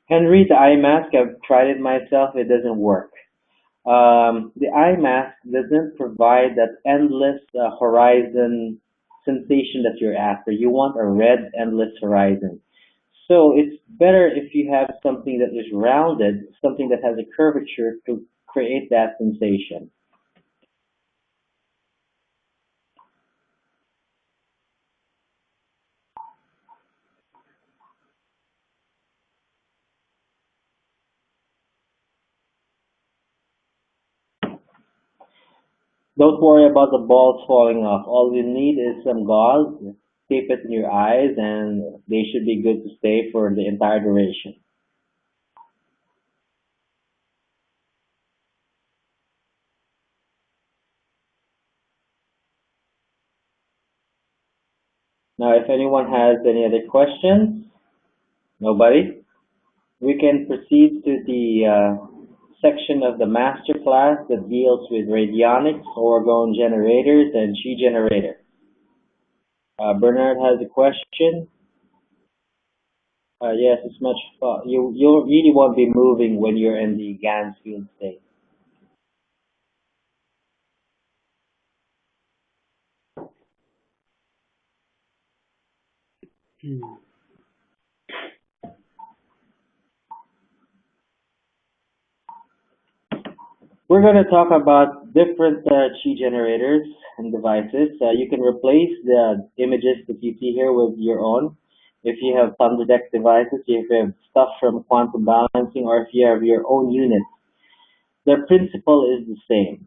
Henry, the eye mask, I've tried it myself. It doesn't work. The eye mask doesn't provide that endless horizon sensation that you're after. You want a red endless horizon. So it's better if you have something that is rounded, something that has a curvature to create that sensation. Don't worry about the balls falling off. All you need is some gauze, tape it in your eyes, and they should be good to stay for the entire duration. Now, if anyone has any other questions, nobody? We can proceed to the section of the Masterclass that deals with radionics, orgone generators, and chi generator. Bernard has a question. Yes, it's much fun. You really won't be moving when you're in the Gansfield state. Hmm. We're going to talk about different chi generators and devices. You can replace the images that you see here with your own. If you have Thunder Deck devices, if you have stuff from quantum balancing, or if you have your own units, their principle is the same.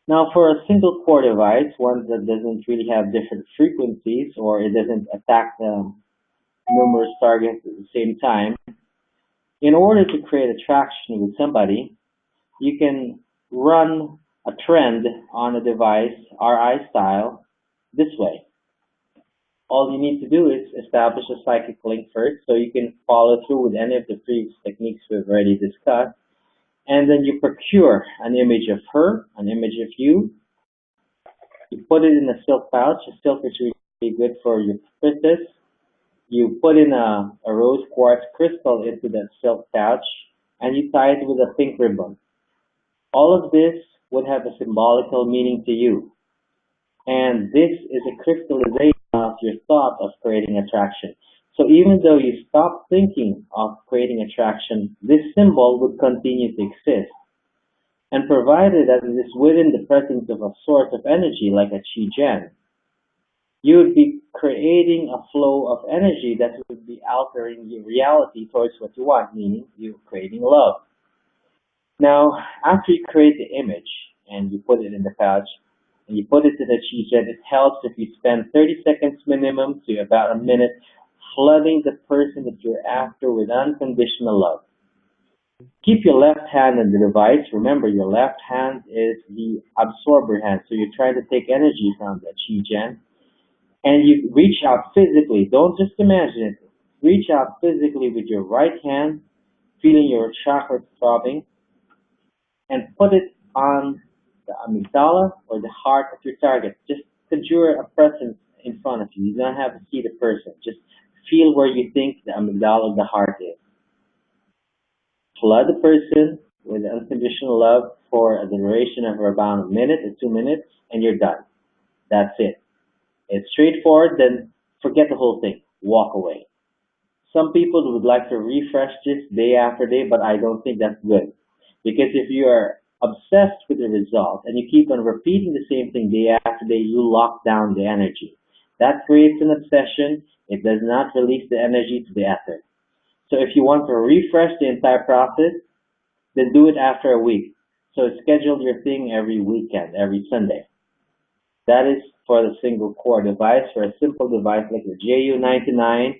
Now, for a single core device, one that doesn't really have different frequencies or it doesn't attack numerous targets at the same time, in order to create attraction with somebody, you can run a trend on a device, RI style, this way. All you need to do is establish a psychic link first so you can follow through with any of the previous techniques we've already discussed. And then you procure an image of her, an image of you. You put it in a silk pouch. A silk is really good for your purpose. You put in a rose quartz crystal into that silk pouch and you tie it with a pink ribbon. All of this would have a symbolical meaning to you. And this is a crystallization of your thought of creating attraction. So even though you stop thinking of creating attraction, this symbol would continue to exist. And provided that it is within the presence of a source of energy like a chi gen, you would be creating a flow of energy that would be altering your reality towards what you want, meaning you're creating love. Now, after you create the image and you put it in the pouch and you put it in the chi gen, it helps if you spend 30 seconds minimum to about a minute flooding the person that you're after with unconditional love. Keep your left hand on the device. Remember, your left hand is the absorber hand, so you're trying to take energy from the chi gen and you reach out physically. Don't just imagine it. Reach out physically with your right hand, feeling your chakra throbbing, and put it on the amygdala or the heart of your target. Just conjure a presence in front of you. You don't have to see the person. Just feel where you think the amygdala of the heart is. Flood the person with unconditional love for a duration of about a minute or 2 minutes, and you're done. That's it. It's straightforward, then forget the whole thing. Walk away. Some people would like to refresh this day after day, but I don't think that's good. Because if you are obsessed with the result and you keep on repeating the same thing day after day, you lock down the energy. That creates an obsession. It does not release the energy to the ether. So if you want to refresh the entire process, then do it after a week. So schedule your thing every weekend, every Sunday. That is for the single core device, for a simple device like the JU99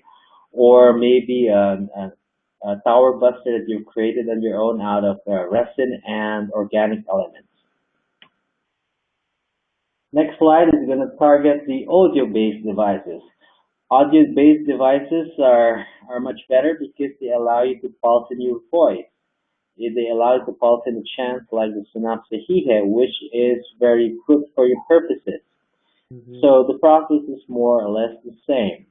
or maybe a tower buster that you've created on your own out of resin and organic elements. Next slide is going to target the audio-based devices. Audio-based devices are much better because they allow you to pulse in your voice. They allow it to pulse in a chant like the synapse hihe, which is very good for your purposes. Mm-hmm. So the process is more or less the same.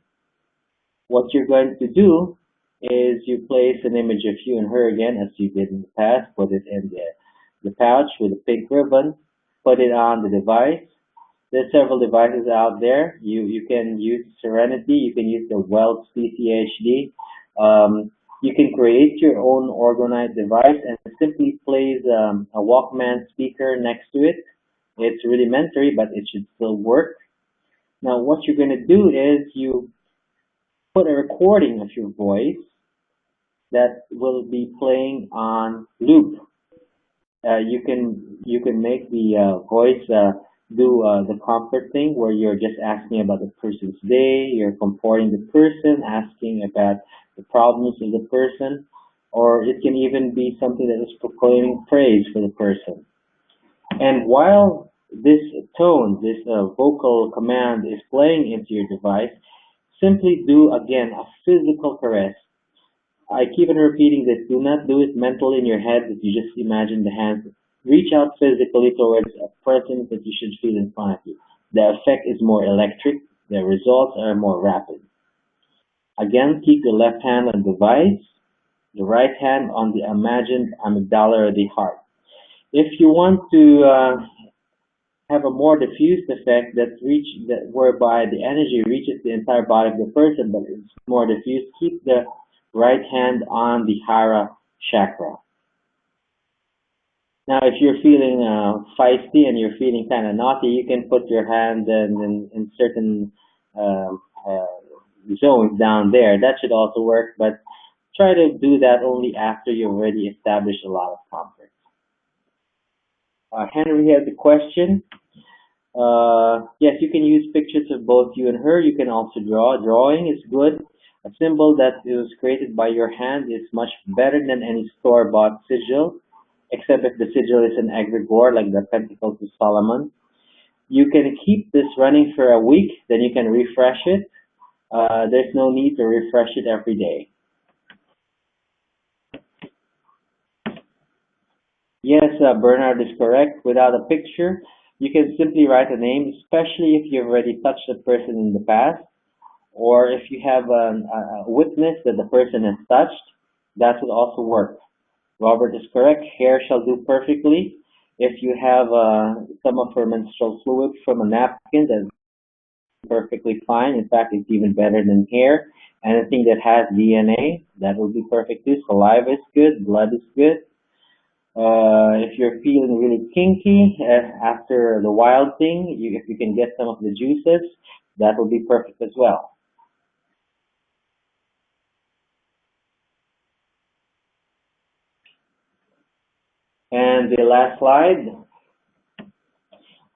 What you're going to do is you place an image of you and her again as you did in the past, put it in the pouch with a pink ribbon, put it on the device. There's several devices out there. You can use Serenity, you can use the Weld CCHD. You can create your own organized device and simply place a Walkman speaker next to it. It's rudimentary, but it should still work. Now, what you're going to do is you put a recording of your voice that will be playing on loop. You can make the voice do the comfort thing where you're just asking about the person's day, you're comforting the person, asking about the problems of the person, or it can even be something that is proclaiming praise for the person. And while this tone, this vocal command is playing into your device, simply do again a physical caress. I keep on repeating this. Do not do it mentally in your head that you just imagine the hands. Reach out physically towards a person that you should feel in front of you. The effect is more electric. The results are more rapid. Again, keep the left hand on the device, the right hand on the imagined amygdala or the heart. If you want to have a more diffused effect that whereby the energy reaches the entire body of the person, but it's more diffused, keep the right hand on the Hara chakra. Now, if you're feeling feisty and you're feeling kind of naughty, you can put your hand in certain uh, uh, zones down there. That should also work, but try to do that only after you've already established a lot of comfort. Henry has a question. Yes, you can use pictures of both you and her. You can also draw. Drawing is good. A symbol that was created by your hand is much better than any store-bought sigil, except if the sigil is an egregore like the Pentacles of Solomon. You can keep this running for a week, then you can refresh it. There's no need to refresh it every day. Yes, Bernard is correct. Without a picture, you can simply write a name, especially if you've already touched a person in the past, or if you have a witness that the person has touched, that would also work. Robert is correct. Hair shall do perfectly. If you have some of her menstrual fluid from a napkin, that's perfectly fine. In fact, it's even better than hair. Anything that has DNA, that will be perfect too. Saliva is good. Blood is good. If you're feeling really kinky after the wild thing, if you can get some of the juices, that will be perfect as well. And the last slide,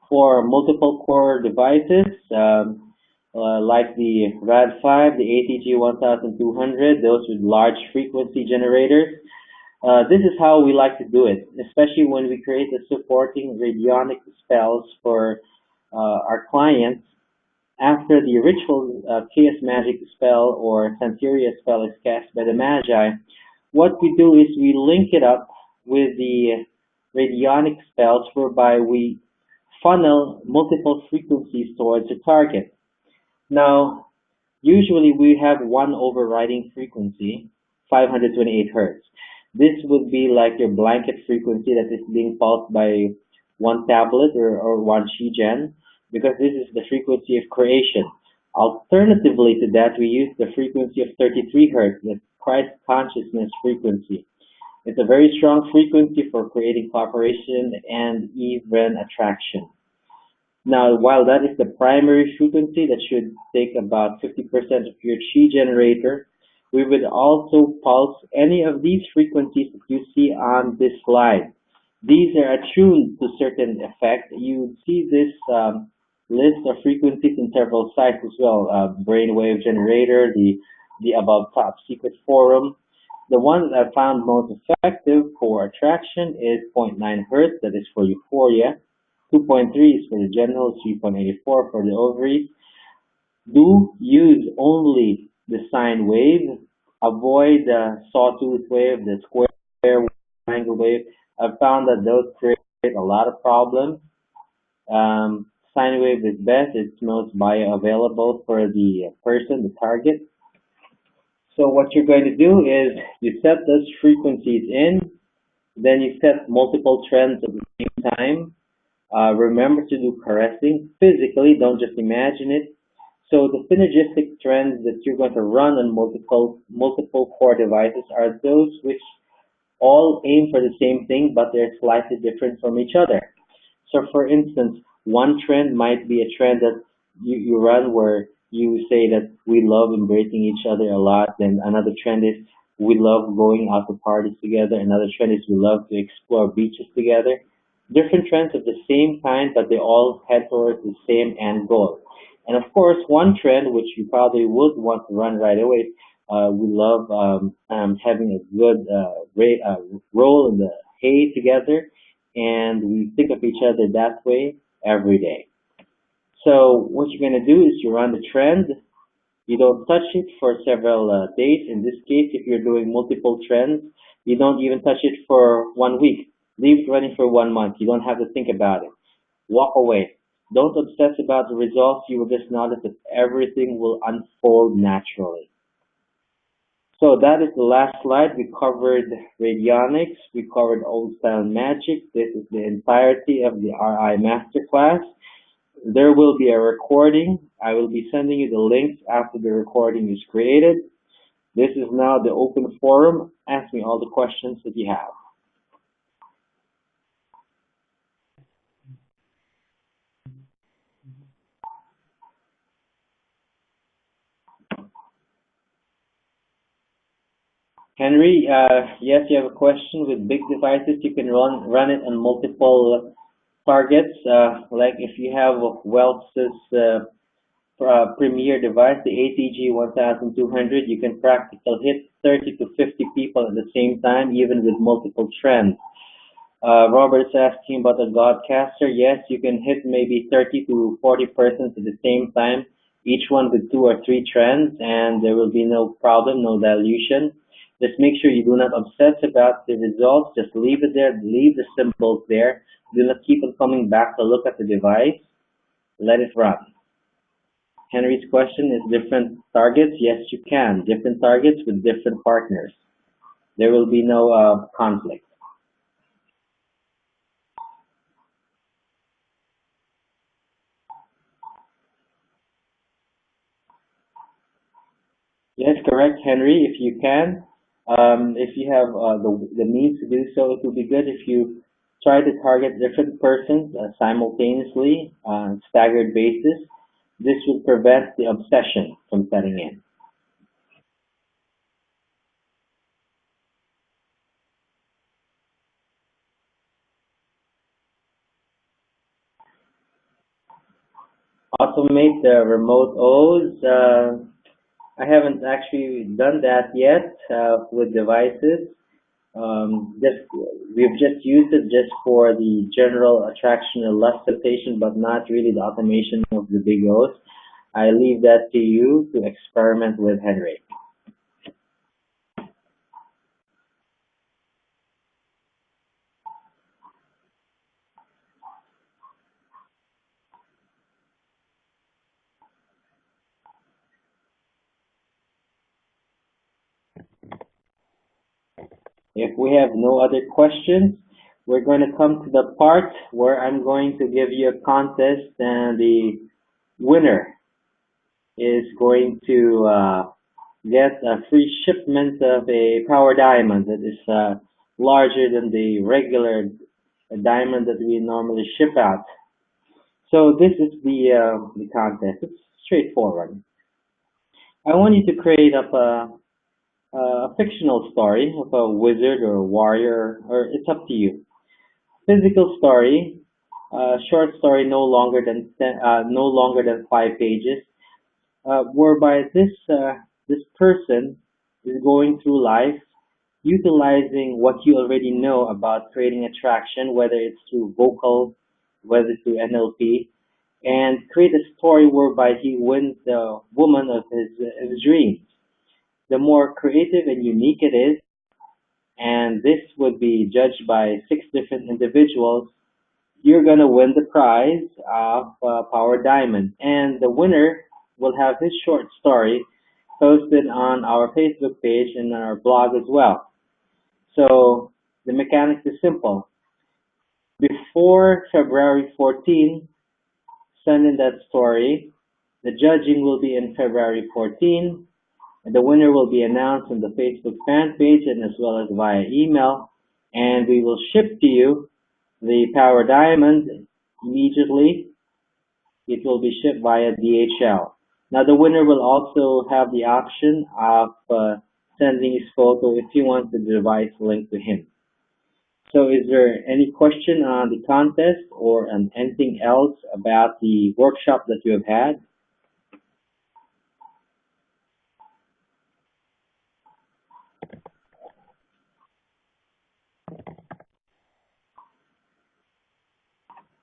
for multiple core devices, like the RAD5, the ATG 1200, those with large frequency generators. This is how we like to do it, especially when we create the supporting radionic spells for our clients. After the ritual chaos magic spell or Santeria spell is cast by the Magi, what we do is we link it up with the radionic spells whereby we funnel multiple frequencies towards a target. Now, usually we have one overriding frequency, 528 hertz. This would be like your blanket frequency that is being pulsed by one tablet or one Shigen, because this is the frequency of creation. Alternatively to that, we use the frequency of 33 hertz, the Christ consciousness frequency. It's a very strong frequency for creating cooperation and even attraction. Now, while that is the primary frequency that should take about 50% of your chi generator, we would also pulse any of these frequencies that you see on this slide. These are attuned to certain effect. You see this list of frequencies in several sites as well. Brainwave generator, the above top secret forum. The one that I found most effective for attraction is zero point 0.9 hertz, that is for euphoria. 2.3 is for the genitals, 3.84 for the ovaries. Do use only the sine wave. Avoid the sawtooth wave, the square wave. triangle wave. I've found that those create a lot of problems. Sine wave is best. It's most bioavailable for the person, the target. So what you're going to do is you set those frequencies in, then you set multiple trends at the same time. Remember to do caressing physically, don't just imagine it. So the synergistic trends that you're going to run on multiple core devices are those which all aim for the same thing, but they're slightly different from each other. So for instance, one trend might be a trend that you run where you say that we love embracing each other a lot. Then another trend is we love going out to parties together. Another trend is we love to explore beaches together. Different trends of the same kind, but they all head towards the same end goal. And of course, one trend which you probably would want to run right away, we love having a good roll in the hay together, and we think of each other that way every day. So what you're going to do is you run the trend. You don't touch it for several days. In this case, if you're doing multiple trends, you don't even touch it for 1 week. Leave it running for 1 month. You don't have to think about it. Walk away. Don't obsess about the results. You will just notice that everything will unfold naturally. So that is the last slide. We covered radionics. We covered old style magic. This is the entirety of the RI Masterclass. There will be a recording. I will be sending you the links after the recording is created. This is now the open forum. Ask me all the questions that you have. Henry, yes, you have a question with big devices. You can run it on multiple targets. Like if you have Welch's premier device, the ATG 1200, you can practically hit 30 to 50 people at the same time, even with multiple trends. Robert is asking about the Godcaster. Yes, you can hit maybe 30 to 40 persons at the same time, each one with 2 or 3 trends, and there will be no problem, no dilution. Just make sure you do not obsess about the results. Just leave it there, leave the symbols there. Do not keep on coming back to look at the device. Let it run. Henry's question is different targets. Yes, you can. Different targets with different partners. There will be no conflict. Yes, correct, Henry. If you can, if you have the means to do so, it would be good if you try to target different persons simultaneously on staggered basis. This will prevent the obsession from setting in. Automate the remote O's. I haven't actually done that yet with devices. Just we've just used it just for the general attraction and lust sensation, but not really the automation of the big O's. I leave that to you to experiment with, Henry. If we have no other questions, we're going to come to the part where I'm going to give you a contest, and the winner is going to get a free shipment of a power diamond that is larger than the regular diamond that we normally ship out. So this is the contest. It's straightforward. I want you to create up a fictional story of a wizard or a warrior, or it's up to you. Physical story, short story, no longer than 5 pages, whereby this person is going through life utilizing what you already know about creating attraction, whether it's through vocal, whether through NLP, and create a story whereby he wins the woman of his dreams. The more creative and unique it is, and this would be judged by six different individuals, you're gonna win the prize of Power Diamond, and the winner will have his short story posted on our Facebook page and our blog as well. So the mechanics is simple. Before February 14, send in that story. The judging will be in February 14, and the winner will be announced on the Facebook fan page and as well as via email. And we will ship to you the Power Diamond immediately. It will be shipped via DHL. Now the winner will also have the option of sending his photo if he wants the device linked to him. So is there any question on the contest or on anything else about the workshop that you have had?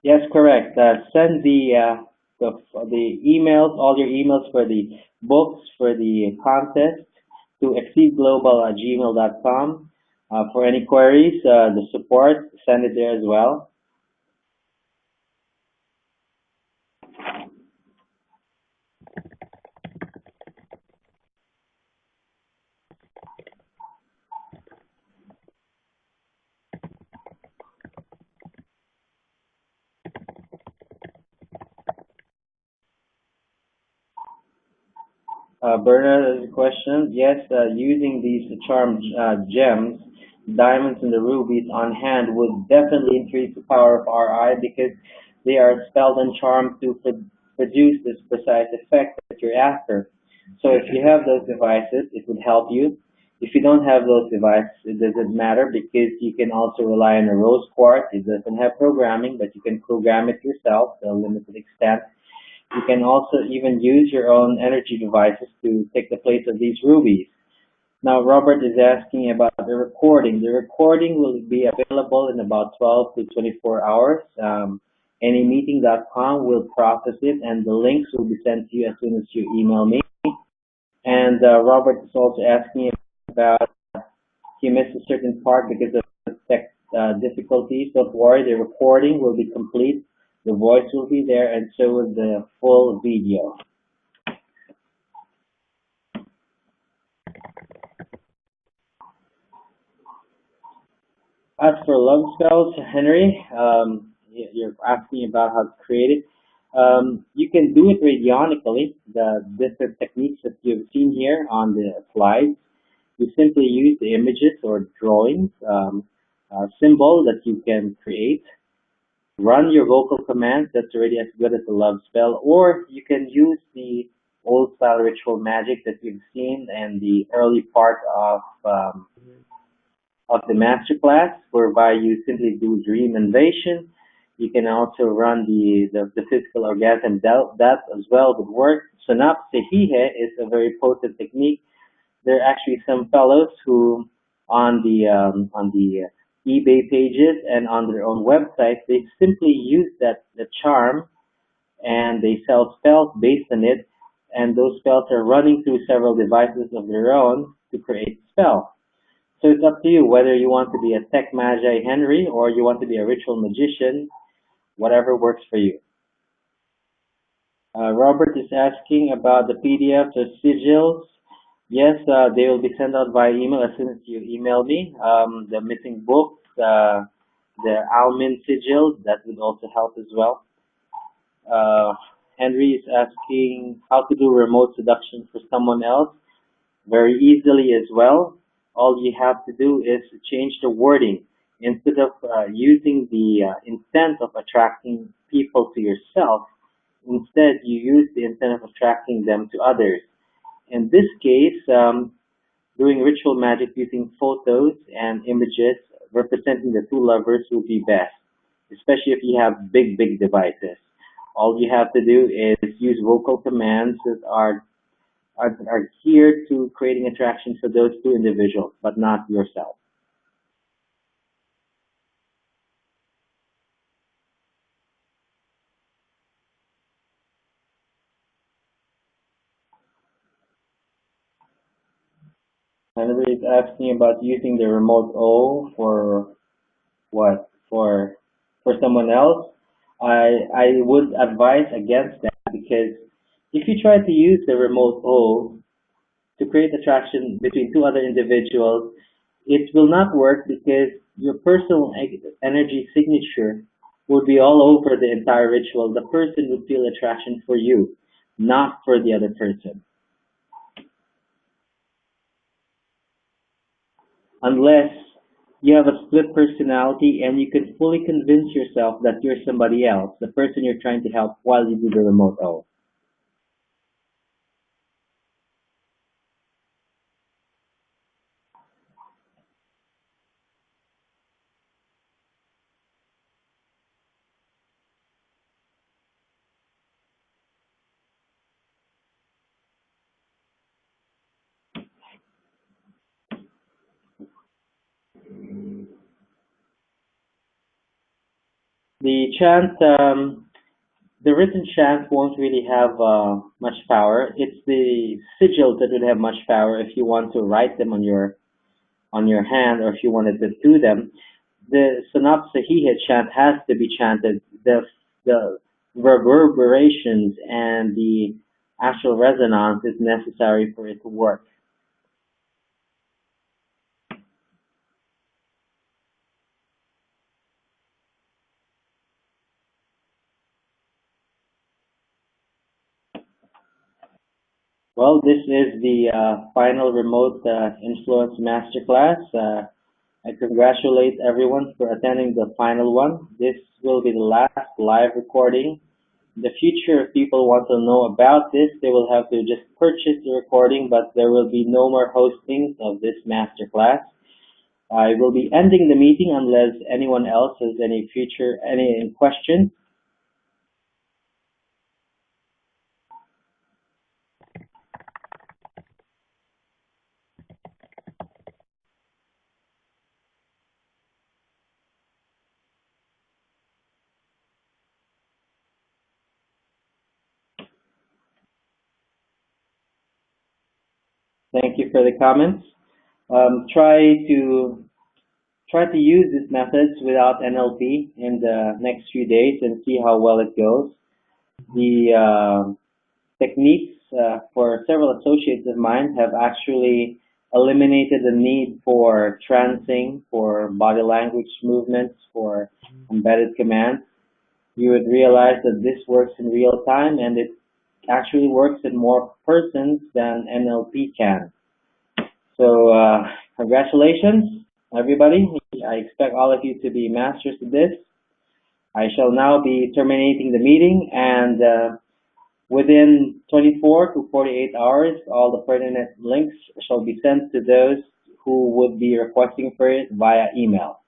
Yes, correct. Send the emails, all your emails for the books for the contest to exceedglobal@gmail.com. For any queries, the support, send it there as well. Bernard has a question. Yes, using these charm gems, diamonds and the rubies on hand would definitely increase the power of our eye because they are spelled and charmed to produce this precise effect that you're after. So if you have those devices, it would help you. If you don't have those devices, it doesn't matter because you can also rely on a rose quartz. It doesn't have programming, but you can program it yourself to a limited extent. You can also even use your own energy devices to take the place of these rubies. Now, Robert is asking about the recording. The recording will be available in about 12 to 24 hours. Anymeeting.com will process it, and the links will be sent to you as soon as you email me. And Robert is also asking about he missed a certain part because of tech difficulties. Don't worry, the recording will be complete. The voice will be there, and so will the full video. As for love spells, Henry, you're asking about how to create it. You can do it radionically, the different techniques that you've seen here on the slides. You simply use the images or drawings, symbol that you can create. Run your vocal commands, that's already as good as a love spell, or you can use the old style ritual magic that you've seen in the early part of the masterclass, whereby you simply do dream invasion. You can also run the physical orgasm. That as well would work. Synapsehihe is a very potent technique. There are actually some fellows who, on the eBay pages and on their own websites, they simply use that the charm and they sell spells based on it, and those spells are running through several devices of their own to create spell. So it's up to you whether you want to be a tech magi Henry or you want to be a ritual magician, whatever works for you. Robert is asking about the PDFs or sigils. Yes, they will be sent out via email as soon as you email me. The missing books, the Almin sigil, that would also help as well. Uh, Henry is asking how to do remote seduction for someone else. Very easily as well. All you have to do is change the wording. Instead of using the intent of attracting people to yourself, instead you use the intent of attracting them to others. In this case, doing ritual magic using photos and images representing the two lovers will be best, especially if you have big devices. All you have to do is use vocal commands that are geared to creating attraction for those two individuals, but not yourself. Anybody's asking about using the remote O for what? For someone else? I would advise against that because if you try to use the remote O to create attraction between two other individuals, it will not work because your personal energy signature would be all over the entire ritual. The person would feel attraction for you, not for the other person. Unless you have a split personality and you can fully convince yourself that you're somebody else, the person you're trying to help while you do the remote O. The chant, the written chant won't really have much power. It's the sigils that would have much power if you want to write them on your hand or if you wanted to do them. The synopsis chant has to be chanted. The reverberations and the actual resonance is necessary for it to work. Well, this is the final remote influence masterclass. I congratulate everyone for attending the final one. This will be the last live recording. In the future, if people want to know about this, they will have to just purchase the recording, but there will be no more hostings of this masterclass. I will be ending the meeting unless anyone else has any questions. Thank you for the comments. Um, try to try to use these methods without NLP in the next few days and see how well it goes. The techniques for several associates of mine have actually eliminated the need for trancing, for body language movements, for embedded commands. You would realize that this works in real time and it actually works in more persons than NLP can. So congratulations, everybody. I expect all of you to be masters of this. I shall now be terminating the meeting and within 24 to 48 hours, all the pertinent links shall be sent to those who would be requesting for it via email.